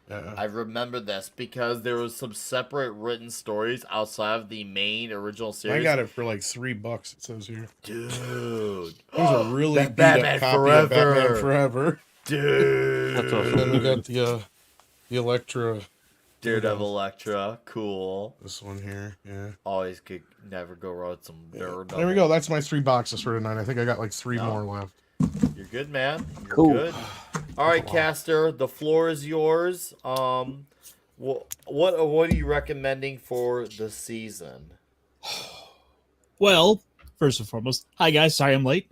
Yeah. I remember this because there was some separate written stories outside of the main original series. I got it for like $3, it says here. Dude. There's a really That beat up Batman copy Forever. of Batman Forever. Dude. That's And then awesome. we got the Electra. Daredevil Electra. Cool. This one here, yeah. Always could never go wrong with some Daredevil. There we go. That's my 3 boxes for tonight. I think I got like 3 more left. You're good, man. You're Cool. good. All right, Caster, the floor is yours. What are you recommending for the season? Well, first and foremost, hi guys. Sorry I'm late.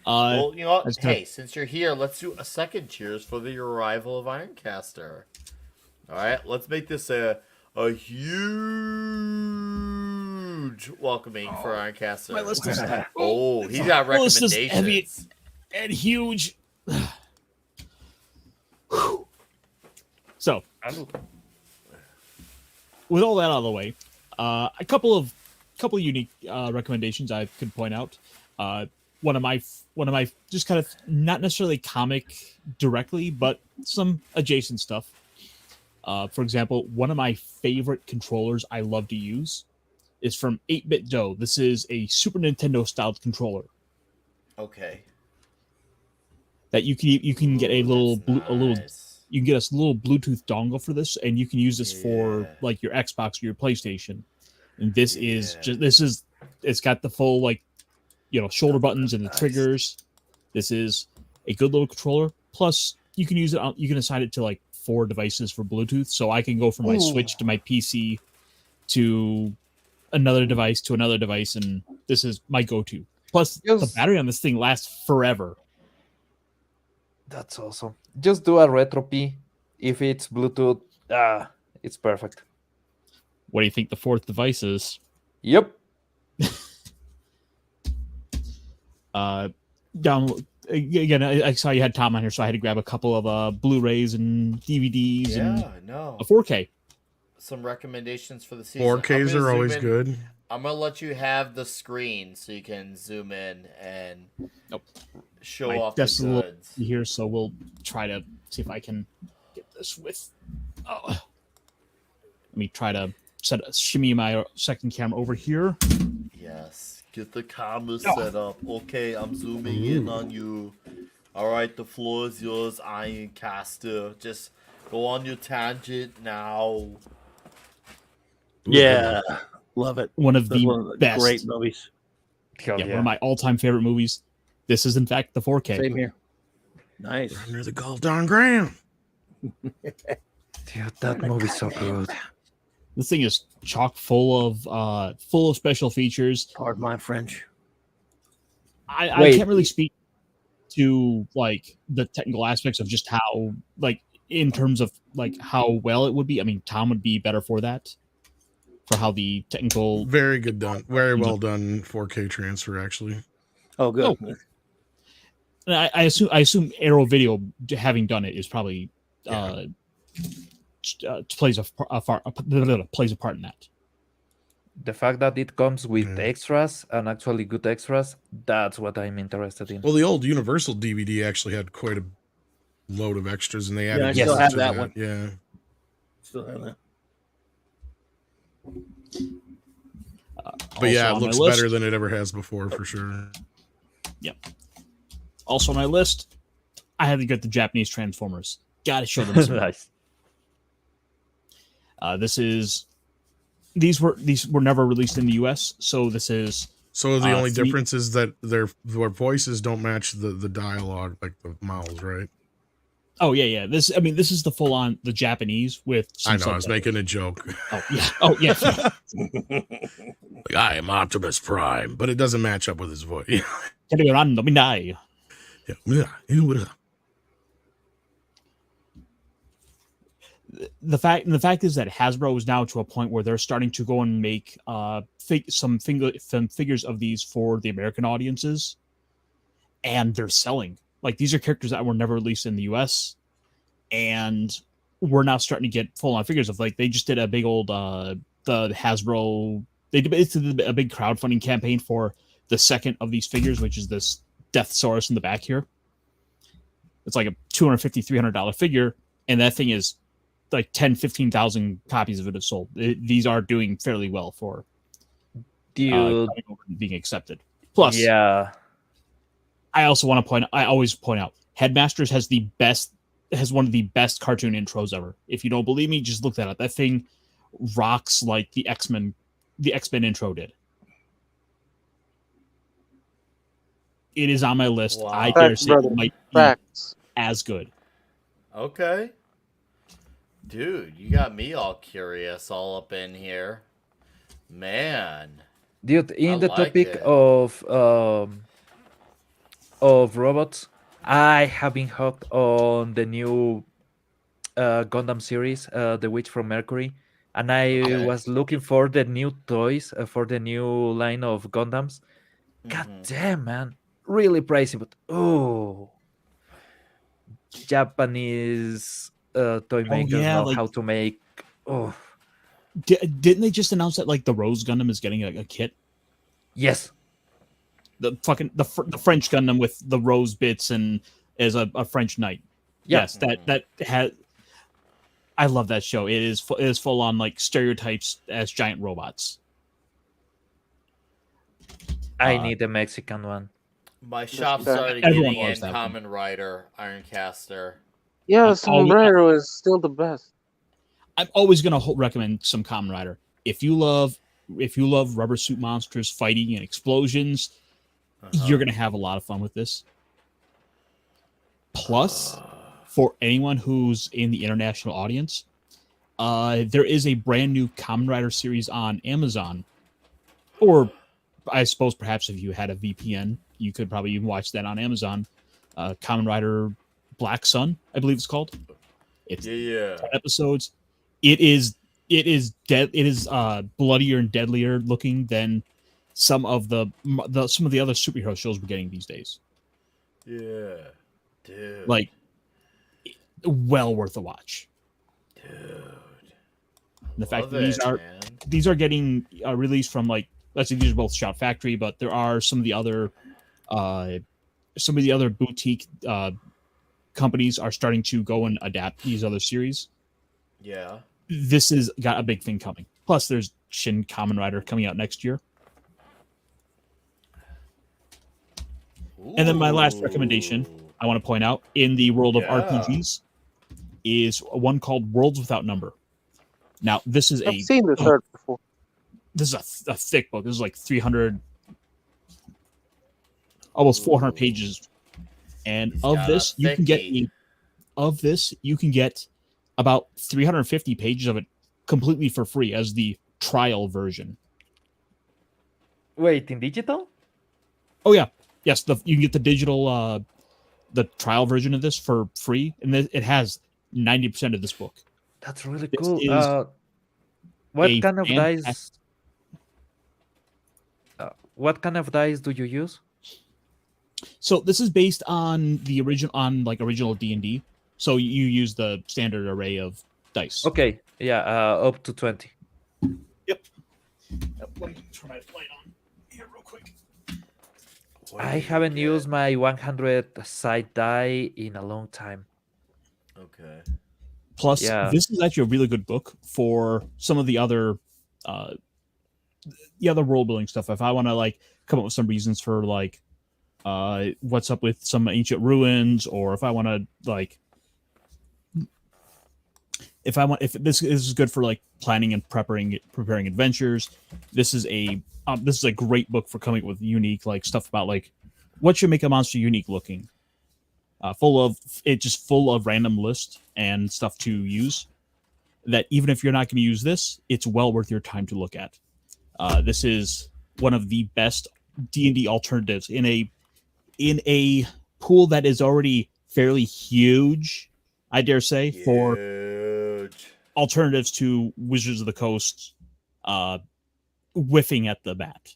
Well, you know what? let's Hey, since you're here, let's do a second cheers for the arrival of Ironcaster. All right, let's make this a huge welcoming for Ironcaster. my list is Oh, he's got My list is heavy. recommendations. and huge. So, with all that out of the way, a couple of unique recommendations I could point out. One of my just kind of not necessarily comic directly, but some adjacent stuff. For example, one of my favorite controllers I love to use is from 8-Bit Dough. This is a Super Nintendo styled controller Okay. that you can get a little Nice. you can get a little Bluetooth dongle for this, and you can use this for Yeah. like your Xbox or your PlayStation. And this is Yeah. just it's got the full like shoulder buttons and the Nice. triggers. This is a good little controller. Plus, you can use it. You can assign it to like 4 devices for Bluetooth, so I can go from my Switch to my PC to another device, and this is my go-to. Plus, the Yes. battery on this thing lasts forever. That's awesome. Just do a retro P. If it's Bluetooth, it's perfect. What do you think the 4th device is? Yep. Down again. I saw you had Tom on here, so I had to grab a couple of Blu-rays and DVDs and Yeah, no. a 4K. Some recommendations for the season. 4Ks are always good. I'm gonna let you have the screen so you can zoom in and show My off the desk's a little goods. here, so we'll try to see if I can get this with. Oh, let me try to shimmy my second camera over here. Yes, get the camera set up. Okay, I'm zooming in on you. All right, the floor is yours, Ironcaster. Just go on your tangent now. Yeah, love it. One of That's the one of the best, great movies. Hell one of my all-time favorite movies. This is in fact the 4K. Same here. Nice. Under the Golden Graham. Dude, that movie's so good. This thing is chock full of special features. Pardon my French. I can't really speak to like the technical aspects of just how, like, in terms of like how well it would be. I mean, Tom would be better for that, for how the technical. Very good done. Very well done 4K transfer, actually. Oh, good. Oh. And I assume Arrow Video, having done it, is probably plays a part in that. The fact that it comes with extras and actually good extras, that's what I'm interested in. Well, the old Universal DVD actually had quite a load of extras, and they added I still more have to that one. Yeah. Still have that. But yeah, it on my looks list- better than it ever has before, for sure. Yep. Also on my list, I had to get the Japanese Transformers. Got to show them some. Nice. These were never released in the U.S., so this is. So the only 3 difference is that their voices don't match the dialogue, like the mouths, right? Oh yeah. This is the full on the Japanese with. Some I know. I was subtitles. making a joke. Oh yeah. Oh yeah. Like, I am Optimus Prime, but it doesn't match up with his voice. The fact is that Hasbro is now to a point where they're starting to go and make some figures of these for the American audiences, and they're selling. Like, these are characters that were never released in the US, and we're now starting to get full on figures of, like, they just did a big old the Hasbro, they did a big crowdfunding campaign for the second of these figures, which is this Deathsaurus in the back here. It's like a $250, $300 figure, and that thing is like 10, 15,000 copies of it have sold. These are doing fairly well for Dude, being accepted. Plus, yeah, I also want to I always point out, Headmasters has one of the best cartoon intros ever. If you don't believe me, just look that up. That thing rocks like the X-Men intro did. It is on my list. Wow. I dare say it might be as good. Okay. Dude, you got me all curious all up in here. Man. dude. In I the like topic it. of robots, I have been hooked on the new Gundam series, The Witch from Mercury, and I was looking for the new toys for the new line of Gundams. God damn, man, really pricey, but Japanese toy makers know like- how to make. Oh, Didn't they just announce that like the Rose Gundam is getting a kit? yes, The French Gundam with the rose bits and as a French knight. Yeah. Yes, that has. I love that show. It is full on like stereotypes as giant robots. I need the Mexican one. My shop started Everyone getting loves in that Common Rider, Ironcaster. Yeah, Sombrero is still the best. I'm always gonna recommend some Kamen Rider. If you love rubber suit monsters fighting and explosions, you're gonna have a lot of fun with this. Plus, for anyone who's in the international audience, there is a brand new Kamen Rider series on Amazon, or I suppose perhaps if you had a VPN, you could probably even watch that on Amazon. Kamen Rider Black Sun, I believe it's called. It's 10 episodes. It is bloodier and deadlier looking than some of the other superhero shows we're getting these days. Yeah, dude. Like, well worth a watch. Dude. The fact Love that it, these are getting released from, like, let's say these are both Shout Factory, but there are some of the other boutique companies are starting to go and adapt these other series. Yeah. This has got a big thing coming. Plus, there's Shin Kamen Rider coming out next year. And then my last recommendation I want to point out in the world of RPGs is one called Worlds Without Number. Now, this is I've seen this art before. this is a thick book. This is like 300, almost 400 pages. And He's of got a this, you can get thickie. about 350 pages of it completely for free as the trial version. Wait, in digital? Oh yeah, yes. You can get the digital, the trial version of this for free, and it has 90% of this book. That's really This cool. is What a kind of fantastic- dice? What kind of dice do you use? So this is based on the original D&D. So you use the standard array of dice. Okay, yeah, up to 20. Yep. Let me turn my light on here real quick. I haven't used my 100 side die in a long time. Okay. Plus, Yeah. this is actually a really good book for some of the other role building stuff. If I want to like come up with some reasons for like what's up with some ancient ruins, or if I want to like if this is good for like planning and preparing adventures. This is a great book for coming up with unique like stuff about like what should make a monster unique looking. Full of random lists and stuff to use. That even if you're not going to use this, it's well worth your time to look at. This is one of the best D&D alternatives in a pool that is already fairly huge, I dare say, for alternatives to Wizards of the Coast, whiffing at the bat.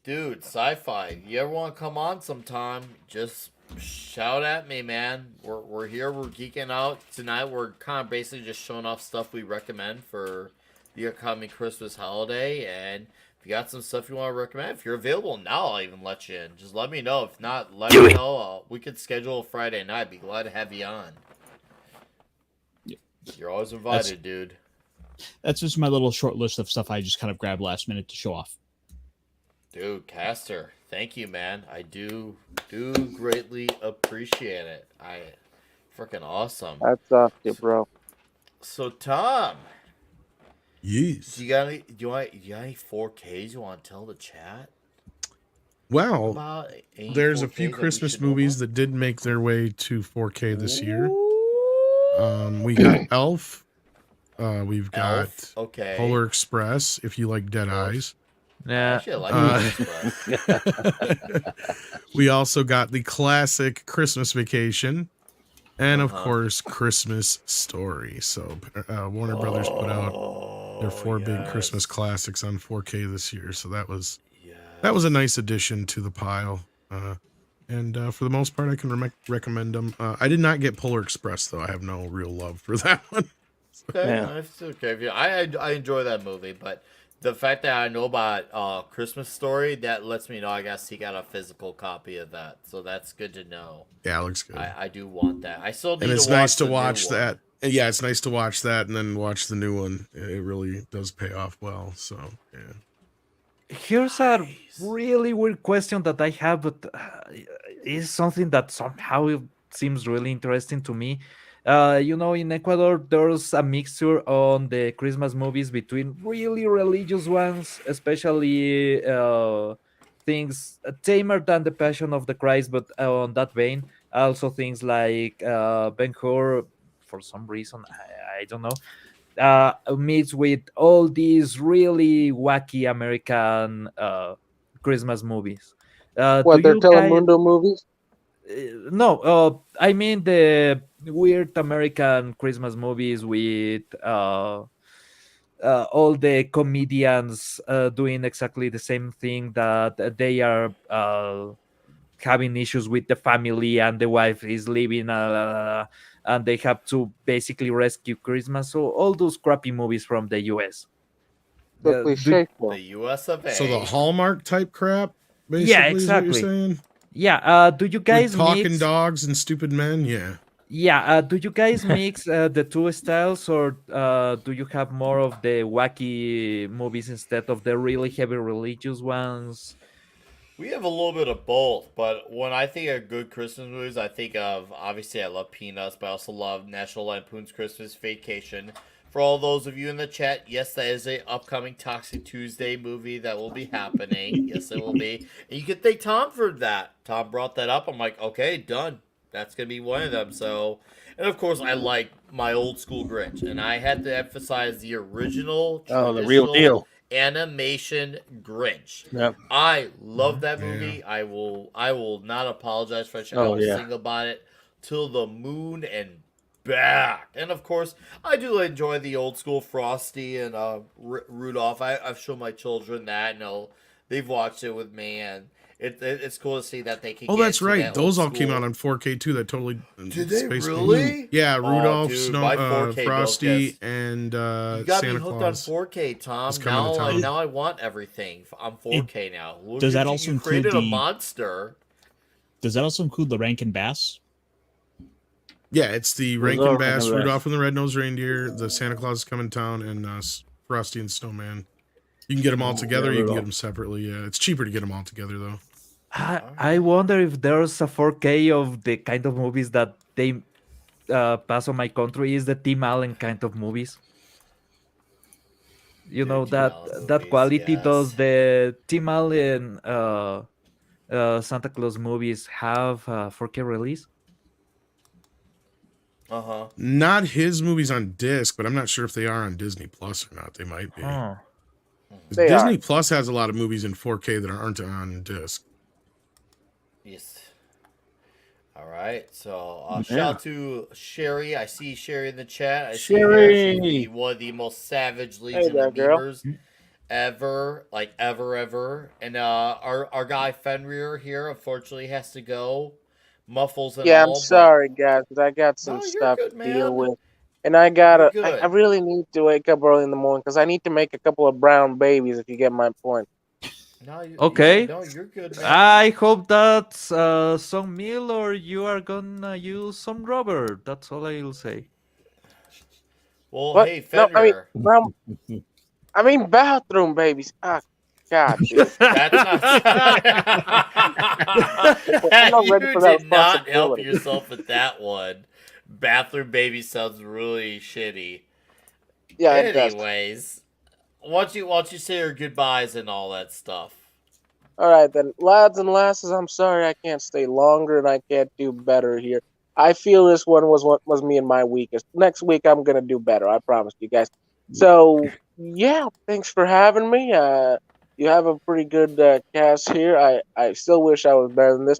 Dude, sci-fi. You ever want to come on sometime? Just shout at me, man. We're here. We're geeking out tonight. We're kind of basically just showing off stuff we recommend for the upcoming Christmas holiday. And if you got some stuff you want to recommend, if you're available now, I'll even let you in. Just let me know. If not, let me know. We could schedule a Friday night. Be glad to have you on. You're always invited, dude. That's just my little short list of stuff I just kind of grabbed last minute to show off. Dude, Caster, thank you, man. I do greatly appreciate it. Freaking awesome. That's off you, bro. So, Tom, Yes. do you got any 4Ks you want to tell the chat Well, about? Any there's a 4Ks few that we Christmas should know movies about? that did make their way to 4K this year. We got Elf. We've got Elf? Okay. Polar Express, if you like Dead Eyes. Yeah. Actually, I like Express. We also got the classic Christmas Vacation, and of course, Christmas Story. So Warner Brothers put out their 4 big Christmas classics on 4K this year. So that was a nice addition to the pile. And for the most part, I can recommend them. I did not get Polar Express, though. I have no real love for that one. Okay, Yeah. it's okay. I enjoy that movie, but the fact that I know about Christmas Story, that lets me know I gotta seek out a physical copy of that. So that's good to know. Yeah, it looks good. I do want that. I still need And it's to watch nice to the new watch one. that. And yeah, it's nice to watch that and then watch the new one. It really does pay off well. So, yeah. Here's a really weird question that I have, but is something that somehow seems really interesting to me. In Ecuador, there's a mixture on the Christmas movies between really religious ones, especially things tamer than the Passion of the Christ, but on that vein, also things like Ben-Hur, for some reason, I don't know, mixed with all these really wacky American Christmas movies. What, Do they're you guys? Telemundo movies? No, I mean the weird American Christmas movies with all the comedians doing exactly the same thing, that they are having issues with the family and the wife is leaving, and they have to basically rescue Christmas. So all those crappy movies from the US. The cliche form. The U.S. of A. So the Hallmark type crap, basically, Yeah, is what you're exactly. saying? Yeah. Do you With guys talking mix? dogs and stupid men? Yeah. Yeah. Do you guys mix the two styles, or do you have more of the wacky movies instead of the really heavy religious ones? We have a little bit of both, but when I think of good Christmas movies, I think of, obviously I love Peanuts, but I also love National Lampoon's Christmas Vacation. For all those of you in the chat, yes, that is a upcoming Toxic Tuesday movie that will be happening. Yes, it will be. And you can thank Tom for that. Tom brought that up. I'm like, okay, done. That's going to be one of them. So, and of course, I like my old school Grinch. And I had to emphasize the original, Oh, the real traditional deal. animation Grinch. Yep. I love that Yeah. movie. I will not apologize for it. I Oh, will yeah. sing about it till the moon and back. And of course, I do enjoy the old school Frosty and Rudolph. I've shown my children that, and they've watched it with me, and it's cool to see that they can. Oh, get that's into right. that Those old all came school. out on 4K too. That totally Did they Space really? Yeah, Oh, Rudolph, dude, Snow, my 4K bills Frosty, gets- and You got Santa me hooked Claus. on 4K, Tom. is coming to town. Now I want everything on 4K now. Look Does at that you, also you include created a the- monster? Does that also include the Rankin Bass? Yeah, it's the Those Rankin are Bass, Rankin Bass. Rudolph and the Red-Nosed Reindeer, the Santa Claus is coming to town, and Frosty and Snowman. You can get them all together. You can get Rudolph. them separately. Yeah, it's cheaper to get them all together though. I wonder if there's a 4K of the kind of movies that they pass on my country. Is the Tim Allen kind of movies? You know Tim that Allen that movies, quality yes. does the Tim Allen Santa Claus movies have 4K release? Uh-huh. Not his movies on disc, but I'm not sure if they are on Disney Plus or not. They might be. Huh. 'Cause They Disney are. Plus has a lot of movies in 4K that aren't on disc. Yes. All right. So Yeah. shout out to Sherry. I see Sherry in the chat. I Sherry! see her. She's one of the most savage Legion there, of girl. Memers ever, like ever. And our guy Fenrir here, unfortunately, has to go. Muffles and Yeah, all. I'm but- sorry, guys, but I got some No, you're stuff good, to deal man. with. And I gotta, You're good. I really need to wake up early in the morning because I need to make a couple of brown babies, if you get my point. No, Okay. Yeah, no, you're good, man. I hope that's some meal or you are gonna use some rubber. That's all I'll say. Well, What? hey, No, Fenrir. I mean bathroom babies. Ah, God, dude. That's not. I'm not ready You for that did not help responsibility. yourself with that one. Bathroom baby sounds really shitty. Yeah, it does. Anyways, why don't you say your goodbyes and all that stuff? All right, then, lads and lasses, I'm sorry I can't stay longer and I can't do better here. I feel this one was what was me and my weakest. Next week I'm gonna do better. I promise you guys. So yeah, thanks for having me. You have a pretty good cast here. I still wish I was better than this.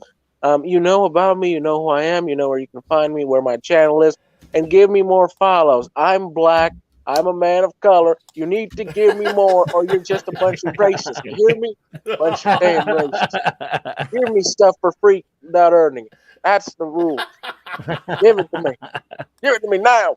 You know about me. You know who I am. You know where you can find me, where my channel is, and give me more follows. I'm black. I'm a man of color. You need to give me more, or you're just a bunch of racists. You hear me? Bunch of damn racists. Give me stuff for free without earning it. That's the rule. Give it to me. Give it to me now.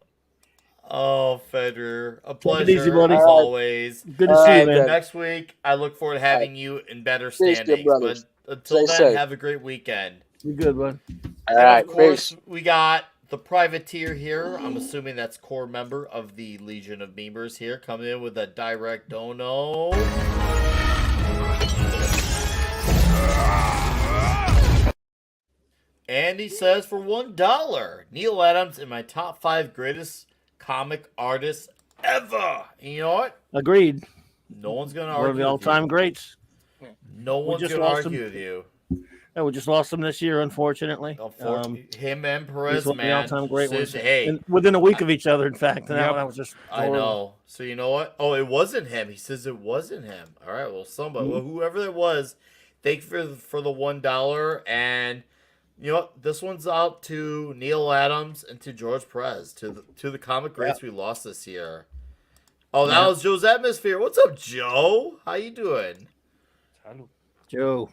Oh, Fenrir, a it pleasure easy, buddy. as always. Good to see you, And man. next week, I look forward to having you in better Peace to you, standings. brothers. But until Stay then, safe. have a great weekend. You good, bud? All And right, of course, peace. we got the privateer here. I'm assuming that's core member of the Legion of Memers here, coming in with a direct dono. And he says for $1, Neil Adams in my top 5 greatest comic artists ever. And you know what? Agreed. No one's gonna One of argue the with all-time you. greats. No one's just gonna lost argue him. with you. Yeah, we just lost him this year, unfortunately. Him and He's Perez, one of the man. all-time great ones. Seriously, hey, And within a week of each other, in fact. And Yep. that was just I horrible. know. So you know what? Oh, it wasn't him. He says it wasn't him. All right. Well, somebody, Mm-hmm. well, whoever it was, thank you for the $1. And you know what? This one's out to Neil Adams and to George Perez, to the comic greats we lost this year. Oh, that was Joe's Atmosphere. What's up, Joe? How you doing? Joe.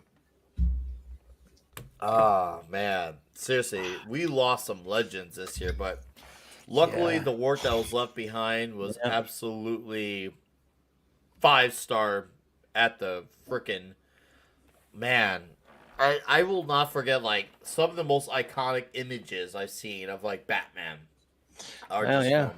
Ah, man. Seriously, we lost some legends this year, but luckily the work that was left behind was absolutely 5-star at the frickin' man. I will not forget like some of the most iconic images I've seen of like Batman. Are Oh, just yeah. from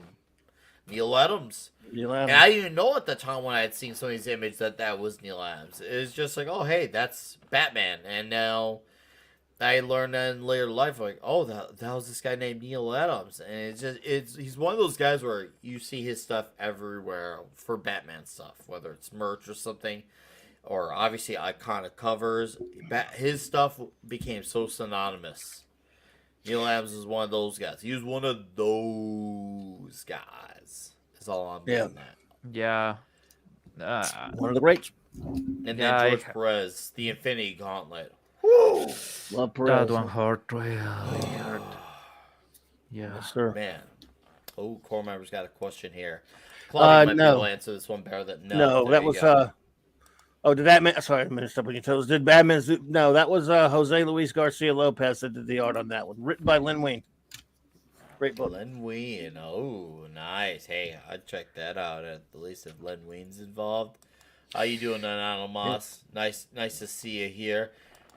Neil Adams. Neil And Adams. I didn't even know at the time when I had seen some of these images that was Neil Adams. It was just like, oh, hey, that's Batman. And now I learned in later life, like, oh, that was this guy named Neil Adams. And he's one of those guys where you see his stuff everywhere for Batman stuff, whether it's merch or something, or obviously iconic covers. His stuff became so synonymous. Neil Adams is one of those guys. He was one of those guys. That's all I'm getting at. Yeah. One of the greats. And then Yeah, George Perez, the Infinity Gauntlet. Love Perez. That one hurt really hard. Yeah. Yes, sir. Man. Oh, core members got a question here. Claudia might be able to answer this one better than No, there that you was go. did Batman? Sorry, I'm gonna step on your toes. Did Batman? No, that was Jose Luis Garcia Lopez that did the art on that one, written by Len Wein. Great book. Len Wein. Oh, nice. Hey, I'd check that out at least if Len Wein's involved. How you doing, Anonymous? Yeah. Nice to see you here.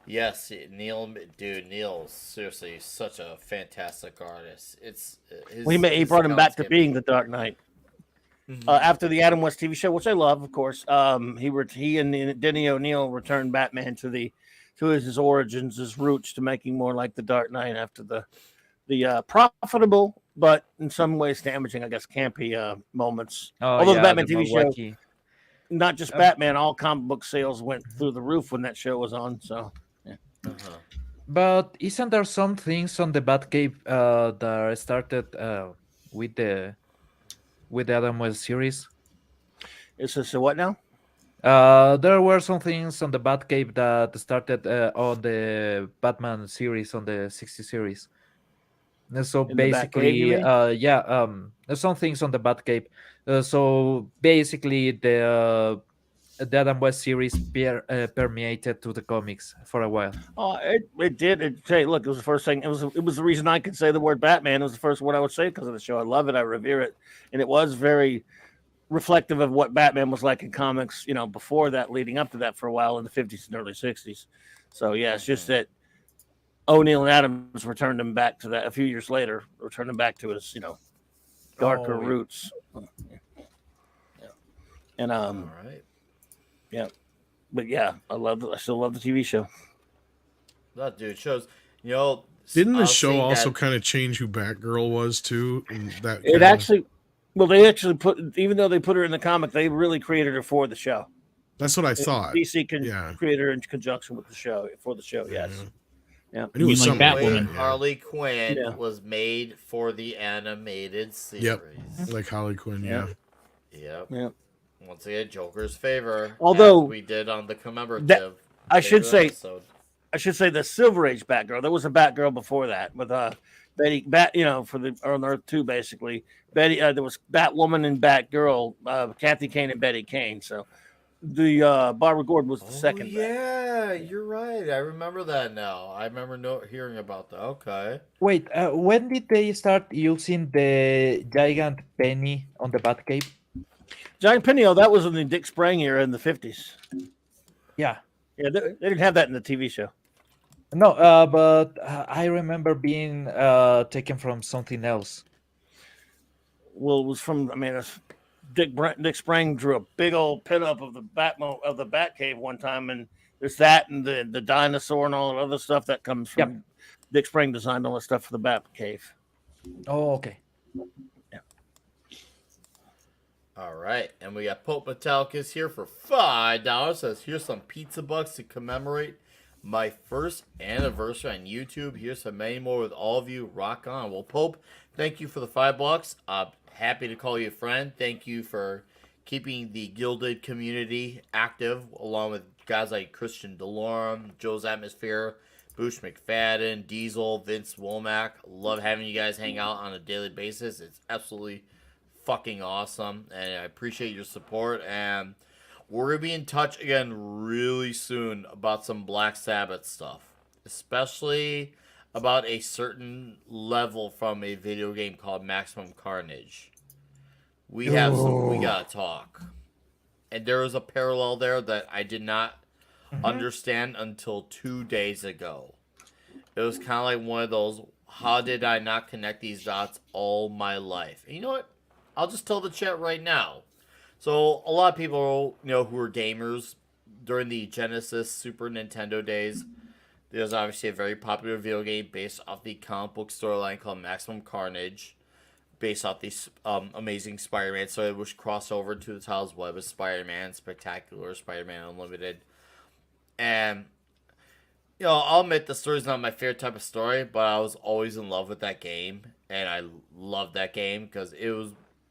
Yes, Neil's seriously such a fantastic artist. He brought him back to being the Dark Knight. Mm-hmm. After the Adam West TV show, which I love, of course, he and Denny O'Neil returned Batman to his origins, his roots, to making more like the Dark Knight after the profitable but in some ways damaging, I guess, campy moments. Although the Batman TV show, not just Batman, all comic book sales went through the roof when that show was on. So, yeah. Uh-huh. But isn't there some things on the Batcave that started with the Adam West series? Is this a what now? There were some things on the Batcave that started on the Batman series, on the 60 series. And so basically, there's some things on the Batcave. So basically, the Adam West series permeated to the comics for a while. Oh, it did. Look, it was the first thing. It was the reason I could say the word Batman. It was the first word I would say because of the show. I love it. I revere it, and it was very reflective of what Batman was like in comics. Before that, leading up to that, for a while in the 50s and early 60s. So yeah, it's just that O'Neil and Adams returned him back to that a few years later. Returned him back to his darker roots. Yeah. And all right. Yeah, but yeah, I still love the TV show. That dude shows, Didn't the show also kind of change who Batgirl was too? And that they actually put, even though they put her in the comic, they really created her for the show. That's what I thought. DC created her in conjunction with the show for the show. Yes. Yeah. I knew like Batwoman. Harley Quinn was made for the animated series. Yep. Like Harley Quinn. Yeah. Yep. Once again, Joker's favor. Although we did on the commemorative. I should say the Silver Age Batgirl. There was a Batgirl before that with Betty for the on Earth 2 basically. Betty there was Batwoman and Batgirl, Kathy Kane and Betty Kane. So the Barbara Gordon was the second. Yeah, you're right. I remember that now. I remember hearing about that. Okay. Wait, when did they start using the giant penny on the Batcave? Giant Penny, that was in the Dick Sprang era in the 50s. Yeah. Yeah, they didn't have that in the TV show. No, but I remember being taken from something else. Well, it was from, Dick Sprang drew a big old pinup of the Batcave one time, and there's that and the dinosaur and all that other stuff that comes from Dick Sprang designed all that stuff for the Batcave. Oh, okay. All right, and we got Pope Metallicus here for $5. Says, here's some pizza bucks to commemorate my first anniversary on YouTube. Here's some many more with all of you. Rock on. Well, Pope, thank you for the $5. Happy to call you a friend. Thank you for keeping the Gilded community active, along with guys like Christian DeLorme, Joe's Atmosphere, Boosh McFadden, Diesel, Vince Womack. Love having you guys hang out on a daily basis. It's absolutely fucking awesome, and I appreciate your support, and we're gonna be in touch again really soon about some Black Sabbath stuff, especially about a certain level from a video game called Maximum Carnage. We gotta talk, and there was a parallel there that I did not understand until 2 days ago. It was kind of like one of those, how did I not connect these dots all my life? And you know what? I'll just tell the chat right now. So a lot of people, who are gamers during the Genesis, Super Nintendo days, there's obviously a very popular video game based off the comic book storyline called Maximum Carnage, based off the Amazing Spider-Man. So it was crossover to the titles Web of Spider-Man, Spectacular Spider-Man Unlimited, and I'll admit the story's not my favorite type of story, but I was always in love with that game, and I loved that game because it was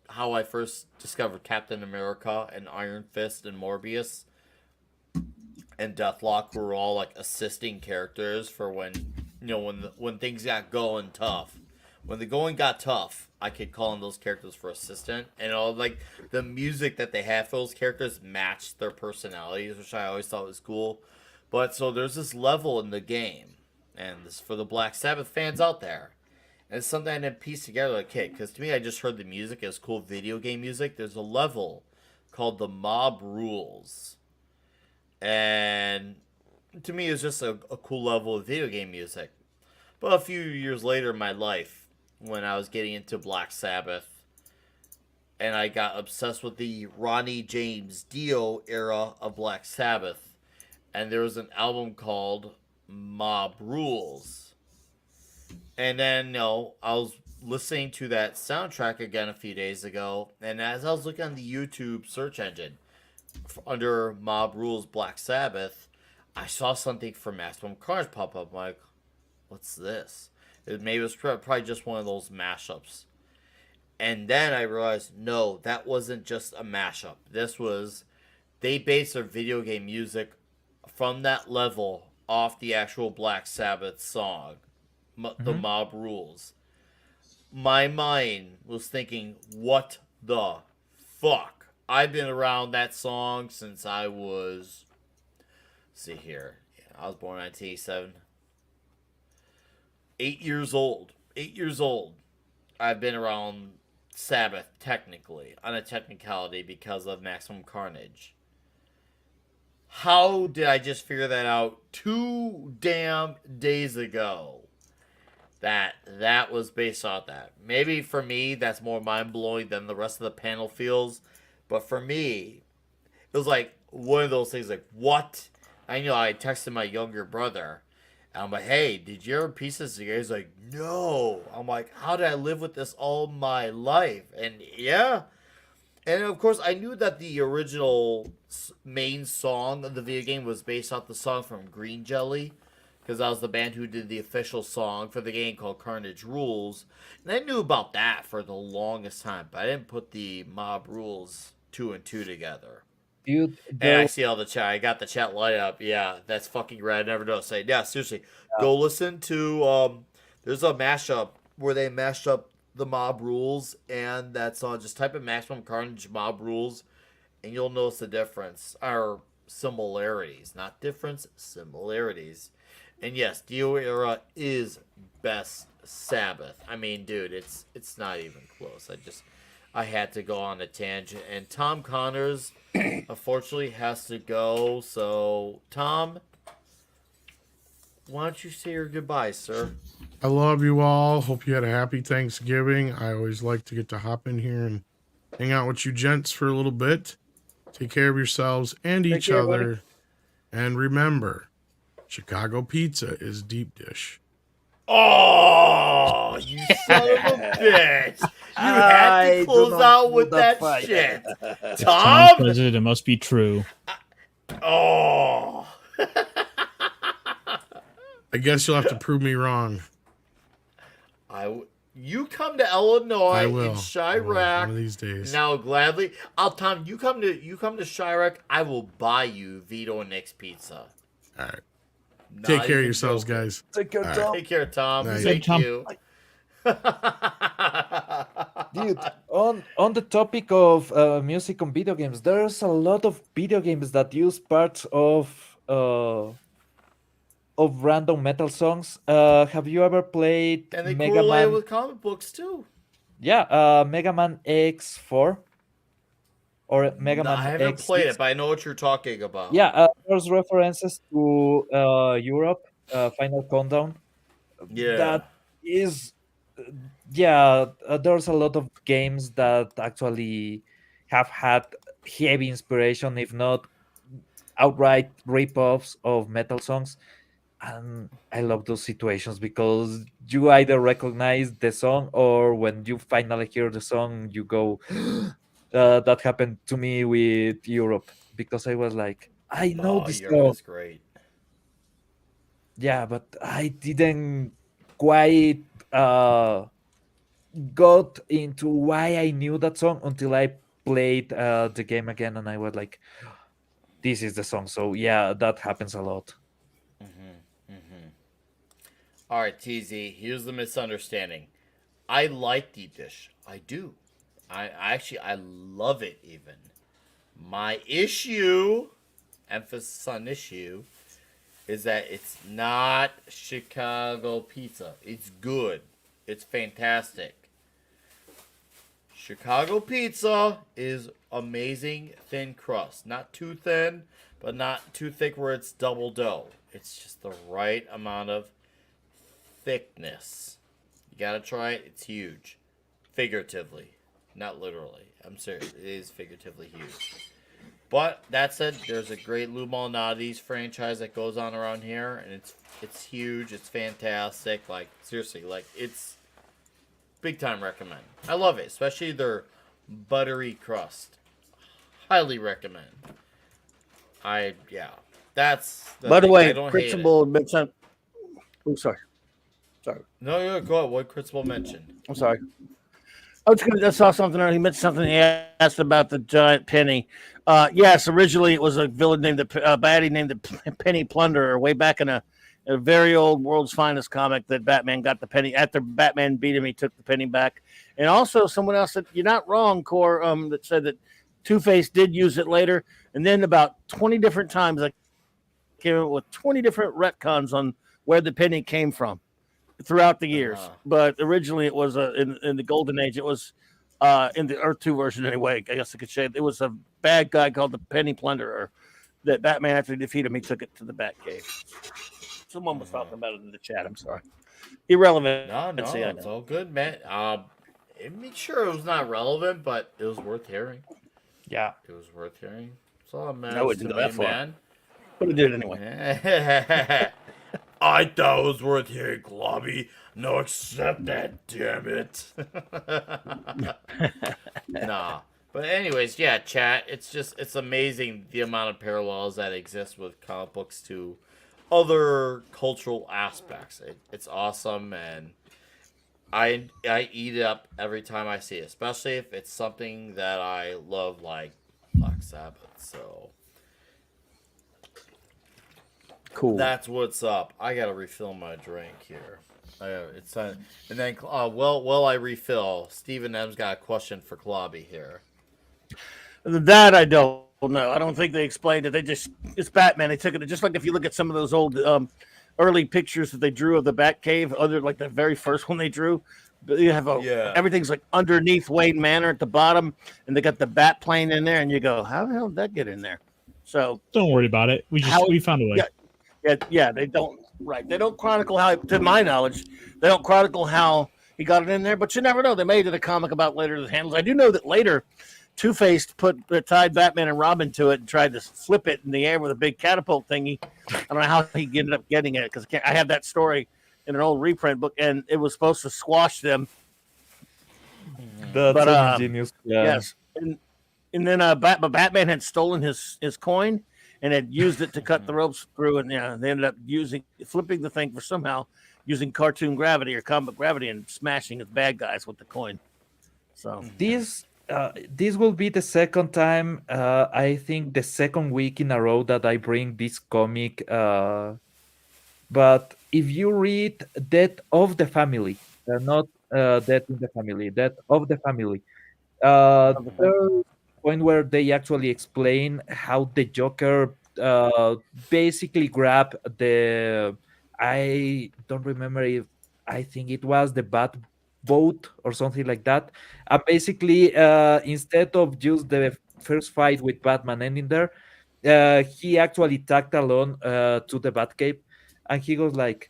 how I first discovered Captain America and Iron Fist and Morbius and Deathlock, who were all like assisting characters for when when things got going tough. When the going got tough, I could call on those characters for assistant, and all like the music that they had for those characters matched their personalities, which I always thought was cool. But so there's this level in the game, and this is for the Black Sabbath fans out there. And it's something I didn't piece together like, okay, because to me, I just heard the music as cool video game music. There's a level called the Mob Rules. And to me, it's just a cool level of video game music. But a few years later in my life, when I was getting into Black Sabbath, and I got obsessed with the Ronnie James Dio era of Black Sabbath, and there was an album called Mob Rules. And then, I was listening to that soundtrack again a few days ago, and as I was looking on the YouTube search engine under Mob Rules Black Sabbath, I saw something for Maximum Carnage pop up. I'm like, what's this? Maybe it was probably just one of those mashups. And then I realized, no, that wasn't just a mashup. They based their video game music from that level off the actual Black Sabbath song, the Mob Rules. My mind was thinking, what the fuck? I've been around that song since I was, I was born in 1987. 8 years old. 8 years old. I've been around Sabbath, technically, on a technicality, because of Maximum Carnage. How did I just figure that out 2 damn days ago? That was based off that. Maybe for me, that's more mind-blowing than the rest of the panel feels. But for me, it was like one of those things like, what? I texted my younger brother. And I'm like, hey, did you ever piece this together? He's like, no. I'm like, how did I live with this all my life? And yeah. And of course, I knew that the original main song of the video game was based off the song from Green Jelly, because that was the band who did the official song for the game called Carnage Rules. And I knew about that for the longest time, but I didn't put the Mob Rules 2 and 2 together. Dude, And I see all the chat. I got the chat light up. Yeah, that's fucking rad. I never know. Say, yeah, seriously, go listen to. There's a mashup where they mashed up the Mob Rules and that song. Just type in Maximum Carnage Mob Rules, and you'll notice the difference or similarities, not difference, similarities. And yes, Dio era is best Sabbath. I mean, dude, it's not even close. I had to go on a tangent, and Tom Connors unfortunately has to go. So, Tom, why don't you say your goodbye, sir? I love you all. Hope you had a happy Thanksgiving. I always like to get to hop in here and hang out with you gents for a little bit. Take care of yourselves and each other. Buddy. And remember, Chicago pizza is deep dish. Oh, you son of a bitch. You had to close out with that shit. Tom? President, it must be true. Oh. I guess you'll have to prove me wrong. You come to Illinois in Chirac one of these days. Now gladly. Tom, you come to Chirac, I will buy you Vito and Nick's pizza. All right. Take care of yourselves, guys. Take care, Tom. Take care, Tom. Nice. Thank you. Dude, on the topic of music on video games, there's a lot of video games that use parts of random metal songs. Have you ever played And they Mega correlate Man? with comic books too. Yeah, Mega Man X4 or Mega Man I haven't X6. played it, but I know what you're talking about. Yeah, there's references to Europe, Final Countdown. Yeah. That is yeah, there's a lot of games that actually have had heavy inspiration, if not outright rip-offs of metal songs. And I love those situations because you either recognize the song, or when you finally hear the song, you go, that happened to me with Europe, because I was like, I know Oh, this Europe song. is great. Yeah, but I didn't quite got into why I knew that song until I played the game again, and I was like, this is the song. So yeah, that happens a lot. All right, TZ. Here's the misunderstanding. I like deep dish. I do. I love it even. My issue, emphasis on issue, is that it's not Chicago pizza. It's good. It's fantastic. Chicago pizza is amazing thin crust. Not too thin, but not too thick where it's double dough. It's just the right amount of thickness. You gotta try it. It's huge. Figuratively, not literally. I'm serious. It is figuratively huge. But that said, there's a great Lou Malnati's franchise that goes on around here, and it's huge. It's fantastic. Like seriously, like it's big time recommend. I love it, especially their buttery crust. Highly recommend. I yeah, that's the By the thing. I way, don't hate it. Principal mentioned. Oh, sorry. Sorry. No, no, go ahead. What Principal mentioned? I'm sorry. I saw something. He mentioned something. He asked about the giant penny. Yes, originally it was a villain named the baddie named the Penny Plunderer. Way back in a very old World's Finest comic that Batman got the penny after Batman beat him. He took the penny back. And also, someone else said you're not wrong, Core. That said that Two Face did use it later, and then about 20 different times I came up with 20 different retcons on where the penny came from throughout the years. Uh-huh. But originally, it was in the Golden Age. It was in the Earth 2 version anyway. I guess I could say it was a bad guy called the Penny Plunderer that Batman, after he defeated him, he took it to the Batcave. Someone was talking about it in the chat. I'm sorry. Irrelevant. No, no, See, I it's know. all good, man. I made sure it was not relevant, but it was worth hearing. Yeah. It was worth hearing. That's all that No, matters it to didn't go me, that far. man. But it did anyway. I thought it was worth hearing, Globby. No, accept that, damn it. Nah. But anyways, yeah, chat. It's amazing the amount of parallels that exist with comic books to other cultural aspects. It's awesome, and I eat it up every time I see it, especially if it's something that I love, like Black Sabbath. So Cool. that's what's up. I gotta refill my drink here. It's and then while I refill, Stephen M's got a question for Klobby here. That I don't know. I don't think they explained it. They just it's Batman. They took it just like if you look at some of those old early pictures that they drew of the Batcave, other like the very first one they drew. You have Yeah. everything's like underneath Wayne Manor at the bottom, and they got the bat plane in there, and you go, how the hell did that get in there? So Don't worry about it. We found a way. yeah, they don't right. They don't chronicle how, to my knowledge, they don't chronicle how he got it in there. But you never know. They made it a comic about later the handles. I do know that later, Two Face tied Batman and Robin to it and tried to flip it in the air with a big catapult thingy. I don't know how he ended up getting it because I have that story in an old reprint book, and it was supposed to squash them. That's But so ingenious. Yeah. yes, and then but Batman had stolen his coin and had used it to cut the ropes through, and yeah, they ended up flipping the thing for somehow using cartoon gravity or comic gravity and smashing his bad guys with the coin. So This will be the second time, I think the second week in a row that I bring this comic. But if you read Death of the Family, not Death in the Family, Death of the Family, there's a point where they actually explain how the Joker basically grabbed the. I don't remember if I think it was the Bat boat or something like that. Basically, instead of just the first fight with Batman ending there, he actually tagged along to the Batcave, and he goes like,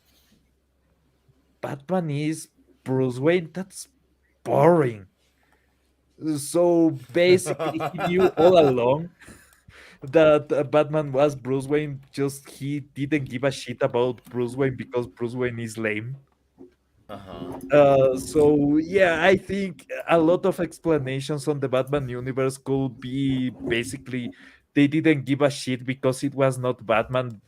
Batman is Bruce Wayne, that's boring. So basically, he knew all along that Batman was Bruce Wayne, just he didn't give a shit about Bruce Wayne because Bruce Wayne is lame. Uh-huh. So yeah, I think a lot of explanations on the Batman universe could be basically they didn't give a shit because it was not Batman.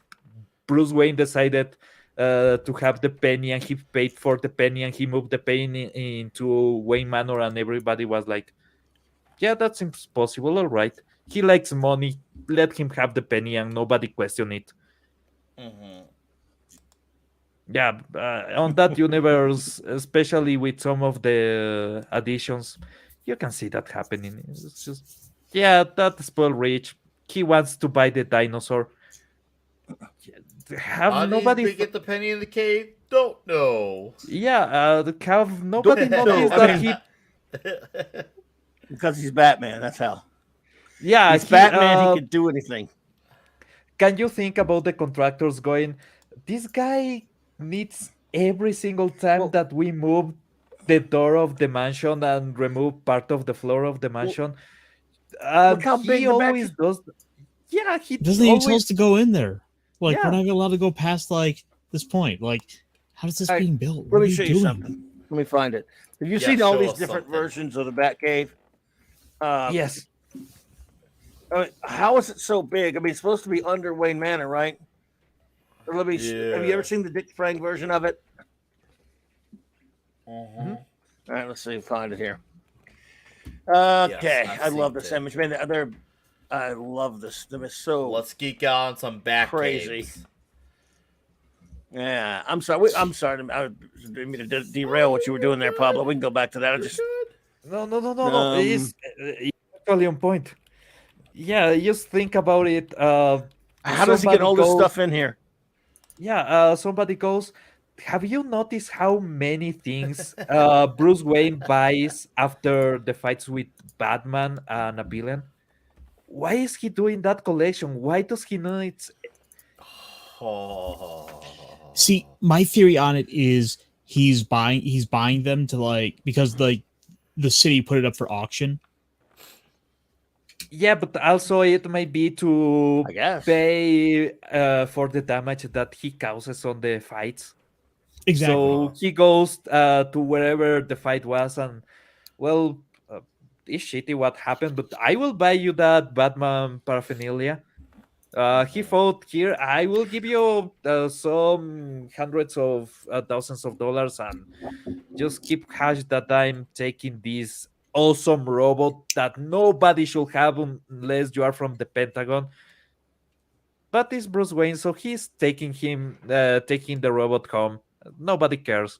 Bruce Wayne decided to have the penny, and he paid for the penny, and he moved the penny into Wayne Manor, and everybody was like, "Yeah, that seems possible. All right, he likes money. Let him have the penny, and nobody question it." Mm-hmm. Yeah, on that universe, especially with some of the additions, you can see that happening. It's just, yeah, that spoil rich. He wants to buy the dinosaur. Have How did nobody, they get the penny in the cave? Don't know. yeah, have Don't nobody know. noticed I that mean, he, because he's Batman. That's how. yeah, He's he. Batman. He could do anything. Can you think about the contractors going? This guy needs every single time Well, that we move the door of the mansion and remove part of the floor of the well, mansion. look how He big the back. always does. Yeah, he Doesn't even tell always. us to go in there. Like, we're Yeah, not allowed to go past like this point. Like, how is this All right, being built? let What are me you show you doing? something. Let me find it. Have you Yeah, seen all show these us different something. versions of the Batcave? yes, How is it so big? I mean, it's supposed to be under Wayne Manor, right? Or have you ever Yeah. seen the Dick Frank version of it? Mm-hmm. All right, let's see. Find it here. Yes, Okay, I've I love seen this it. image, man. I love this. Them is so Let's geek out on some back crazy. caves. Yeah, I'm sorry. I'm sorry. I didn't mean to derail what you were doing there, Pablo. We can go back to that. I You're just good. no. It's actually on point. Yeah, just think about it. how does he get Somebody all this goes. stuff in here? Yeah, somebody goes. Have you noticed how many things Bruce Wayne buys after the fights with Batman and a villain? Why is he doing that collection? Why does he know it's See, my theory on it is he's buying them to like because the city put it up for auction. yeah, but also it may be to I guess. pay for the damage that he causes on the fights. Exactly. So he goes to wherever the fight was, and well, it's shitty what happened, but I will buy you that Batman paraphernalia. He fought here. I will give you some hundreds of thousands of dollars, and just keep hash that I'm taking this awesome robot that nobody should have unless you are from the Pentagon. But it's Bruce Wayne, so he's taking the robot home. Nobody cares.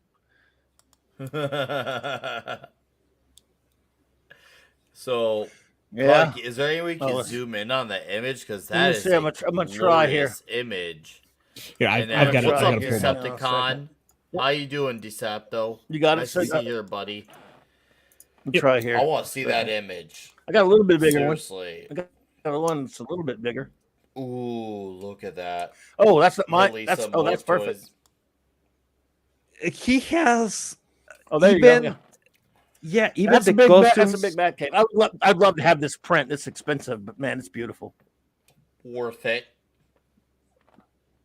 So, Yeah. Clark, is there any way we can let's- zoom in on the image? Because Let me that is see, I'm gonna try here. glorious image. Here, And I've then got it. what's I up, got to pull it up. Decepticon? How you doing, Decepto? You got it. Nice So, to see you here, buddy. let me try here. I want to see that image. I got a little bit bigger one. Seriously. I got one that's a little bit bigger. Ooh, look at that. Oh, that's not mine. Release That's some that's more perfect. toys. He has Oh, there even you go. yeah, even That's the a big costumes. that's a big bat cave. I'd love to have this print. It's expensive, but man, it's beautiful. Worth it.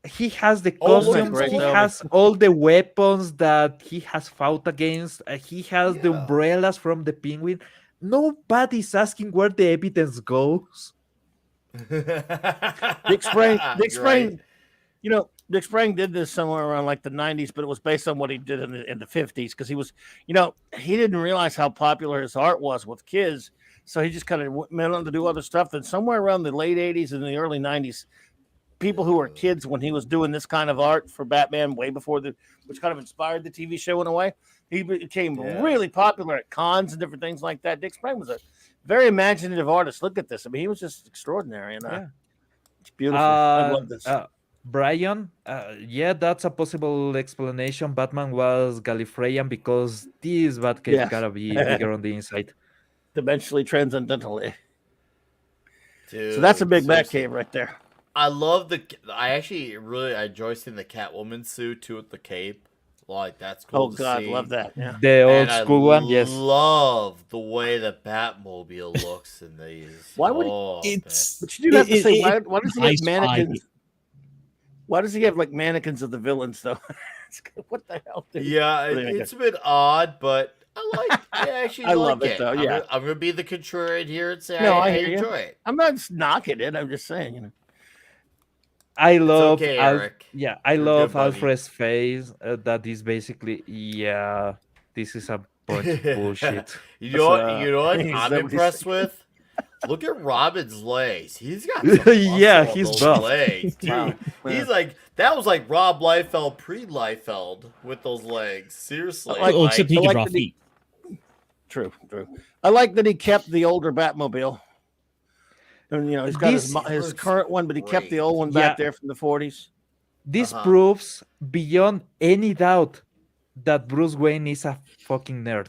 He has the Oh, look, costumes. great, He though. has all the weapons that he has fought against. He has the Yeah. umbrellas from the penguin. Nobody's asking where the evidence goes. Dick Sprang. Dick Sprang. Right. You know, Dick Sprang did this somewhere around like the '90s, but it was based on what he did in the '50s because he was, he didn't realize how popular his art was with kids, so he just kind of went on to do other stuff. Then somewhere around the late '80s and the early '90s, people who were kids when he was doing this kind of art for Batman, way before which kind of inspired the TV show in a way. He became Yeah. really popular at cons and different things like that. Dick Sprang was a very imaginative artist. Look at this. I mean, he was just extraordinary, and Yeah. it's beautiful. I love this. Brian, yeah, that's a possible explanation. Batman was Gallifreyan because this Batcave Yeah. gotta be bigger on the inside. Dimensionally, transcendentally. Dude, So that's a big bat seriously. cave right there. I love I actually really I enjoy seeing the Catwoman suit too with the cape. Like that's cool. Oh to God, see. love that. Yeah. The old And I school one, yes. love the way the Batmobile looks in these. Why would he- oh, It's But you do have to say, it- why does he I have spy- mannequins? Why does he have like mannequins of the villains though? What the hell? man. Dude? Yeah, But anyway, it's a bit odd, but I actually I like love it, though, yeah. I'm gonna be the contrarian here and say No, I I hear you. enjoy it. I'm not just knocking it. I'm just saying, you know. I love okay, Eric. yeah, I You're a love good buddy. Alfred's face. That is basically, yeah, this is a bunch of bullshit. You know what? That's, You know what? is I'm that what he's impressed saying? with. Look at Robin's legs. He's got some Yeah, muscle on he's those buff. legs, dude. Wow. He's like that was like Rob Liefeld pre-Liefeld with those legs. Seriously, Like- well, except he I can like draw that he- feet. True. I like that he kept the older Batmobile. And you know, he's got his This- current one, but he kept the great. old one back Yeah. there from the 40s. This Uh-huh. proves beyond any doubt that Bruce Wayne is a fucking nerd.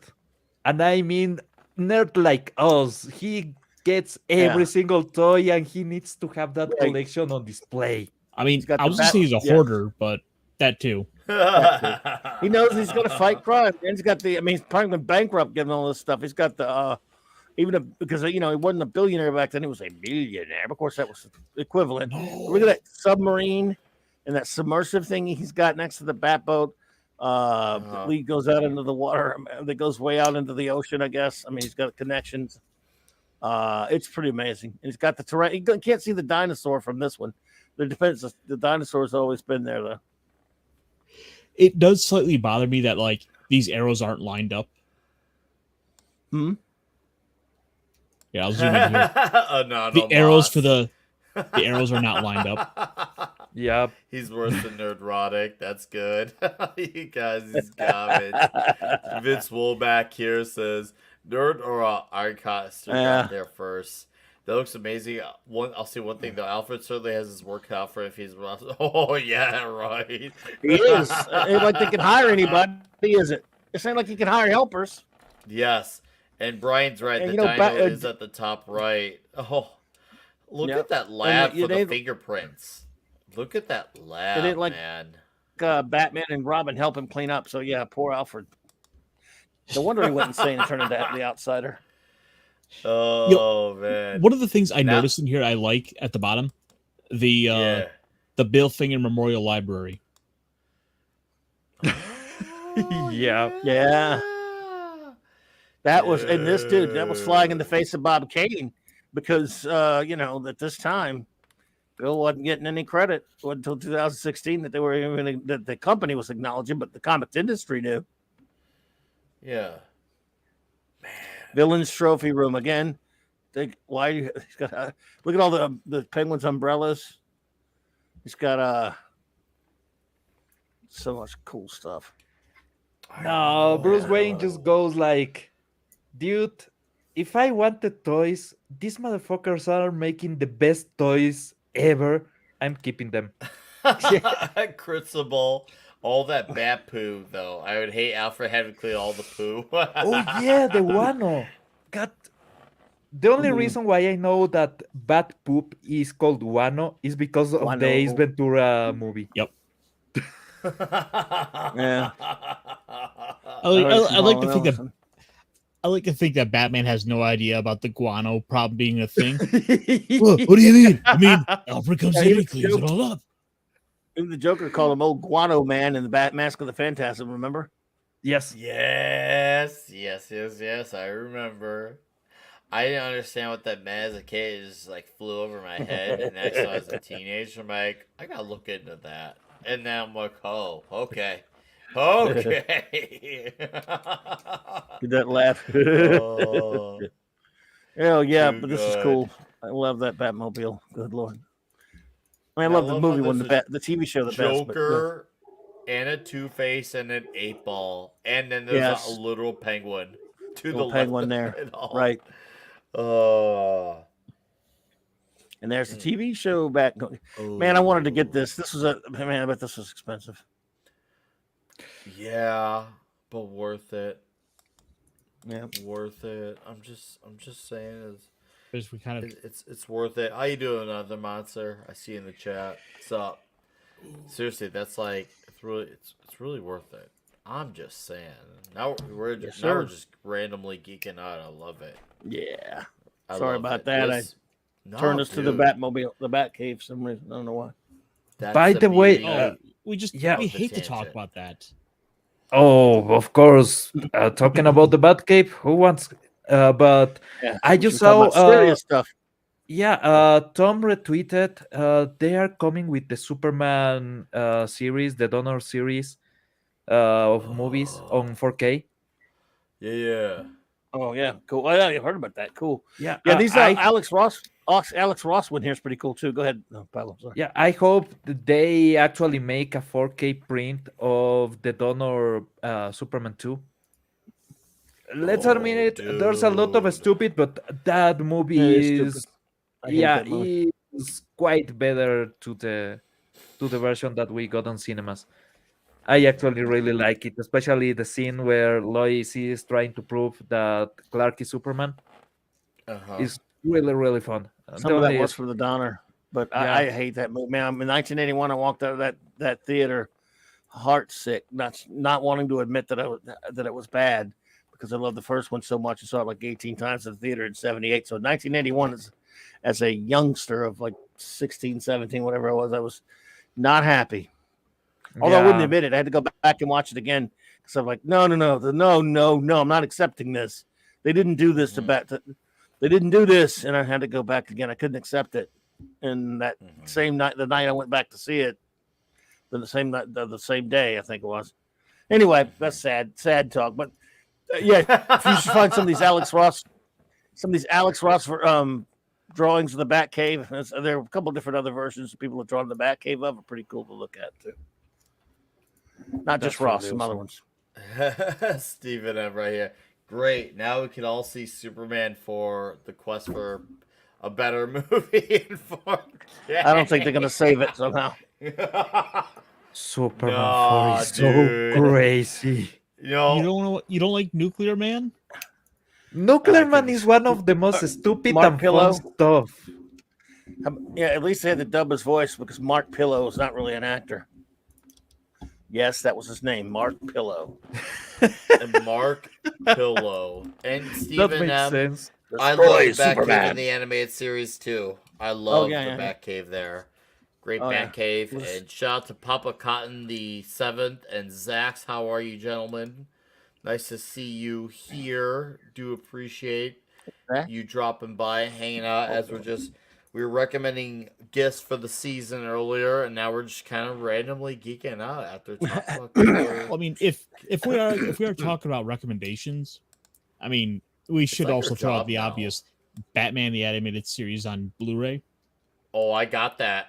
And I mean nerd like us. He gets every Yeah. single toy and he needs to have that Right. collection on display. I mean, got I the was gonna say he's a yeah. hoarder, but that too. He knows he's going to fight crime. And he's got the. I mean, he's probably been bankrupt getting all this stuff. He's got the. Because you know he wasn't a billionaire back then. He was a millionaire. Of course, that was equivalent. Look at that submarine and that submersive thing he's got next to the bat boat. That lead goes out into the water. That goes way out into the ocean. I guess. I mean, he's got connections. It's pretty amazing. And he's got the terrain. You can't see the dinosaur from this one. The dinosaur's always been there though. It does slightly bother me that like these arrows aren't lined up. Hmm. Yeah, I'll zoom in here. no, The arrows for the arrows are not lined up. Yep. He's worse than Nerdrotic. That's good. You guys, these comments. Vince Woolback here says, Nerd or Ironcaster got there first. That looks amazing. I'll say one thing though. Alfred certainly has his work out for if he's. Oh yeah, right. He is. Ain't like they can hire anybody, is it? It's ain't like you can hire helpers. Yes, and Brian's right. And The you know, dino is at the top right. Oh, look Yep. at that lab you for the didn't- fingerprints. Look at that lab, like- man. Batman and Robin help him clean up. So yeah, poor Alfred. No wonder he went insane and turned into the outsider. Oh man. One of the things I Now- noticed in here I like at the bottom, the Bill Finger Memorial Library. Yeah. Yeah. That was, and this dude, that was flying in the face of Bob Kane because, you know, at this time, Bill wasn't getting any credit until 2016 that they were even, that the company was acknowledging, but the comics industry knew. Yeah. Villains Trophy Room again. Why you he's got look at all the Penguins umbrellas. He's got so much cool stuff. No, Bruce Wayne just goes like, dude, if I wanted toys, these motherfuckers are making the best toys ever. I'm keeping them. Crucible. All that bat poo, though. I would hate Alfred having to clean all the poo. Oh yeah, the Wano. God, the only reason why I know that bat poop is called Wano is because of the Wano. Ace Ventura movie. Yep. Yeah. I like to think that I like to think that Batman has no idea about the guano problem being a thing. What do you mean? I mean, Alfred comes in and cleans it all up. Even the Joker called him old Guano Man in the Mask of the Phantasm, remember? Yes. Yes. I remember. I didn't understand what that meant as a kid. It just like flew over my head. And next time as a teenager, I'm like, I gotta look into that. And now I'm like, oh, okay. Okay. Did that laugh? Oh, Oh yeah, too but this is good. cool. I love that Batmobile. Good lord. I I love the love movie how one, there's the TV show, the best. but, Joker and a Two-Face and an 8-Ball. And then there's Yes. a literal penguin. To Little the penguin left of there. it all. Right. Oh. And there's the TV show back. Man, I wanted to get this. This was I bet this was expensive. Yeah, but worth it. Yeah. Worth it. I'm just saying Because we kind of it's worth it. How you doing, another monster? I see in the chat. What's up? Seriously, that's like it's really worth it. I'm just saying. Now we're Yes, now we're sir. just randomly geeking out. I love it. Yeah. I Sorry love about it. that. Turned No, us to the dude. Batmobile, the Batcave for some reason. I don't know why. That's By the the way, beauty. Oh, yeah. we the hate to talk tangent. about that. Oh, of course. Talking about the Batcave, who wants? But Yeah. I We just should talk saw. about serious stuff. Yeah. Tom retweeted. They are coming with the Superman series, the Donor series of movies on 4K. Yeah. Oh yeah, cool. Oh, yeah, I heard about that. Cool. Yeah. Yeah, these I Alex Ross one here is pretty cool too. Go ahead, Pablo. Sorry. Yeah, I hope that they actually make a 4K print of the Donor Superman 2. Let's admit Oh, it, there's a lot of dude. stupid, but that Yeah, it is movie stupid. is, I hate yeah, that movie. is quite better to the version that we got on cinemas. I actually really like it, especially the scene where Lois is trying to prove that Clark is Superman. Uh-huh. Is really, really fun. The Some of that only was for the Donner, but yeah, I hate that movie. Man, in 1981, I walked out of that theater heart sick, not wanting to admit that it was bad because I loved the first one so much. I saw it like 18 times in the theater in 78. So 1981 as a youngster of like 16, 17, whatever I was not happy. Although I wouldn't yeah, admit it, I had to go back and watch it again because I'm like, no, I'm not accepting this. They didn't do this they didn't do this, and I had to go back again. I couldn't accept it. And that same night, the night I went back to see it, the same night, the same day, I think it was. Anyway, that's sad talk. But yeah, if you should find some of these Alex Ross drawings of the Batcave. There are a couple different other versions people have drawn the Batcave of. Are pretty cool to look at too. Not just that's Ross, really some other awesome. ones. Steven M right here. Great. Now we can all see Superman for the quest for a better movie in 4K. I don't think they're gonna save it somehow. Superman 4 is so dude. crazy. You don't like Nuclear Man? Nuclear Man is one of the most stupid Mark and Pillow? fun stuff. Yeah, at least they had to dub his voice because Mark Pillow is not really an actor. Yes, that was his name, Mark Pillow. And Mark Pillow. And That Steven makes M. sense. I love Destroy the Batcave Superman. in the animated series too. I love yeah, the yeah. Batcave there. Great Oh, yeah. Batcave. Was- And shout out to Papa Cotton the 7th and Zax. How are you, gentlemen? Nice to see you here. Do appreciate you dropping by, hanging out as we were recommending gifts for the season earlier, and now we're just kind of randomly geeking out after talking about Well, I mean, if we are talking about recommendations, I mean, we should like also our throw out job the now. obvious Batman the Animated Series on Blu-ray. Oh, I got that.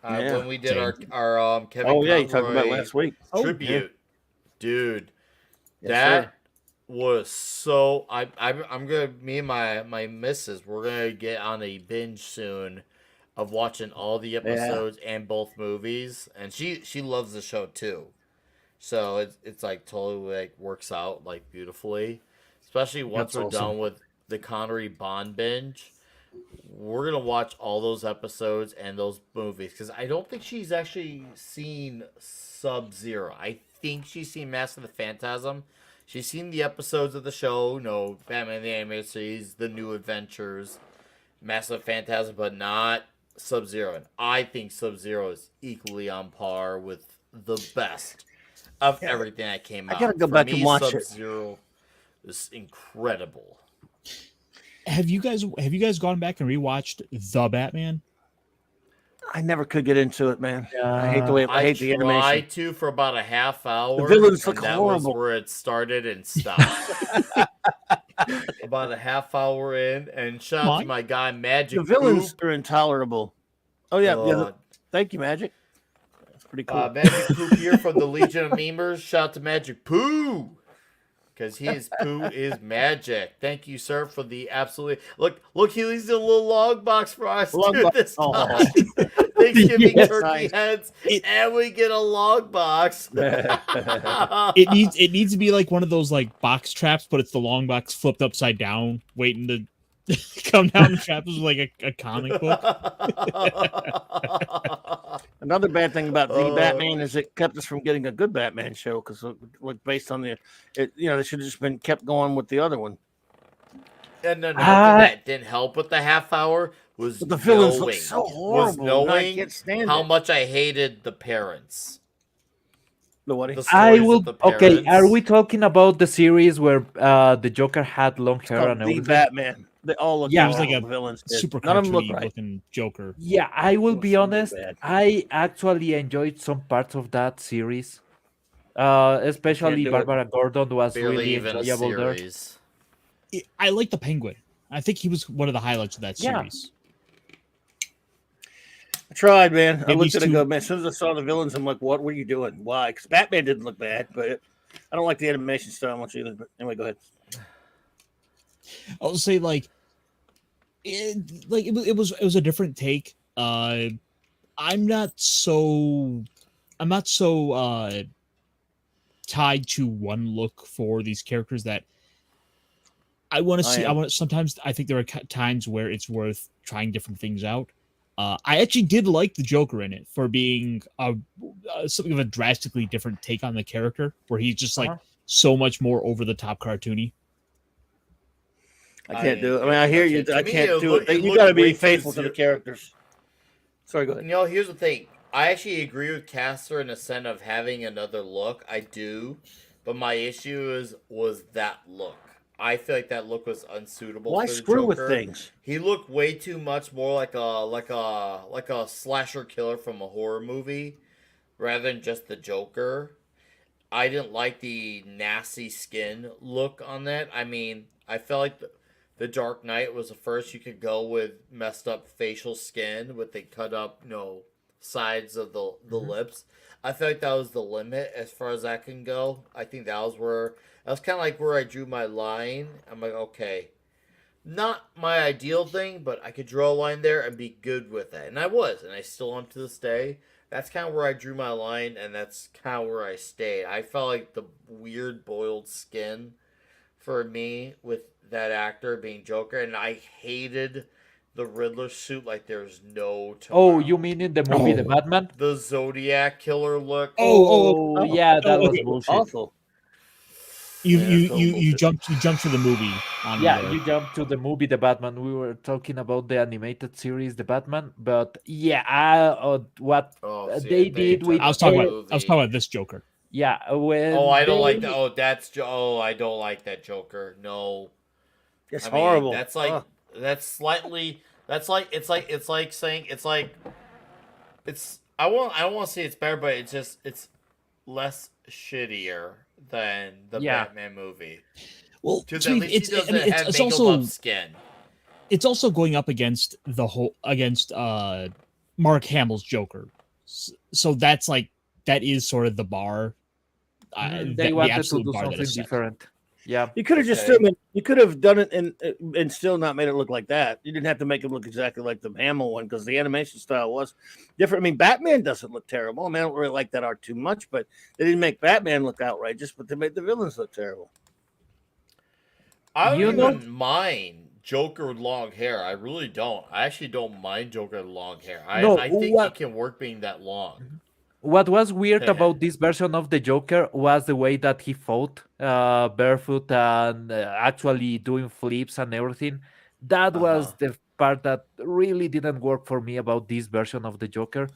Yeah. When we did Same. our Kevin Oh yeah, you talked about it Conroy last week. tribute, dude. Yes, that sir. was so. I'm gonna me and my missus. We're gonna get on a binge soon of watching all the episodes and both movies, and she loves the show too. So it's like totally like works out like beautifully, especially once That's we're awesome. done with the Connery Bond binge. We're gonna watch all those episodes and those movies because I don't think she's actually seen Sub-Zero. I think she's seen Mask of the Phantasm. She's seen the episodes of the show, Batman the Animated Series, The New Adventures, Mask of the Phantasm, but not Sub-Zero. And I think Sub-Zero is equally on par with the best of everything that came out. I gotta go For back me, and watch it. Sub-Zero is incredible. Have you guys gone back and rewatched The Batman? I never could get into it, man. I hate the way I hate the animation. tried to for about a half hour. The villains and look that horrible. was where it started and stopped. About a half hour in, and shout out to my guy Magic. The villains Poop. are intolerable. Oh yeah, thank you, Magic. That's pretty cool. Magic Poop here from the Legion of Memers. Shout out to Magic Poo. Because his poo is magic. Thank you, sir, for the absolutely look. He leaves a little log box for us too this time. Thanksgiving Yes. turkey heads, and we get a log box. It needs to be like one of those like box traps, but it's the long box flipped upside down, waiting to come down and trap us with like a comic book. Another bad thing about the Uh, Batman is it kept us from getting a good Batman show because, like, based on they should have just been kept going with the other one. And another thing I that didn't help with the half hour was But the villains look knowing so horrible. No, I can't stand how it. much I hated the parents. Nobody. The I stories of will. the Okay, are parents. we talking about the series where the Joker had long It's hair called and the everything? Batman. They all look He Yeah, was like horrible. a The villains did. super None of them look cartoony right. looking Joker. yeah. I will be Some look honest. bad. I actually enjoyed some parts of that series. Especially do it. Barbara Gordon was Barely really even a enjoyable there. series. I like the Penguin. I think he was one of the highlights of that Yeah. series. I tried, man. I Maybe looked these at it and two- go, man, as soon as I saw the villains, I'm like, what were you doing? Why? Because Batman didn't look bad, but I don't like the animation style much either. But anyway, go ahead. I'll say it was a different take. I'm not so tied to one look for these characters that I want to I see. I am. want sometimes I think there are times where it's worth trying different things out. I actually did like the Joker in it for being something of a drastically different take on the character, where he's just like so much more over the top cartoony. I can't do it. I mean, I hear you. To I me, can't do it. You looked got to way be too faithful to the zero- characters. Sorry, go ahead. You know, here's the thing. I actually agree with Castor in the sense of having another look. I do, but my issue was that look. I feel like that look was unsuitable. Why for the screw with Joker. things? He looked way too much more like a slasher killer from a horror movie, rather than just the Joker. I didn't like the nasty skin look on that. I mean, I felt like the Dark Knight was the first you could go with messed up facial skin with the cut up, sides of the lips. I feel like that was the limit as far as that can go. I think that was kind of like where I drew my line. I'm like, okay, not my ideal thing, but I could draw a line there and be good with it. And I was, and I still am to this day. That's kind of where I drew my line, and that's kind of where I stayed. I felt like the weird boiled skin for me with that actor being Joker, and I hated the Riddler suit like there's no tomorrow. Oh, you mean in the movie The Batman? The Zodiac killer look. Oh, yeah, that was okay. bullshit. Awful. You jumped to the movie. On Yeah, there. you jumped to the movie The Batman. We were talking about the animated series The Batman, but yeah, what they did with I was talking about this Joker. yeah. When Oh, I don't like they- that. I don't like that Joker. No, It's I mean, horrible. That's like that's slightly. That's like it's like saying it's like it's. I don't want to say it's better, but it's less shittier than the Batman movie. Well, To to me, at least he doesn't have it's makeup also up skin. it's also going up against Mark Hamill's Joker, so that is sort of the bar. they wanted to do something different. Yeah, You could have just you could have done it and still not made it look like that. You didn't have to make it look exactly like the Hamill one because the animation style was different. I mean, Batman doesn't look terrible. I mean, I don't really like that art too much, but they didn't make Batman look outrageous, but they made the villains look terrible. I don't even mind Joker with long hair. I really don't. I actually don't mind Joker with long hair. I think it can work being that long. What was weird about this version of the Joker was the way that he fought barefoot and actually doing flips and everything. That was the part that really didn't work for me about this version of the Joker,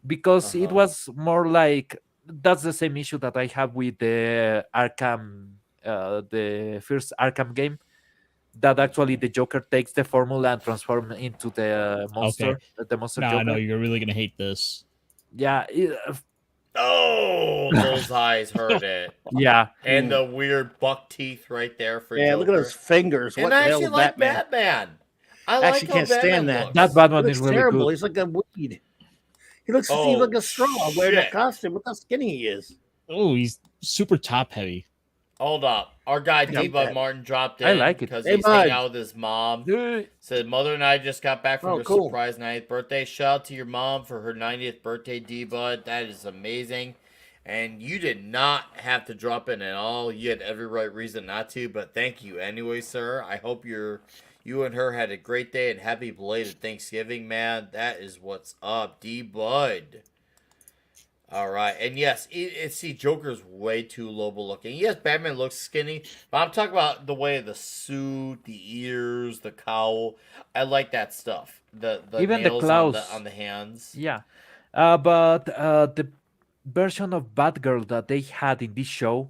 because it was more like that's the same issue that I have with the Arkham, the first Arkham game. That actually the Joker takes the formula and transforms into the monster, the monster No, Joker. I know you're really gonna hate this. Yeah. Oh, those eyes hurt it. Yeah. And the weird buck teeth right there for Yeah, Joker. look at those fingers. And What I the hell actually is like Batman? I Actually like how can't stand Batman that. looks. That Batman He is looks really terrible. good. He's like a weed. He's like a straw wearing that costume. Look how skinny he is. Oh, he's super top heavy. Hold up. Our guy Yeah, D-Bud Martin dropped in I like it. because Hey, he's bud. hanging out with his mom. Said, Mother and I just got back from Oh, her cool. surprise 90th birthday. Shout out to your mom for her 90th birthday, D-Bud. That is amazing. And you did not have to drop in at all. You had every right reason not to, but thank you anyway, sir. I hope you and her had a great day and happy belated Thanksgiving, man. That is what's up, D-Bud. All right, and yes, see, Joker's way too Lobo looking. Yes, Batman looks skinny, but I'm talking about the way the suit, the ears, the cowl. I like that stuff. The Even the nails claws. on the hands. Yeah. But the version of Batgirl that they had in this show,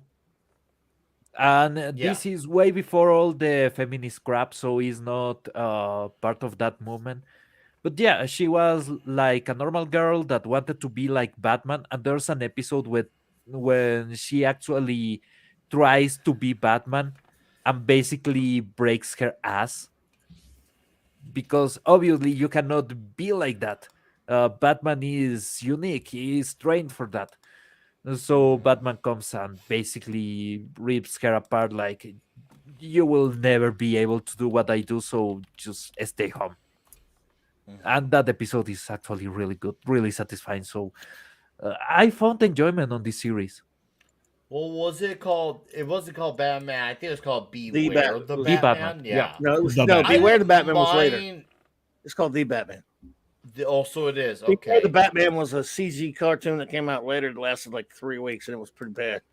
and Yeah. this is way before all the feminist crap, so it's not part of that movement. But yeah, she was like a normal girl that wanted to be like Batman, and there's an episode with when she actually tries to be Batman and basically breaks her ass because obviously you cannot be like that. Batman is unique; he is trained for that. So Mm-hmm. Batman comes and basically rips her apart like you will never be able to do what I do, so just stay home. Mm-hmm. And that episode is actually really good, really satisfying. So I found enjoyment on this series. Well, was it called? It wasn't called Batman. I think it was called The Beware Batman. the The Batman, Batman. yeah. Yeah. No, it was The no. I Batman. Beware the didn't Batman was later. mind. It's called the Batman. Also, it is Beware the okay. Batman was a CG cartoon that came out later. That lasted like 3 weeks, and it was pretty bad.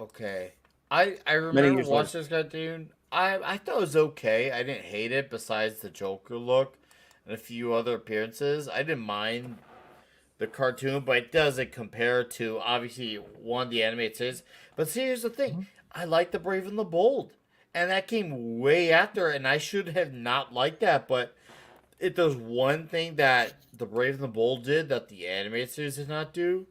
Okay. I Many remember years later. watching this cartoon. I thought it was okay. I didn't hate it. Besides the Joker look and a few other appearances, I didn't mind the cartoon, but it doesn't compare to obviously one of the animated series. But see, here's the thing: Mhm. I like the Brave and the Bold, and that came way after, and I should have not liked that. But if there's one thing that the Brave and the Bold did that the animated series did not do,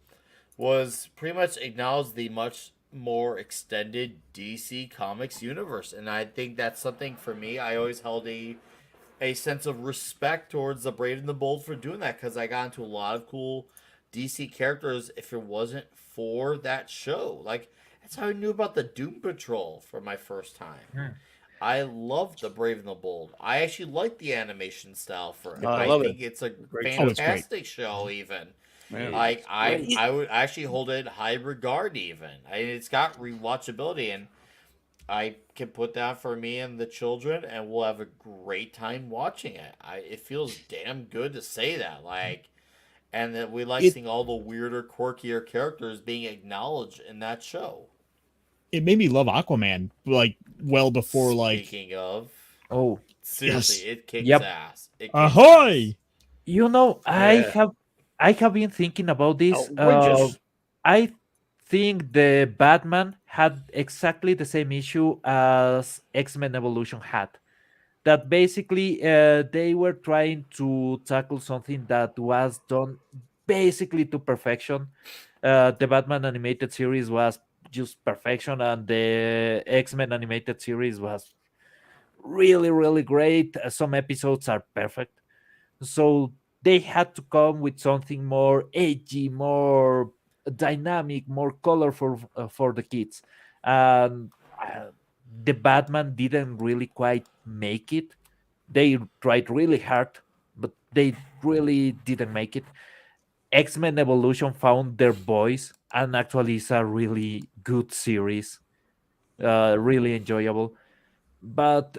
was pretty much acknowledge the much more extended DC Comics universe, and I think that's something for me. I always held a sense of respect towards the Brave and the Bold for doing that because I got into a lot of cool DC characters. If it wasn't for that show, like that's how I knew about the Doom Patrol for my first time. Mm. I love the Brave and the Bold. I actually like the animation style for it. I I love it. think it's a Great Oh, it's great. fantastic show. Even Yeah. like Great. I would actually hold it in high regard. Even it's got rewatchability, and I can put that for me and the children, and we'll have a great time watching it. It feels damn good to say that, like, and that we like It seeing all the weirder, quirkier characters being acknowledged in that show. it made me love Aquaman like well before like Speaking of, Oh, seriously, yes. it kicks yep. ass. It kicks ass. Ahoy! You know, Yeah. I have been thinking about this. Outrageous. I think the Batman had exactly the same issue as X-Men Evolution had. That basically they were trying to tackle something that was done basically to perfection. The Batman animated series was just perfection, and the X-Men animated series was really, really great. Some episodes are perfect, so they had to come with something more edgy, more dynamic, more colorful for the kids. And the Batman didn't really quite make it. They tried really hard, but they really didn't make it. X-Men Evolution found their voice, and actually it's a really good series, really enjoyable. But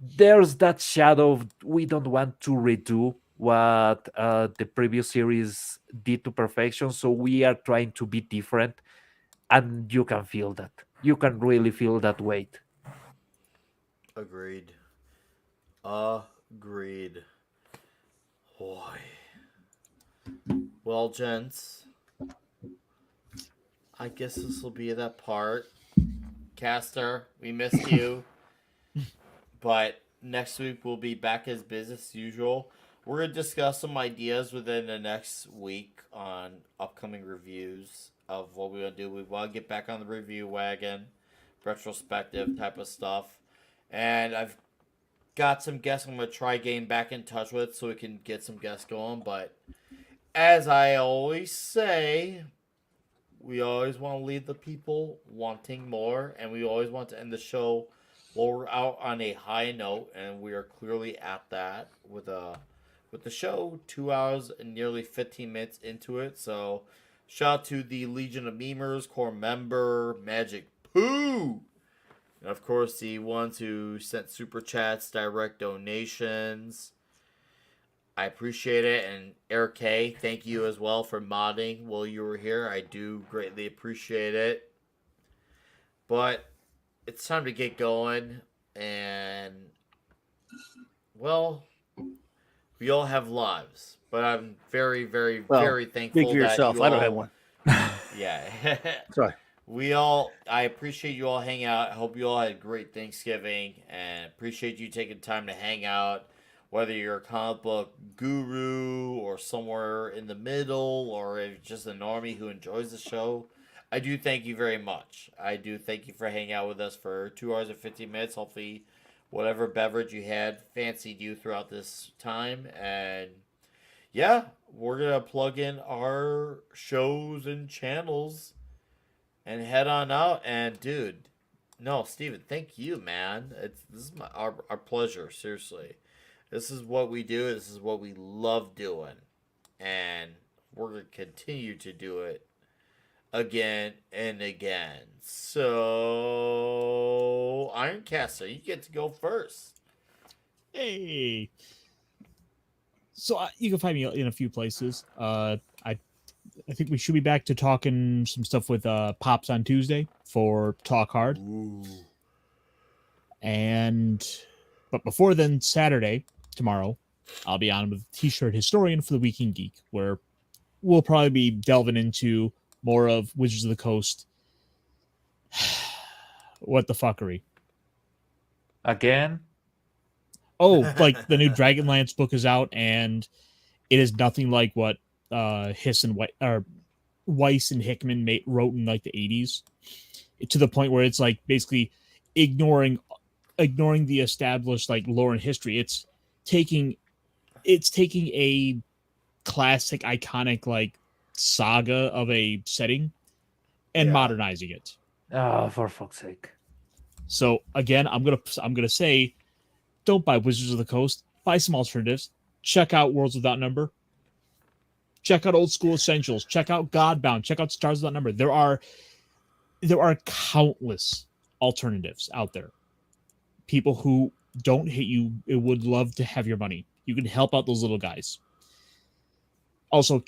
there's that shadow of we don't want to redo what the previous series did to perfection, so we are trying to be different, and you can feel that. You can really feel that weight. Agreed. Agreed. Boy. Well, gents, I guess this will be that part. Caster, we missed you. But next week we'll be back as business as usual. We're gonna discuss some ideas within the next week on upcoming reviews of what we're gonna do. We want to get back on the review wagon, retrospective type of stuff, and I've got some guests I'm gonna try getting back in touch with so we can get some guests going. But as I always say, we always want to leave the people wanting more, and we always want to end the show while we're out on a high note, and we are clearly at that with the show 2 hours and nearly 15 minutes into it. So shout out to the Legion of Memers, core member Magic Poo, and of course the ones who sent super chats, direct donations. I appreciate it. And Eric K, thank you as well for modding while you were here. I do greatly appreciate it. But it's time to get going. And, well, we all have lives. But I'm very, very, Well, very speak thankful for that yourself. you I don't have all. one. Yeah. Sorry. I appreciate you all hanging out. I hope you all had a great Thanksgiving and appreciate you taking time to hang out. Whether you're a comic book guru or somewhere in the middle or if just a normie who enjoys the show, I do thank you very much. I do thank you for hanging out with us for 2 hours and 15 minutes. Hopefully, whatever beverage you had fancied you throughout this time. And yeah, we're going to plug in our shows and channels and head on out. And dude, no, Steven, thank you, man. This is our pleasure. Seriously, this is what we do. This is what we love doing, and we're gonna continue to do it again and again. So, Ironcaster, you get to go first. Hey. So you can find me in a few places. I think we should be back to talking some stuff with Pops on Tuesday for Talk Hard. Ooh. But before then, Saturday, tomorrow, I'll be on with T-shirt Historian for the Weekend Geek, where we'll probably be delving into more of Wizards of the Coast. What the fuckery? Again? Oh, like the new Dragonlance book is out, and it is nothing like what Weiss and Hickman wrote in like the 80s, to the point where it's like basically ignoring the established like lore and history. It's taking a classic iconic like saga of a setting and modernizing it. Oh, for fuck's sake. So again, I'm gonna say, don't buy Wizards of the Coast. Buy some alternatives. Check out Worlds Without Number. Check out Old School Essentials. Check out Godbound. Check out Stars Without Number. There are countless alternatives out there. People who don't hate you, it would love to have your money. You can help out those little guys. Also,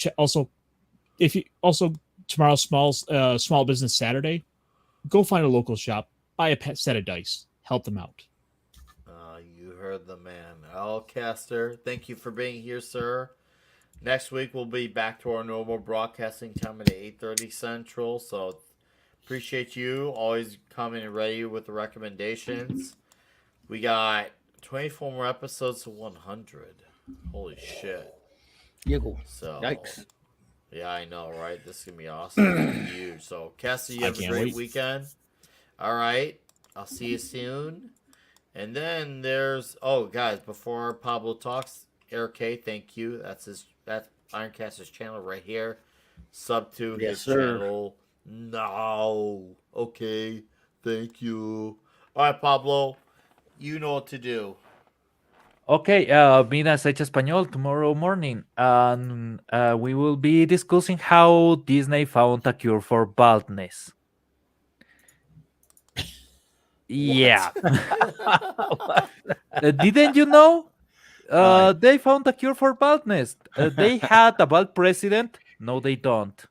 tomorrow's small business Saturday, go find a local shop, buy a pet set of dice, help them out. You heard the man. Alcaster, thank you for being here, sir. Next week we'll be back to our normal broadcasting time at 8:30 Central. So appreciate you always coming and ready with the recommendations. We got 24 more episodes to 100. Holy shit! So yikes. Yeah, I know, right? This is gonna be awesome. It's huge. So Cassie, you have a great weekend. All right, I'll see you soon. And then there's guys, before Pablo talks, Eric K, thank you. That's Ironcaster's channel right here. Sub to his channel now. Okay, thank you. All right, Pablo, you know what to do. Okay, Minas H Español tomorrow morning, and we will be discussing how Disney found a cure for baldness. Yeah. Didn't you know? They found a cure for baldness. They had a bald president. No, they don't.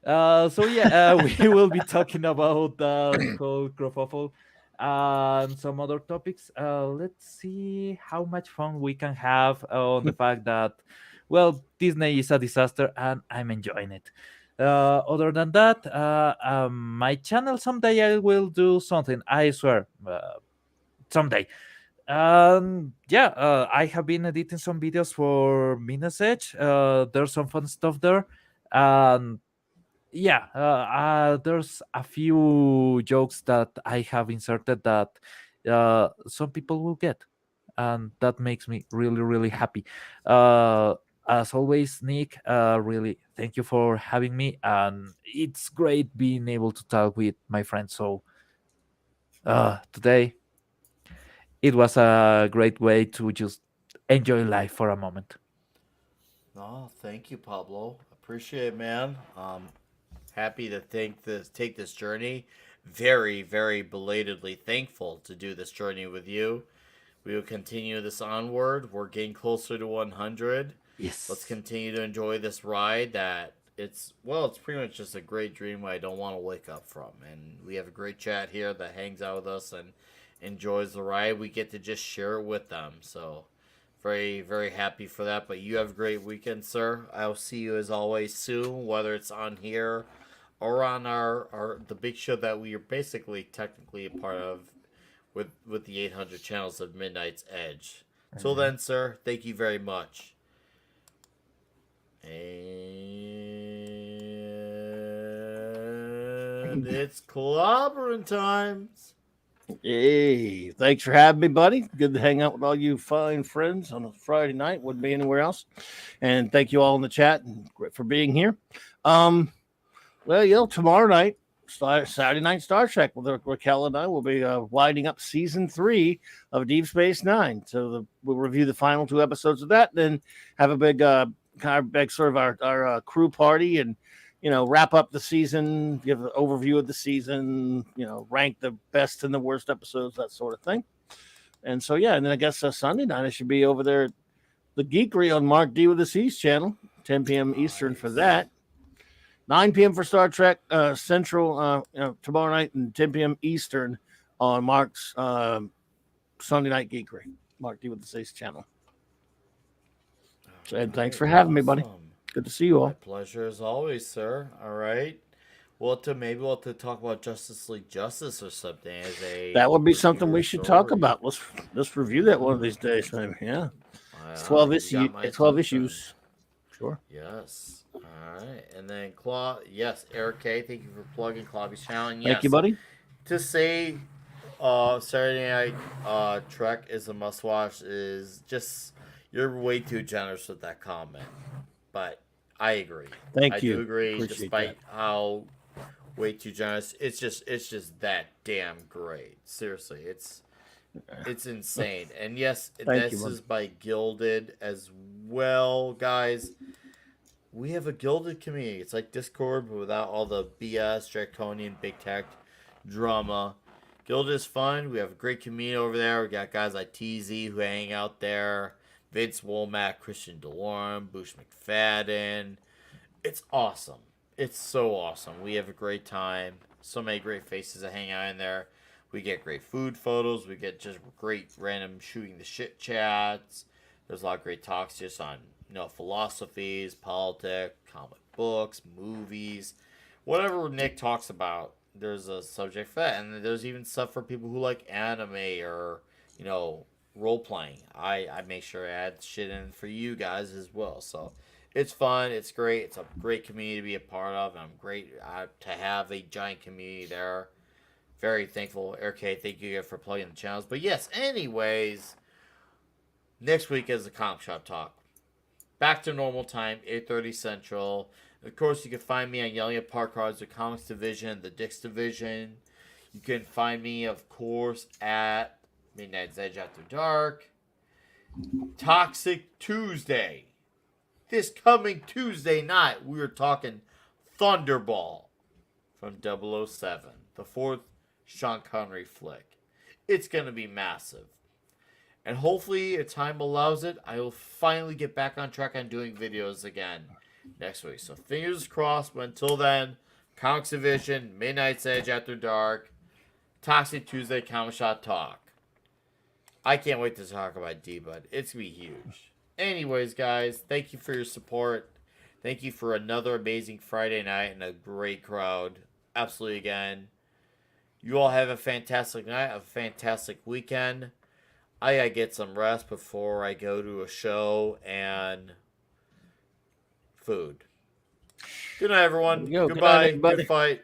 We will be talking about that whole kerfuffle and some other topics. Let's see how much fun we can have on the fact that, well, Disney is a disaster and I'm enjoying it. Other than that, my channel, someday I will do something. I swear, someday. I have been editing some videos for Minas Edge. There's some fun stuff there. And there's a few jokes that I have inserted that some people will get, and that makes me really, really happy. As always, Nick, really thank you for having me, and it's great being able to talk with my friends. So today, it was a great way to just enjoy life for a moment. Oh, thank you, Pablo. Appreciate it, man. Happy to take this journey. Very, very belatedly thankful to do this journey with you. We will continue this onward. We're getting closer to 100. Yes. Let's continue to enjoy this ride that it's pretty much just a great dream I don't want to wake up from. And we have a great chat here that hangs out with us and enjoys the ride. We get to just share it with them. So very, very happy for that. But you have a great weekend, sir. I'll see you as always soon, whether it's on here or on our the big show that we are basically technically a part of with the 800 channels of Midnight's Edge. Till then, sir, thank you very much. And it's clobbering times. Hey, thanks for having me, buddy. Good to hang out with all you fine friends on a Friday night. Wouldn't be anywhere else. And thank you all in the chat and for being here. Well, tomorrow night, Saturday night Star Trek with Raquel and I will be winding up season 3 of Deep Space Nine. So we'll review the final 2 episodes of that, then have a big sort of our crew party and wrap up the season, give an overview of the season, rank the best and the worst episodes, that sort of thing. And so and then I guess Sunday night I should be over there at the Geekery on Mark D with the Seas channel, 10 p.m. Eastern for that. 9 p.m. for Star Trek Central tomorrow night, and 10 p.m. Eastern on Mark's Sunday night Geekery, Mark D with the Seas channel. And thanks for having me, buddy. Good to see you all. My pleasure as always, sir. All right. Maybe we'll have to talk about Justice League Justice or something that would be something we should talk about. Let's review that one of these days, man. Yeah. It's 12 issues. 12 issues. Sure. Yes. All right. And then Eric K, thank you for plugging Clawby's channel. And thank you, buddy. To say Saturday Night Trek is a must watch is just, you're way too generous with that comment. But I agree. Thank you. I do agree. Appreciate despite that. how way too generous, it's just that damn great. Seriously, it's insane. And yes, this is by Gilded as well, guys. We have a Gilded community. It's like Discord, but without all the BS, draconian, big tech drama. Gilded is fun. We have a great community over there. We got guys like TZ who hang out there. Vince Womack, Christian DeLorme, Bush McFadden. It's awesome. It's so awesome. We have a great time. So many great faces that hang out in there. We get great food photos. We get just great random shooting the shit chats. There's a lot of great talks just on philosophies, politics, comic books, movies. Whatever Nick talks about, there's a subject for that. And there's even stuff for people who like anime or, role playing. I make sure I add shit in for you guys as well. So it's fun. It's great. It's a great community to be a part of. And I'm great to have a giant community there. Very thankful. Okay, thank you for plugging the channels. But yes, anyways, next week is the Comic Shop Talk. Back to normal time, 8:30 Central. Of course, you can find me on Yelling at Park Cards, the Comics Division, the Dicks Division. You can find me, of course, at Midnight's Edge After Dark. Toxic Tuesday. This coming Tuesday night, we are talking Thunderball from 007, the 4th Sean Connery flick. It's going to be massive. And hopefully, if time allows it, I will finally get back on track on doing videos again next week. So fingers crossed, but until then, Comics Division, Midnight's Edge After Dark, Toxic Tuesday, Comic Shop Talk. I can't wait to talk about D-Bud. It's going to be huge. Anyways, guys, thank you for your support. Thank you for another amazing Friday night and a great crowd. Absolutely, again. You all have a fantastic night, a fantastic weekend. I gotta get some rest before I go to a show and food. Good night, everyone. Good Goodbye. night, everybody. Good fight.